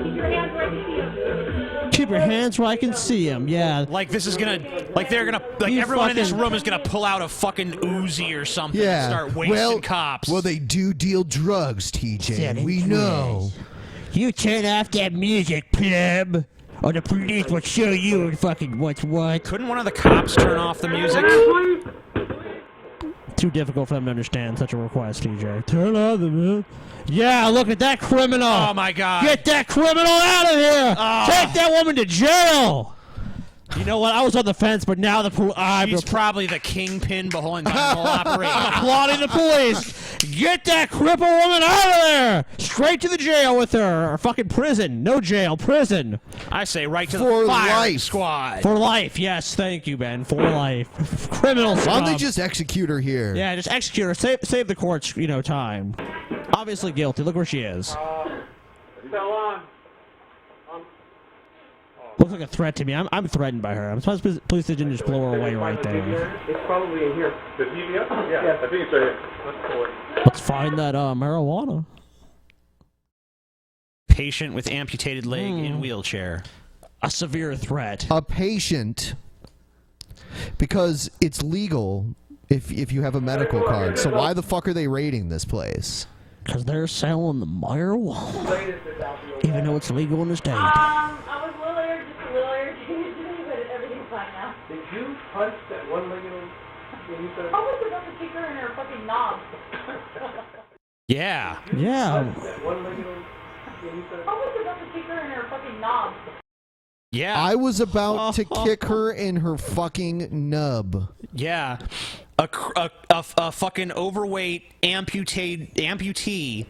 Keep your hands where I can see them. Keep your hands where I can see them, yeah. This is gonna, everyone in this room is gonna pull out a fucking Uzi or something and start wasting cops. Well, they do deal drugs, TJ. We know. You turn off that music, pleb, or the police will show you fucking what's what. Couldn't one of the cops turn off the music? Too difficult for them to understand such a request, TJ. Turn off the music. Yeah, look at that criminal. Oh, my God. Get that criminal out of here. Oh. Take that woman to jail. You know what? I was on the fence, but now She's probably the kingpin behind the whole operation. applauding the police. Get that cripple woman out of there! Straight to the jail with her, or fucking prison. No jail, prison. I say right to For the firing life. squad. For life, yes. Thank you, Ben. For life. Criminal Why don't they scum. just execute her here? Yeah, just execute her. Save the courts, time. Obviously guilty. Look where she is. So, Looks like a threat to me. I'm threatened by her. I'm surprised police didn't just blow her away right there. it's probably in here. The DVR? Yeah, I think it's right here. Let's pull it. Let's find that marijuana. Patient with amputated leg in wheelchair. A severe threat. A patient, because it's legal if you have a medical card. So why the fuck are they raiding this place? Because they're selling the marijuana, even though it's legal in the state. I was a little irritated today, but everything's fine now. Did you punch that one-legged when you said? How was it about to kick her in her fucking knob? Yeah. Yeah. That one-legged when you said? How was it about to kick her in her fucking knob? Yeah. I was about to kick her in her fucking nub. Yeah. A fucking overweight amputee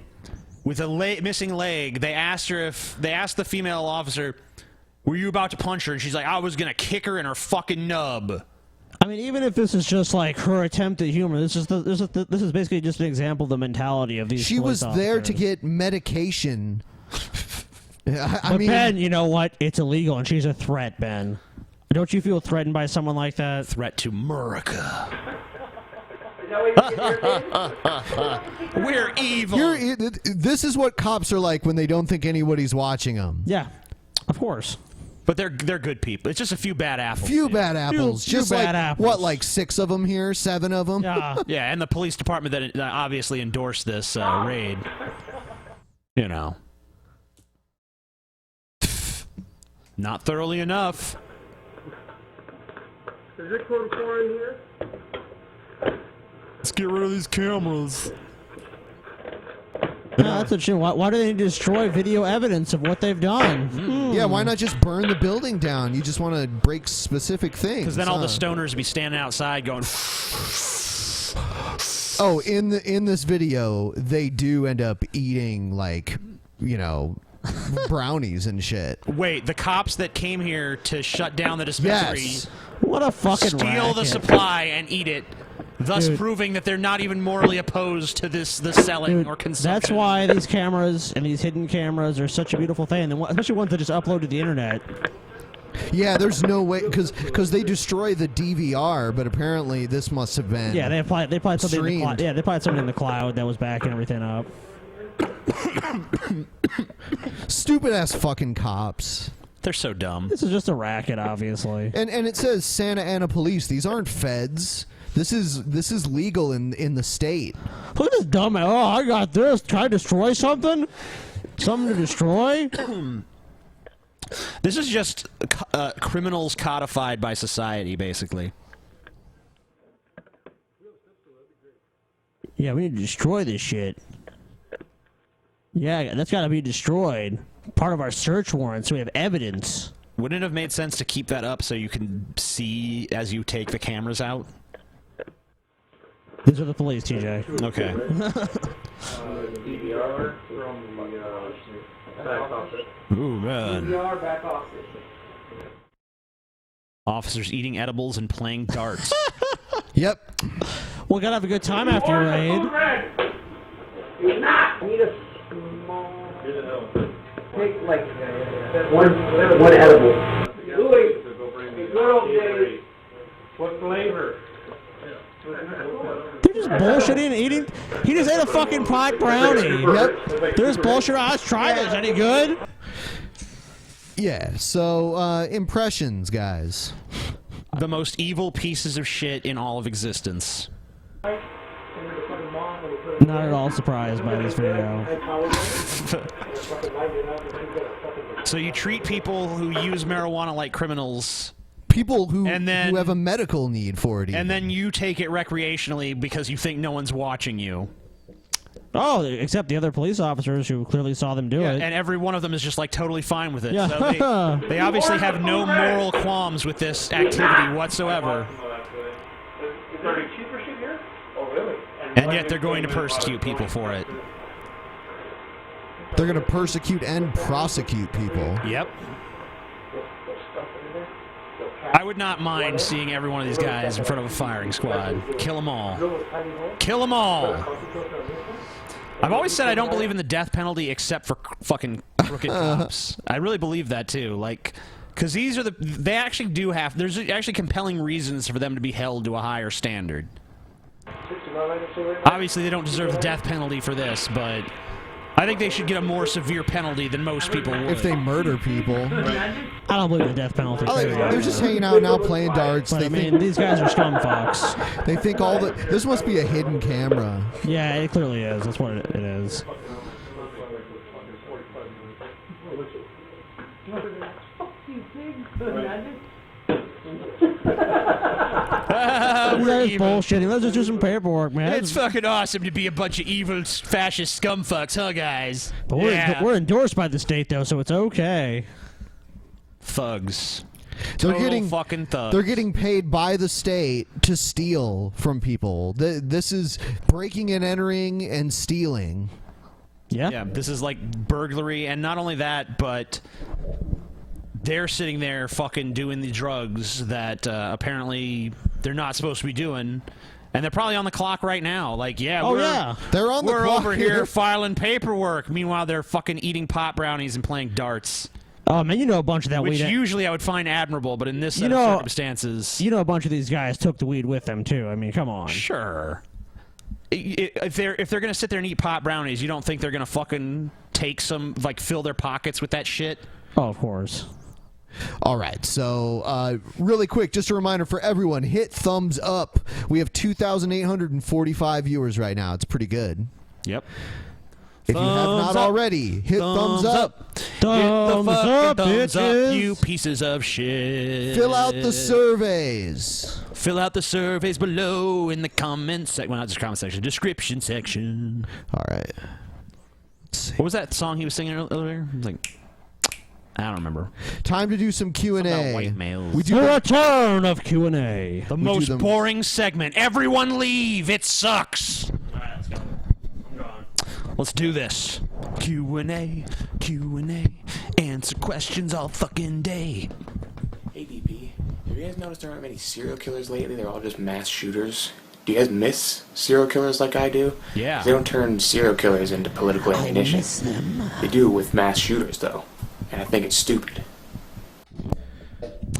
with a missing leg. They asked the female officer, "Were you about to punch her?" And she's like, "I was gonna kick her in her fucking nub." I mean, even if this is just like her attempt at humor, this is basically just an example of the mentality of these. She was police there to officers. get medication. I But mean, Ben, you know what? It's illegal, and she's a threat, Ben. Don't you feel threatened by someone like that? Threat to America. We're evil. This is what cops are like when they don't think anybody's watching them. Yeah, of course. But they're good people. It's just a few bad apples. Few bad apples. Few Just bad like apples. what, like 6 of them here, 7 of them. Yeah. Yeah, and the police department that obviously endorsed this raid. Not thoroughly enough. Is it code 4 in here? Let's get rid of these cameras. Yeah, that's a shame. Why do they destroy video evidence of what they've done? Yeah, why not just burn the building down? You just want to break specific things. Because then all the stoners would be standing outside going. Oh, in this video, they do end up eating brownies and shit. Wait, the cops that came here to shut down the dispensary Yes. What a fucking steal the racket. supply and eat it, thus Dude. proving that they're not even morally opposed to the selling Dude, or consumption. that's why these cameras and these hidden cameras are such a beautiful thing, and especially ones that just upload to the internet. Yeah, there's no way because they destroy the DVR, but apparently this must have been. Yeah, they applied something. In the streamed. they applied something in the cloud that was backing everything up. Stupid ass fucking cops. They're so dumb. This is just a racket, obviously. And it says Santa Ana Police. These aren't feds. This is legal in the state. Look at this dumb. Oh, I got this. Try to destroy something. Something to destroy. This is just criminals codified by society, basically. Yeah, we need to destroy this shit. Yeah, that's got to be destroyed. Part of our search warrant, so we have evidence. Wouldn't it have made sense to keep that up so you can see as you take the cameras out? These are the police, TJ. Okay. DVR from the back office. Ooh, man. DVR back office. Officers eating edibles and playing darts. Yep. We're gonna have a good time after your raid. You're not. Need a small. Take like one edible. Louis, good old days. What flavor? They're just bullshitting, eating. He just ate a fucking pot brownie. Yep. They're just bullshit. Let's try this. Any good? Yeah. So impressions, guys. The most evil pieces of shit in all of existence. Not at all surprised by this video. So you treat people who use marijuana like criminals. People who have a medical need for it. And then you take it recreationally because you think no one's watching you. Oh, except the other police officers who clearly saw them do it. And every one of them is just like totally fine with it. Yeah. So they obviously have no moral qualms with this activity whatsoever. And yet they're going to persecute people for it. They're going to persecute and prosecute people. Yep. I would not mind seeing every one of these guys in front of a firing squad. Kill them all. Kill them all. I've always said I don't believe in the death penalty except for fucking crooked cops. I really believe that too. Like, because these are they actually do have, there's actually compelling reasons for them to be held to a higher standard. Obviously, they don't deserve the death penalty for this, but I think they should get a more severe penalty than most people would. If they murder people. I don't believe in the death penalty. They're just hanging out now playing darts. But, these guys are scum fucks. They think this must be a hidden camera. Yeah, it clearly is. That's what it is. That is bullshitting. Let's just do some paperwork, man. It's fucking awesome to be a bunch of evil fascist scumfucks, huh, guys? But we're endorsed by the state, though, so it's okay. Thugs. Fucking thugs. They're getting paid by the state to steal from people. This is breaking and entering and stealing. Yeah, this is like burglary, and not only that, but they're sitting there fucking doing the drugs that apparently they're not supposed to be doing, and they're probably on the clock right now. Like, they're on the clock. We're over here filing paperwork. Meanwhile, they're fucking eating pot brownies and playing darts. Oh man, you know a bunch of that Which weed. usually I would find admirable, but in this set of circumstances, you know a bunch of these guys took the weed with them too. I mean, come on. Sure. If they're gonna sit there and eat pot brownies, you don't think they're gonna fucking take some, like, fill their pockets with that shit? Oh, of course. All right, so really quick, just a reminder for everyone, hit thumbs up. We have 2,845 viewers right now. It's pretty good. Yep. If you have not already, hit thumbs up. Thumbs up, you pieces of shit. Fill out the surveys. Fill out the surveys below in the comment section. Well, not just comment section, description section. All right. What was that song he was singing earlier? Like, I don't remember. Time to do some Q&A. White males. We do the return of Q&A. The most boring segment. Everyone leave. It sucks. All right, let's go. I'm gone. Let's do this. Q&A. Answer questions all fucking day. Hey, DP. Have you guys noticed there aren't many serial killers lately? They're all just mass shooters. Do you guys miss serial killers like I do? Yeah. They don't turn serial killers into political ammunition. miss them. They do with mass shooters, though. And I think it's stupid.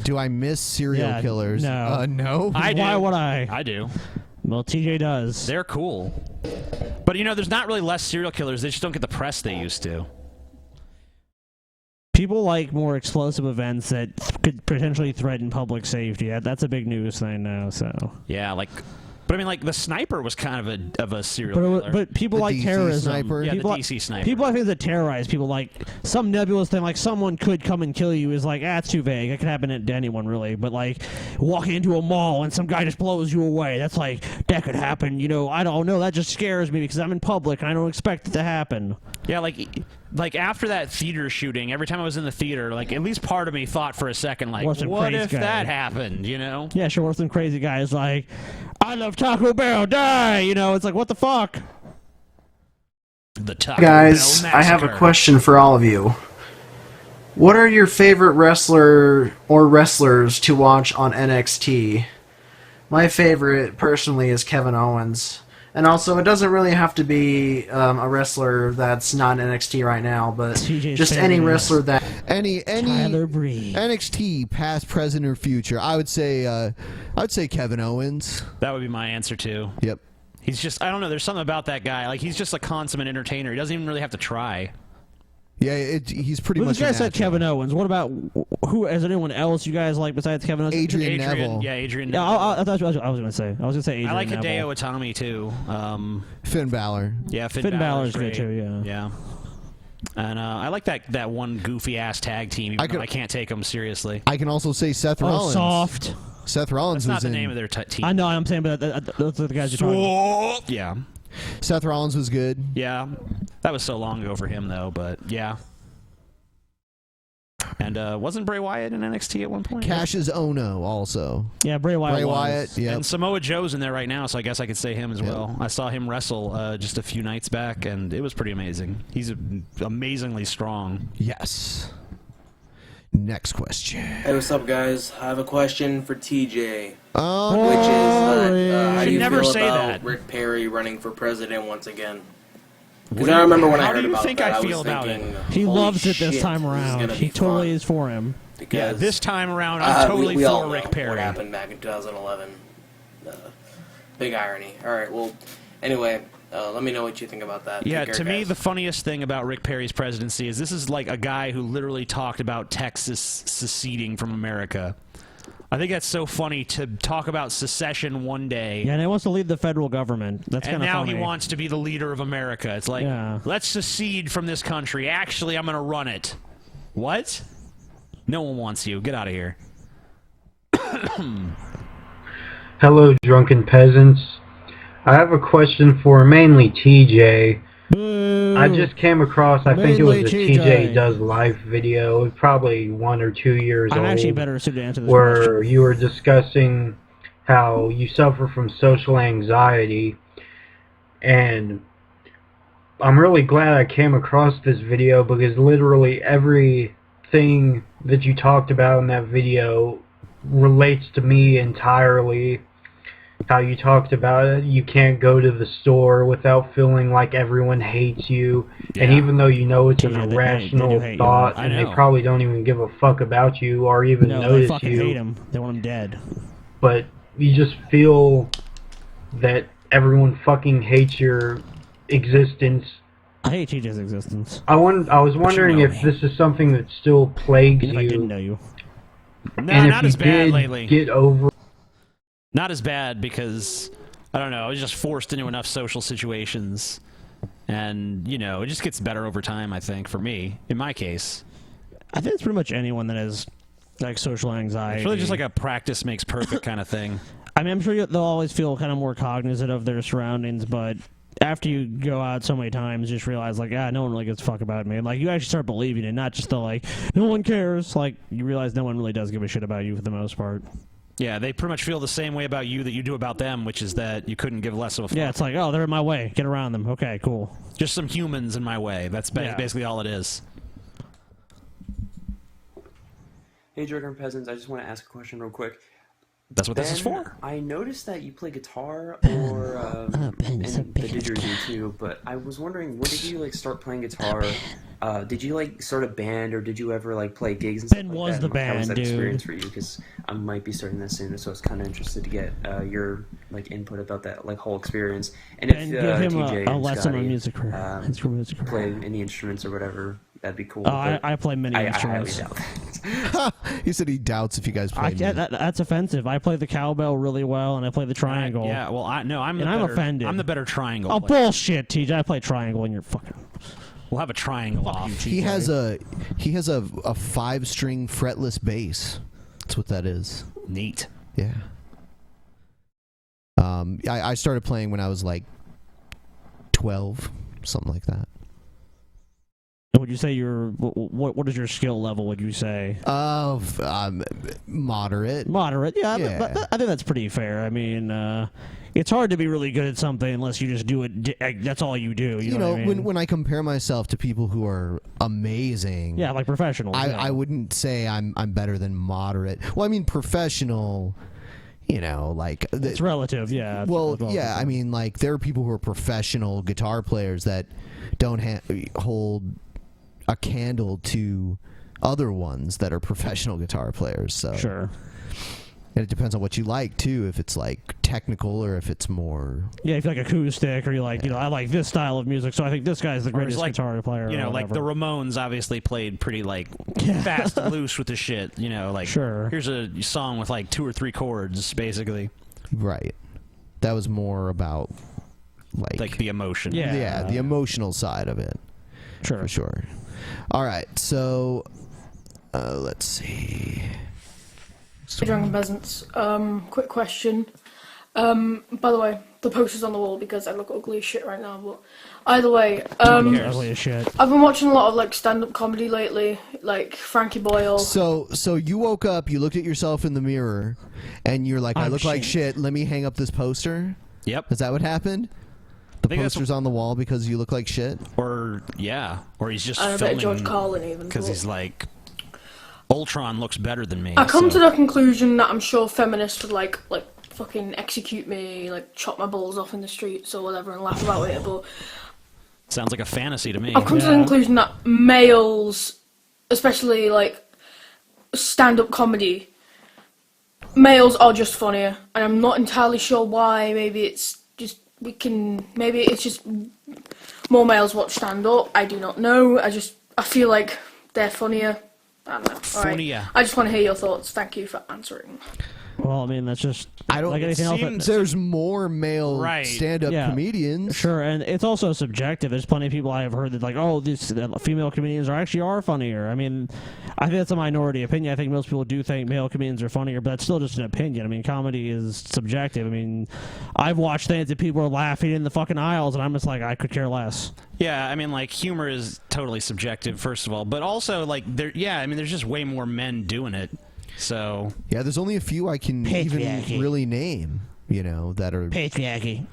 Do I miss serial killers? No. No? I do. Why would I? I do. Well, TJ does. They're cool. But, you know, there's not really less serial killers. They just don't get the press they used to. People like more explosive events that could potentially threaten public safety. That's a big news thing now. So yeah, like, but I mean, like, the sniper was kind of a serial killer. But people like terrorism. Sniper. Yeah, people the DC sniper. People I think that terrorize people, like some nebulous thing, like someone could come and kill you, is like, it's too vague. It could happen to anyone really. But like walking into a mall and some guy just blows you away, that's like, that could happen. You know, I don't know. That just scares me because I'm in public and I don't expect it to happen. Yeah, like after that theater shooting, every time I was in the theater, like, at least part of me thought for a second, like, what if that happened, you know? Yeah, sure, some crazy guy is like, I love Taco Bell, die! You know, it's like, what the fuck? The Taco Guys, Bell I have a massacre. question for all of you. What are your favorite wrestler or wrestlers to watch on NXT? My favorite, personally, is Kevin Owens. And also, it doesn't really have to be a wrestler that's not in NXT right now, but just any wrestler that... Any NXT, past, present, or future. I would say Kevin Owens. That would be my answer, too. Yep. He's just, I don't know, there's something about that guy. Like, he's just a consummate entertainer. He doesn't even really have to try. Yeah, he's pretty much. You guys said Kevin Owens. What about who? Is anyone else you guys like besides Kevin Owens? Adrian Neville. Yeah, Adrian Yeah, Neville. I thought I was going to say. I was going to say Adrian I like Neville. Hideo Itami, too. Finn Balor. Yeah, Finn Balor's good, great. too, yeah. Yeah. And I like that one goofy-ass tag team, even though I can't take them seriously. I can also say Seth Rollins. Soft. Seth Rollins That's not was the in... name of their team. I know, I'm saying, but those are the guys you're talking about. Yeah. Seth Rollins was good. Yeah, that was so long ago for him though, but yeah. And wasn't Bray Wyatt in NXT at one point? Cassius Ohno also. Yeah, Bray Wyatt. Bray Wyatt, yeah. And Samoa Joe's in there right now, so I guess I could say him as well. I saw him wrestle just a few nights back, and it was pretty amazing. He's amazingly strong. Yes. Next question. Hey, what's up, guys? I have a question for TJ. Oh, which is how do you never feel say about that. Rick Perry running for president once again? Because I remember when I heard about that, I was thinking, He holy loves it this shit, time this is around. gonna He be totally fun. is for him. Yeah, this time around, I'm totally we all for know Rick Perry. What happened back in 2011? Big irony. All right. Well, anyway, let me know what you think about that. Yeah, Take care, to me, guys. the funniest thing about Rick Perry's presidency is this is like a guy who literally talked about Texas seceding from America. I think that's so funny to talk about secession one day. Yeah, and he wants to lead the federal government. That's And kind of now funny. he wants to be the leader of America. It's like, Yeah. let's secede from this country. Actually, I'm going to run it. What? No one wants you. Get out of here. Hello, Drunken Peasants. I have a question for mainly TJ. I just came across, I think it was a TJ Does Life video, probably 1 or 2 years I'm old, actually better suited to answer this where question. you were discussing how you suffer from social anxiety, and I'm really glad I came across this video because literally everything that you talked about in that video relates to me entirely. How you talked about it, you can't go to the store without feeling like everyone hates you, and even though you know it's an Yeah, they irrational do hate you. thought, I and they know. probably don't even give a fuck about you or even No, they notice fucking you, hate him. They want him dead. but you just feel that everyone fucking hates your existence. I hate TJ's existence. I was wondering know if this is something that still plagues Even if I you. didn't know you. No, and if not you as bad did lately. get over Not as bad because, I don't know, I was just forced into enough social situations. And, you know, it just gets better over time, I think, for me, in my case. I think it's pretty much anyone that has, like, social anxiety. It's really just like a practice makes perfect kind of thing. I mean, I'm sure they'll always feel kind of more cognizant of their surroundings, but after you go out so many times, you just realize, like, no one really gives a fuck about me. And, like, you actually start believing it, not just the, like, no one cares. Like, you realize no one really does give a shit about you for the most part. Yeah, they pretty much feel the same way about you that you do about them, which is that you couldn't give less of a fuck. Yeah, it's like, oh, they're in my way. Get around them. Okay, cool. Just some humans in my way. That's basically all it is. Hey, Drunken Peasants, I just want to ask a question real quick. That's what this is for. I noticed that you play guitar, or and the didgeridoo too. But I was wondering, when did you like start playing guitar? Did you like start a band, or did you ever like play gigs and stuff Ben like was that? the And, like, how was band, that experience dude. for you? Because I might be starting that soon, so I was kind of interested to get your like input about that like whole experience. And Ben, if give him TJ a and lesson on Scotty, music career. play any instruments or whatever, that'd be cool. Oh, I play many I instruments. highly doubt that. He said he doubts if you guys play. That's offensive. I play the cowbell really well, and I play the triangle. Yeah, well, I'm offended. I'm the better triangle Oh, player. bullshit, TJ. I play triangle, and you're fucking... We'll have a triangle off. He has a 5-string fretless bass. That's what that is. Neat. Yeah. I started playing when I was like 12, something like that. Would you say what is your skill level, would you say? Moderate. Moderate, yeah. But I think that's pretty fair. I mean, it's hard to be really good at something unless you just do it. That's all you do. You know what I mean? when I compare myself to people who are amazing, yeah, like professionals. I wouldn't say I'm better than moderate. Well, I mean professional. You know, like it's relative, yeah. Well, It's relative. yeah. I mean, like there are people who are professional guitar players that don't hold a candle to other ones that are professional guitar players. So sure. And it depends on what you like too. If it's like technical or if it's more. Yeah, if you like acoustic or you like, you know, I like this style of music, so I think this guy's the greatest guitar player. You know, or like the Ramones obviously played pretty like fast and loose with the shit. You know, like here's a song with like 2 or 3 chords, basically. Right. That was more about like the emotion. Yeah, the emotional side of it. Sure. For sure. All right, so let's see. Hey, Drunken Peasants. Quick question. By the way, the posters on the wall because I look ugly as shit right now. But either way, ugly as shit. I've been watching a lot of like stand-up comedy lately, like Frankie Boyle. So you woke up, you looked at yourself in the mirror, and you're like, I look like shit. Let me hang up this poster. Yep. Is that what happened? The poster's on the wall because you look like shit? Or he's just I bet filming George Carlin even. because he's like, Ultron looks better than me. I come so. to the conclusion that I'm sure feminists would like fucking execute me, like chop my balls off in the streets or whatever and laugh about it, but Sounds like a fantasy to me. I've come to the conclusion that males, especially like stand-up comedy, males are just funnier, and I'm not entirely sure why. Maybe it's just maybe it's just more males watch stand-up. I do not know. I feel like they're funnier. I don't know. Funnier. Right. I just want to hear your thoughts. Thank you for answering. Well, I mean, that's just I don't. like anything else. There's more male stand-up comedians. Sure, and it's also subjective. There's plenty of people I have heard that like, oh, these female comedians are funnier. I mean, I think that's a minority opinion. I think most people do think male comedians are funnier, but that's still just an opinion. I mean, comedy is subjective. I mean, I've watched things that people are laughing in the fucking aisles, and I'm just like, I could care less. Yeah, I mean, like, humor is totally subjective, first of all, but also, like, there's just way more men doing it. So yeah, there's only a few I can even really name, that are patriarchy.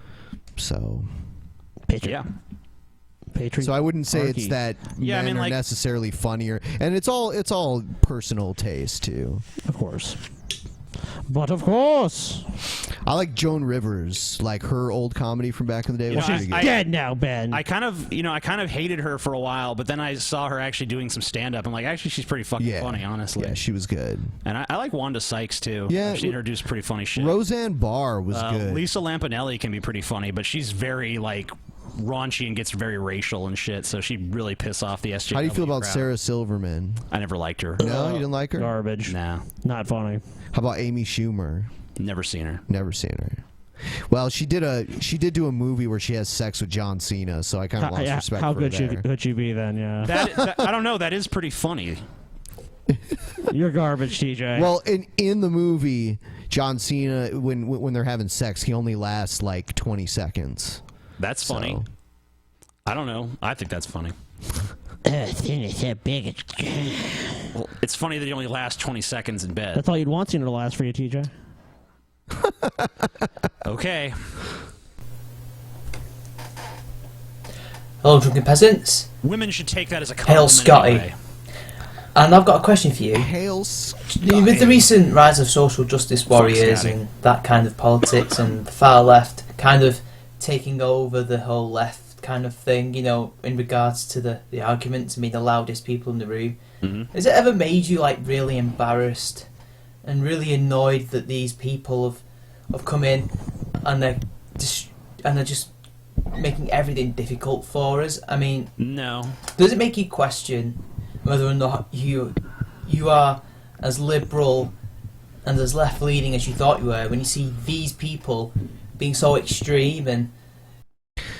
So, yeah. So I wouldn't say it's that men are necessarily funnier, and it's all personal taste too. Of course. But of course, I like Joan Rivers, like her old comedy from back in the day. She's dead now, Ben. I kind of hated her for a while, but then I saw her actually doing some stand-up, and like, actually, she's pretty fucking funny, honestly. Yeah, she was good. And I like Wanda Sykes too. Yeah, she introduced pretty funny shit. Roseanne Barr was good. Lisa Lampanelli can be pretty funny, but she's very like raunchy and gets very racial and shit, so she really piss off the SJW. How do you feel about crowd. Sarah Silverman? I never liked her. No, you didn't like her? Garbage. Nah. Not funny. How about Amy Schumer? Never seen her. Never seen her. Well, she did do a movie where she has sex with John Cena, so I kind of lost respect how for good her there. could she be then? Yeah. That I don't know. That is pretty funny. You're garbage, TJ. Well, in the movie, John Cena, when they're having sex, he only lasts like 20 seconds. That's funny. I don't know. I think that's funny. Well, it's funny that he only lasts 20 seconds in bed. That's all you'd want Cena to last for you, TJ. Okay. Hello, Drunken Peasants. Women should take that as a Hail, compliment. Scotty. Anyway. And I've got a question for you. Hail, Scotty. With the recent rise of social justice warriors and that kind of politics and the far left kind of taking over the whole left kind of thing, in regards to the arguments and being the loudest people in the room, has it ever made you like really embarrassed and really annoyed that these people have come in and they're just making everything difficult for us? I mean, no. Does it make you question whether or not you are as liberal and as left leaning as you thought you were when you see these people being so extreme? And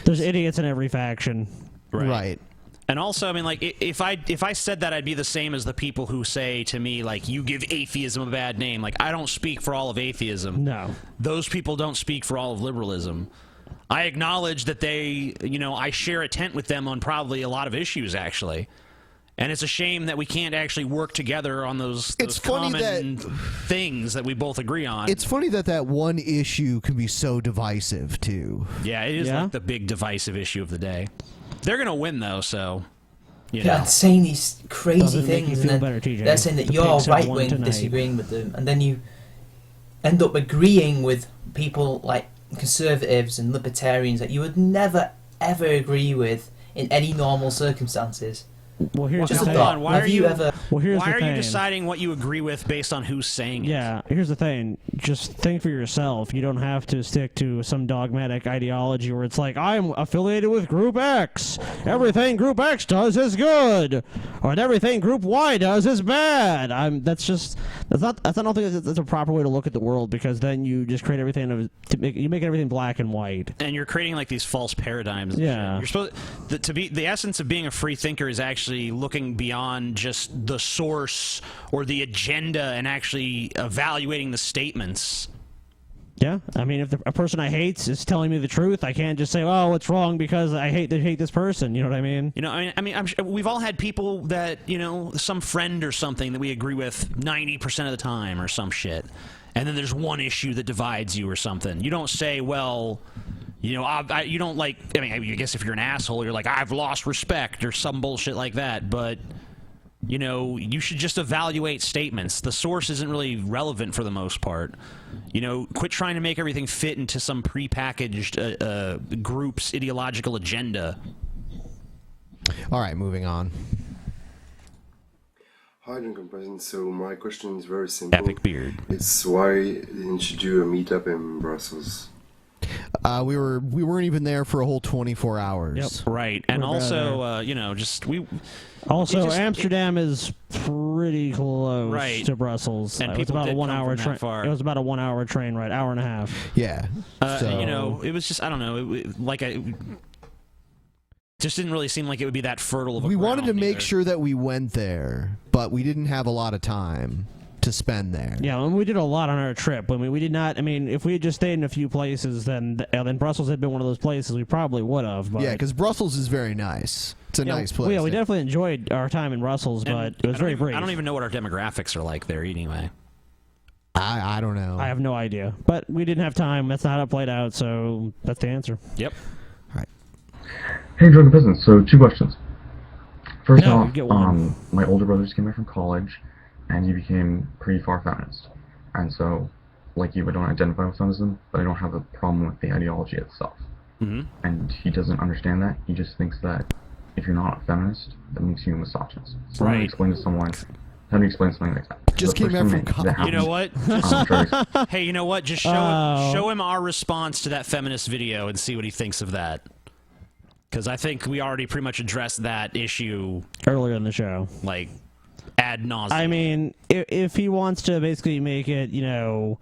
there's idiots in every faction. Right. And also, I mean, like, if I said that, I'd be the same as the people who say to me, like, you give atheism a bad name. Like, I don't speak for all of atheism. No. Those people don't speak for all of liberalism. I acknowledge that they, I share a tent with them on probably a lot of issues, actually. And it's a shame that we can't actually work together on those common things that we both agree on. It's funny that one issue can be so divisive, too. Yeah, it is like the big divisive issue of the day. They're going to win, though, so... Yeah, saying these crazy Doesn't make things, you and feel then better, TJ. they're saying that The you're pigs have right won wing tonight. disagreeing with them, and then you end up agreeing with people like conservatives and libertarians that you would never ever agree with in any normal circumstances. Well, here's Just the a thing. thought. Have you ever? Why are you deciding what you agree with based on who's saying it? Yeah, here's the thing. Just think for yourself. You don't have to stick to some dogmatic ideology where it's like, I'm affiliated with Group X. Everything Group X does is good. Or everything Group Y does is bad. I don't think that's a proper way to look at the world, because then you just create everything, you make everything black and white. And you're creating like these false paradigms. Yeah. You're supposed to be, the essence of being a free thinker is actually looking beyond just the source or the agenda and actually evaluating the statements. Yeah, I mean, if a person I hate is telling me the truth, I can't just say, "Oh, it's wrong because I hate this person." You know what I mean? You know, I'm sure we've all had people that, you know, some friend or something that we agree with 90% of the time or some shit, and then there's one issue that divides you or something. You don't say, well, you know, you don't like. I mean, I guess if you're an asshole, you're like, I've lost respect or some bullshit like that, but. You know, you should just evaluate statements. The source isn't really relevant for the most part. You know, quit trying to make everything fit into some prepackaged group's ideological agenda. All right, moving on. Hi, Drunken Peasants. So my question is very simple. Epic beard. It's why didn't you do a meetup in Brussels? We weren't even there for a whole 24 hours. Yep. Right, and also, you know, Also, Amsterdam is pretty close to Brussels. And it was people about a did 1 come hour from that train. far. It was about a 1 hour train ride, hour and a half. Yeah. You know, it was just, I don't know, just didn't really seem like it would be that fertile of a We wanted to ground make either. sure that we went there, but we didn't have a lot of time to spend there. Yeah, and we did a lot on our trip. I mean, we did not. I mean, if we had just stayed in a few places, then Brussels had been one of those places we probably would have. But Yeah, because Brussels is very nice. It's a nice place. Yeah, we definitely enjoyed our time in Brussels, but it was very brief. I don't even know what our demographics are like there anyway. I don't know. I have no idea, but we didn't have time. That's not how it played out. So that's the answer. Yep. Hey, Drunken Peasants. So, 2 questions. First No, off, you get one. my older brother just came back from college, and he became pretty far feminist. And so, like you, I don't identify with feminism, but I don't have a problem with the ideology itself. Mm-hmm. And he doesn't understand that. He just thinks that if you're not a feminist, that makes you a misogynist. So how do you explain to someone? How do you explain something like that? Just came back from college. You know what? Hey, you know what? Just show him our response to that feminist video and see what he thinks of that. Because I think we already pretty much addressed that issue earlier in the show, like ad nauseum. I mean, if he wants to basically make it, you know,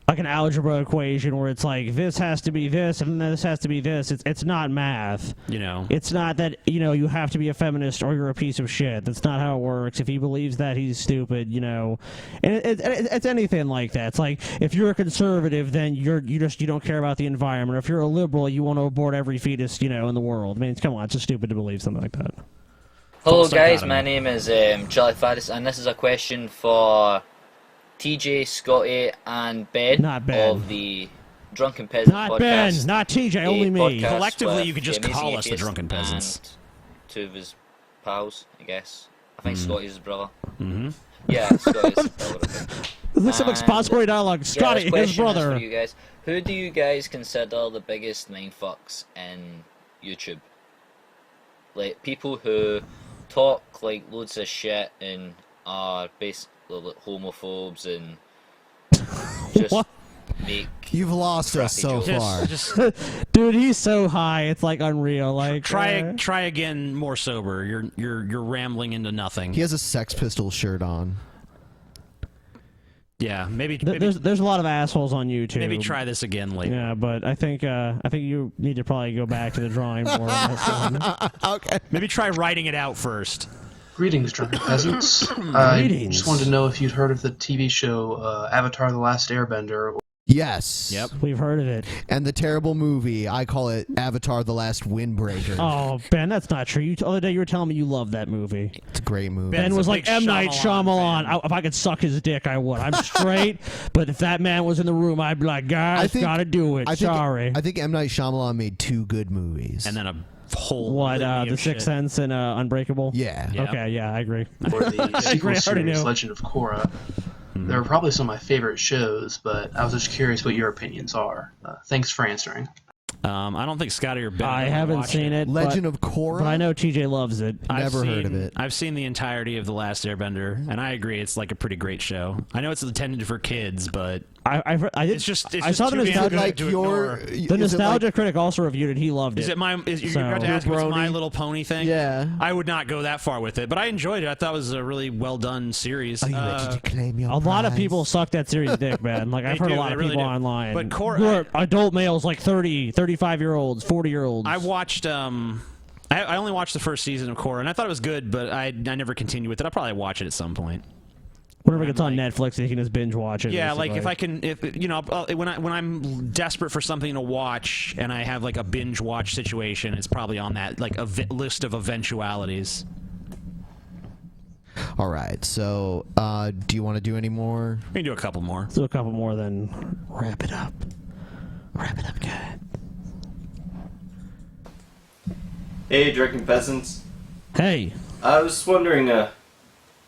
like an algebra equation where it's like this has to be this and this has to be this, it's not math. You know, it's not that, you know, you have to be a feminist or you're a piece of shit. That's not how it works. If he believes that, he's stupid. You know, and it's anything like that. It's like if you're a conservative, then you don't care about the environment. Or if you're a liberal, you want to abort every fetus, you know, in the world. I mean, come on, it's just stupid to believe something like that. Hello guys, my name is Charlie Faddis, and this is a question for TJ, Scotty, and Ben, Not Ben. of the Drunken Peasants Not podcast. Ben, not TJ, only me. Podcast Collectively, with you could just the Amazing call us the Atheist Drunken Peasants. and 2 of his pals, I guess. I think Scotty's his brother. Mm-hmm. Yeah, Scotty's his brother, I think. This is expository dialogue. Scotty, yeah, this his question is brother. for you guys. Who do you guys consider the biggest mindfucks in YouTube? Like, people who talk like loads of shit and are basically like homophobes and just make. You've lost us so far. Dude, he's so high, it's like unreal. Like Try again, more sober. You're rambling into nothing. He has a Sex Pistols shirt on. Yeah, maybe there's a lot of assholes on YouTube. Maybe try this again later. Yeah, but I think you need to probably go back to the drawing board on this one. Okay. Maybe try writing it out first. Greetings, Drunken Peasants. Greetings. I just wanted to know if you'd heard of the TV show Avatar: The Last Airbender. Yes. Yep. We've heard of it. And the terrible movie, I call it Avatar: The Last Windbreaker. Oh, Ben, that's not true. The other day you were telling me you love that movie. It's a great movie. Ben was like, M. Night Shyamalan. If I could suck his dick, I would. I'm straight, but if that man was in the room, I'd be like, guys, gotta do it. Sorry. I think M. Night Shyamalan made 2 good movies. And then a whole What, litany The of Sixth shit. Sense and Unbreakable? Yeah. Okay, yeah, I agree. Or the sequel series Legend of Korra. They're probably some of my favorite shows, but I was just curious what your opinions are. Thanks for answering. I don't think Scotty or Ben. I haven't seen it. Legend of Korra? But I know TJ loves it. Never heard of it. I've seen the entirety of The Last Airbender, and I agree it's like a pretty great show. I know it's intended for kids, but I it's just I saw the too damn nostalgia. good like to your- ignore. The nostalgia critic also reviewed it. He loved it. Is it my? You're So- about to ask if it's Brony. My Little Pony thing? Yeah. I would not go that far with it, but I enjoyed it. I thought it was a really well done series. Are you ready to claim your A lot of prize? people suck that series dick, man. Like, I've They heard a do, lot they of really people do. online. But Korra- who are adult males, like 30, 35-year-olds, 40-year-olds. I watched. I only watched the first season of Korra, and I thought it was good, but I never continued with it. I'll probably watch it at some point. Whenever it's on Netflix, you can just binge watch it. Yeah, like basically. if I can, if you know, when I'm desperate for something to watch and I have like a binge watch situation, it's probably on that like list of eventualities. All right, so do you want to do any more? We can do a couple more. Let's do a couple more, then wrap it up. Wrap it up, good. Hey, Drunken Peasants. Hey. I was wondering,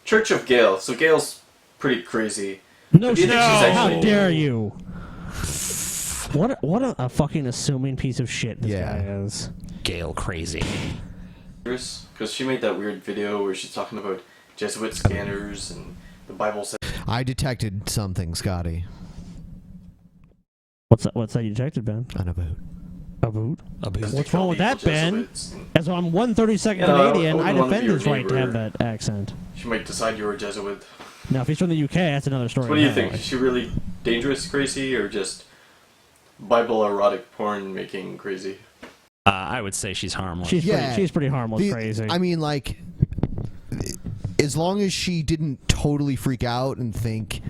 Church of Gale. So Gale's pretty crazy. No, Do you think she's actually... How dare you? What a fucking assuming piece of shit this guy is. Gale crazy. Because she made that weird video where she's talking about Jesuit scanners and the Bible says... I detected something, Scotty. What's that you detected, Ben? On a boat. A boot? What's wrong with that, Ben? As I'm 132nd Canadian, I defend his right to have that accent. She might decide you're a Jesuit. Now, if he's from the UK, that's another story. So what do you think? Is she really dangerous crazy or just Bible erotic porn making crazy? I would say she's harmless. She's pretty harmless crazy. I mean, like, as long as she didn't totally freak out and think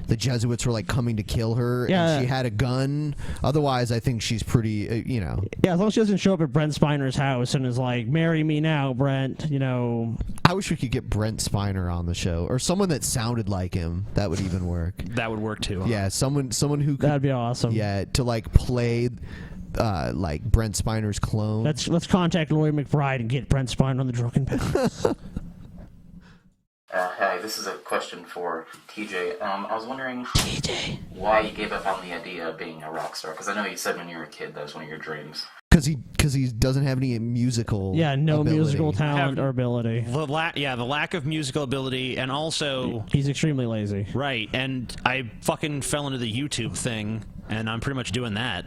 the Jesuits were like coming to kill her, and she had a gun. Otherwise, I think she's pretty, you know. Yeah, as long as she doesn't show up at Brent Spiner's house and is like, "Marry me now, Brent." You know. I wish we could get Brent Spiner on the show, or someone that sounded like him. That would even work. That would work too. Yeah, someone who could, that'd be awesome. Yeah, to like play. Like Brent Spiner's clone. Let's contact Laurie McBride and get Brent Spiner on the Drunken Peasants. Hi, this is a question for TJ. I was wondering why you gave up on the idea of being a rock star. Because I know you said when you were a kid that was one of your dreams. Because he doesn't have any musical. Yeah, no ability. musical talent or ability. The lack of musical ability, and also he's extremely lazy. Right, and I fucking fell into the YouTube thing, and I'm pretty much doing that.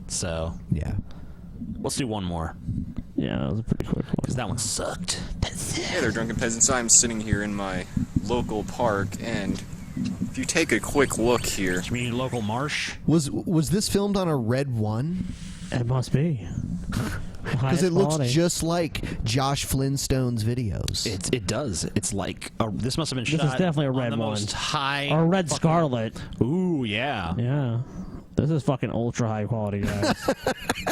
So yeah, let's do one more. Yeah, that was a pretty quick one. Because that one sucked. Hey there, Drunken Peasants. I'm sitting here in my local park, and if you take a quick look here... You mean local marsh? Was this filmed on a Red 1? It must be. Because it looks just like Josh Flintstone's videos. It does. It's like... this must have been This shot is definitely a red on the one. most high... Or Red Scarlet. Ooh, yeah. Yeah. This is fucking ultra high quality, guys.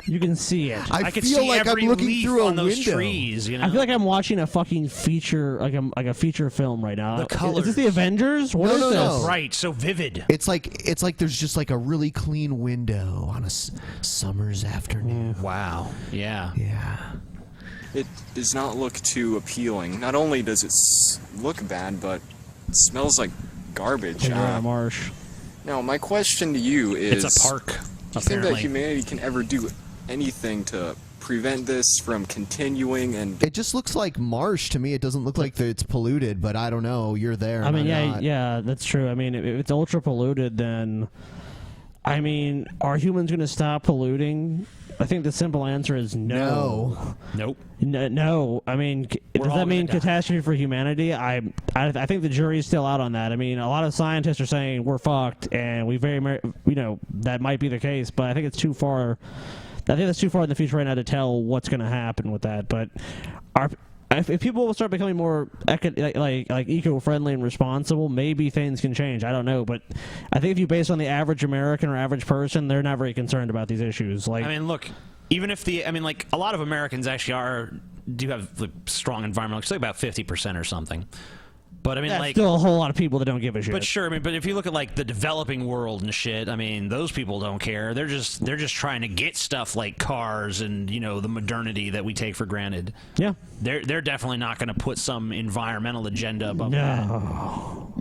You can see it. I could feel see like every I'm looking leaf through a on those window. trees, you know? I feel like I'm watching a fucking feature, like a feature film right now. The colors. Is this the Avengers? What is this? No. Right, so vivid. It's like there's just like a really clean window on a summer's afternoon. Wow. Yeah. Yeah. It does not look too appealing. Not only does it look bad, but it smells like garbage. You're in a marsh. Now, my question to you is... It's a park, do you think that apparently. humanity can ever do anything to prevent this from continuing? And It just looks like marsh to me. It doesn't look like it's polluted, but I don't know. You're there. I mean, I'm not. yeah, that's true. I mean, if it's ultra polluted, then, I mean, are humans going to stop polluting? I think the simple answer is no. Nope. No. I mean, does that mean catastrophe for humanity? I think the jury's still out on that. I mean, a lot of scientists are saying we're fucked, and that might be the case, but I think it's too far. I think that's too far in the future right now to tell what's going to happen with that. But if people will start becoming more like eco-friendly and responsible, maybe things can change. I don't know, but I think if you base it on the average American or average person, they're not very concerned about these issues. Like, I mean, look, even if like a lot of Americans actually do have like, strong environmental, it's like about 50% or something. But I mean, that's like, still a whole lot of people that don't give a shit. But sure, I mean, but if you look at like the developing world and shit, I mean, those people don't care. They're just trying to get stuff like cars and the modernity that we take for granted. Yeah, they're definitely not going to put some environmental agenda above that.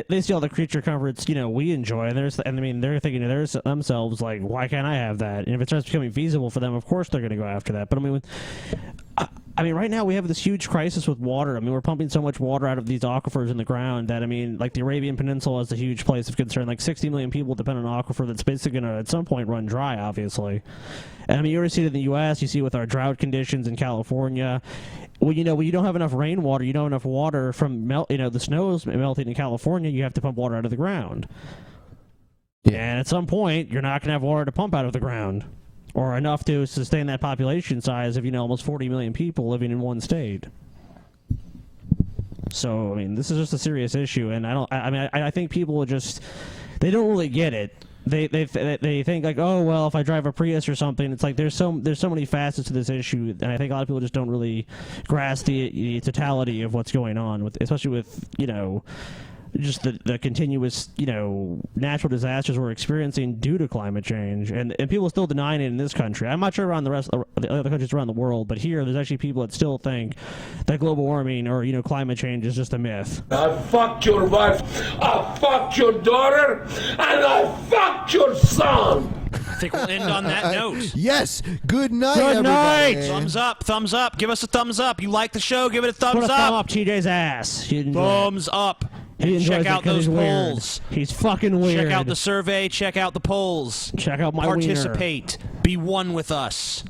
They see all the creature comforts, we enjoy, and they're thinking to themselves like, why can't I have that? And if it starts becoming feasible for them, of course they're going to go after that. But I mean, right now we have this huge crisis with water. I mean, we're pumping so much water out of these aquifers in the ground that, I mean, like the Arabian Peninsula is a huge place of concern. Like 60 million people depend on an aquifer that's basically going to, at some point, run dry, obviously. And I mean, you already see it in the U.S. You see it with our drought conditions in California. Well, when you don't have enough rainwater, you don't have enough water from the snow's melting in California, you have to pump water out of the ground. Yeah. And at some point, you're not going to have water to pump out of the ground. Or enough to sustain that population size of, almost 40 million people living in one state. So I mean, this is just a serious issue, and I think people are just they don't really get it. They think like, oh well, if I drive a Prius or something, it's like there's so many facets to this issue, and I think a lot of people just don't really grasp the totality of what's going on with, especially with just the continuous natural disasters we're experiencing due to climate change, and people are still denying it in this country. I'm not sure around the rest of the other countries around the world, but here there's actually people that still think that global warming or climate change is just a myth. I fucked your wife, I fucked your daughter, and I fucked your son. I think we'll end on that note. Yes. Good night, Good everybody. night. Thumbs up. Thumbs up. Give us a thumbs up. You like the show? Give it a thumbs Put a up. thumb up TJ's ass. Thumbs up. He enjoys check it out 'cause those he's weird. polls. He's fucking weird. Check out the survey. Check out the polls. Check out my Participate. Be one with us.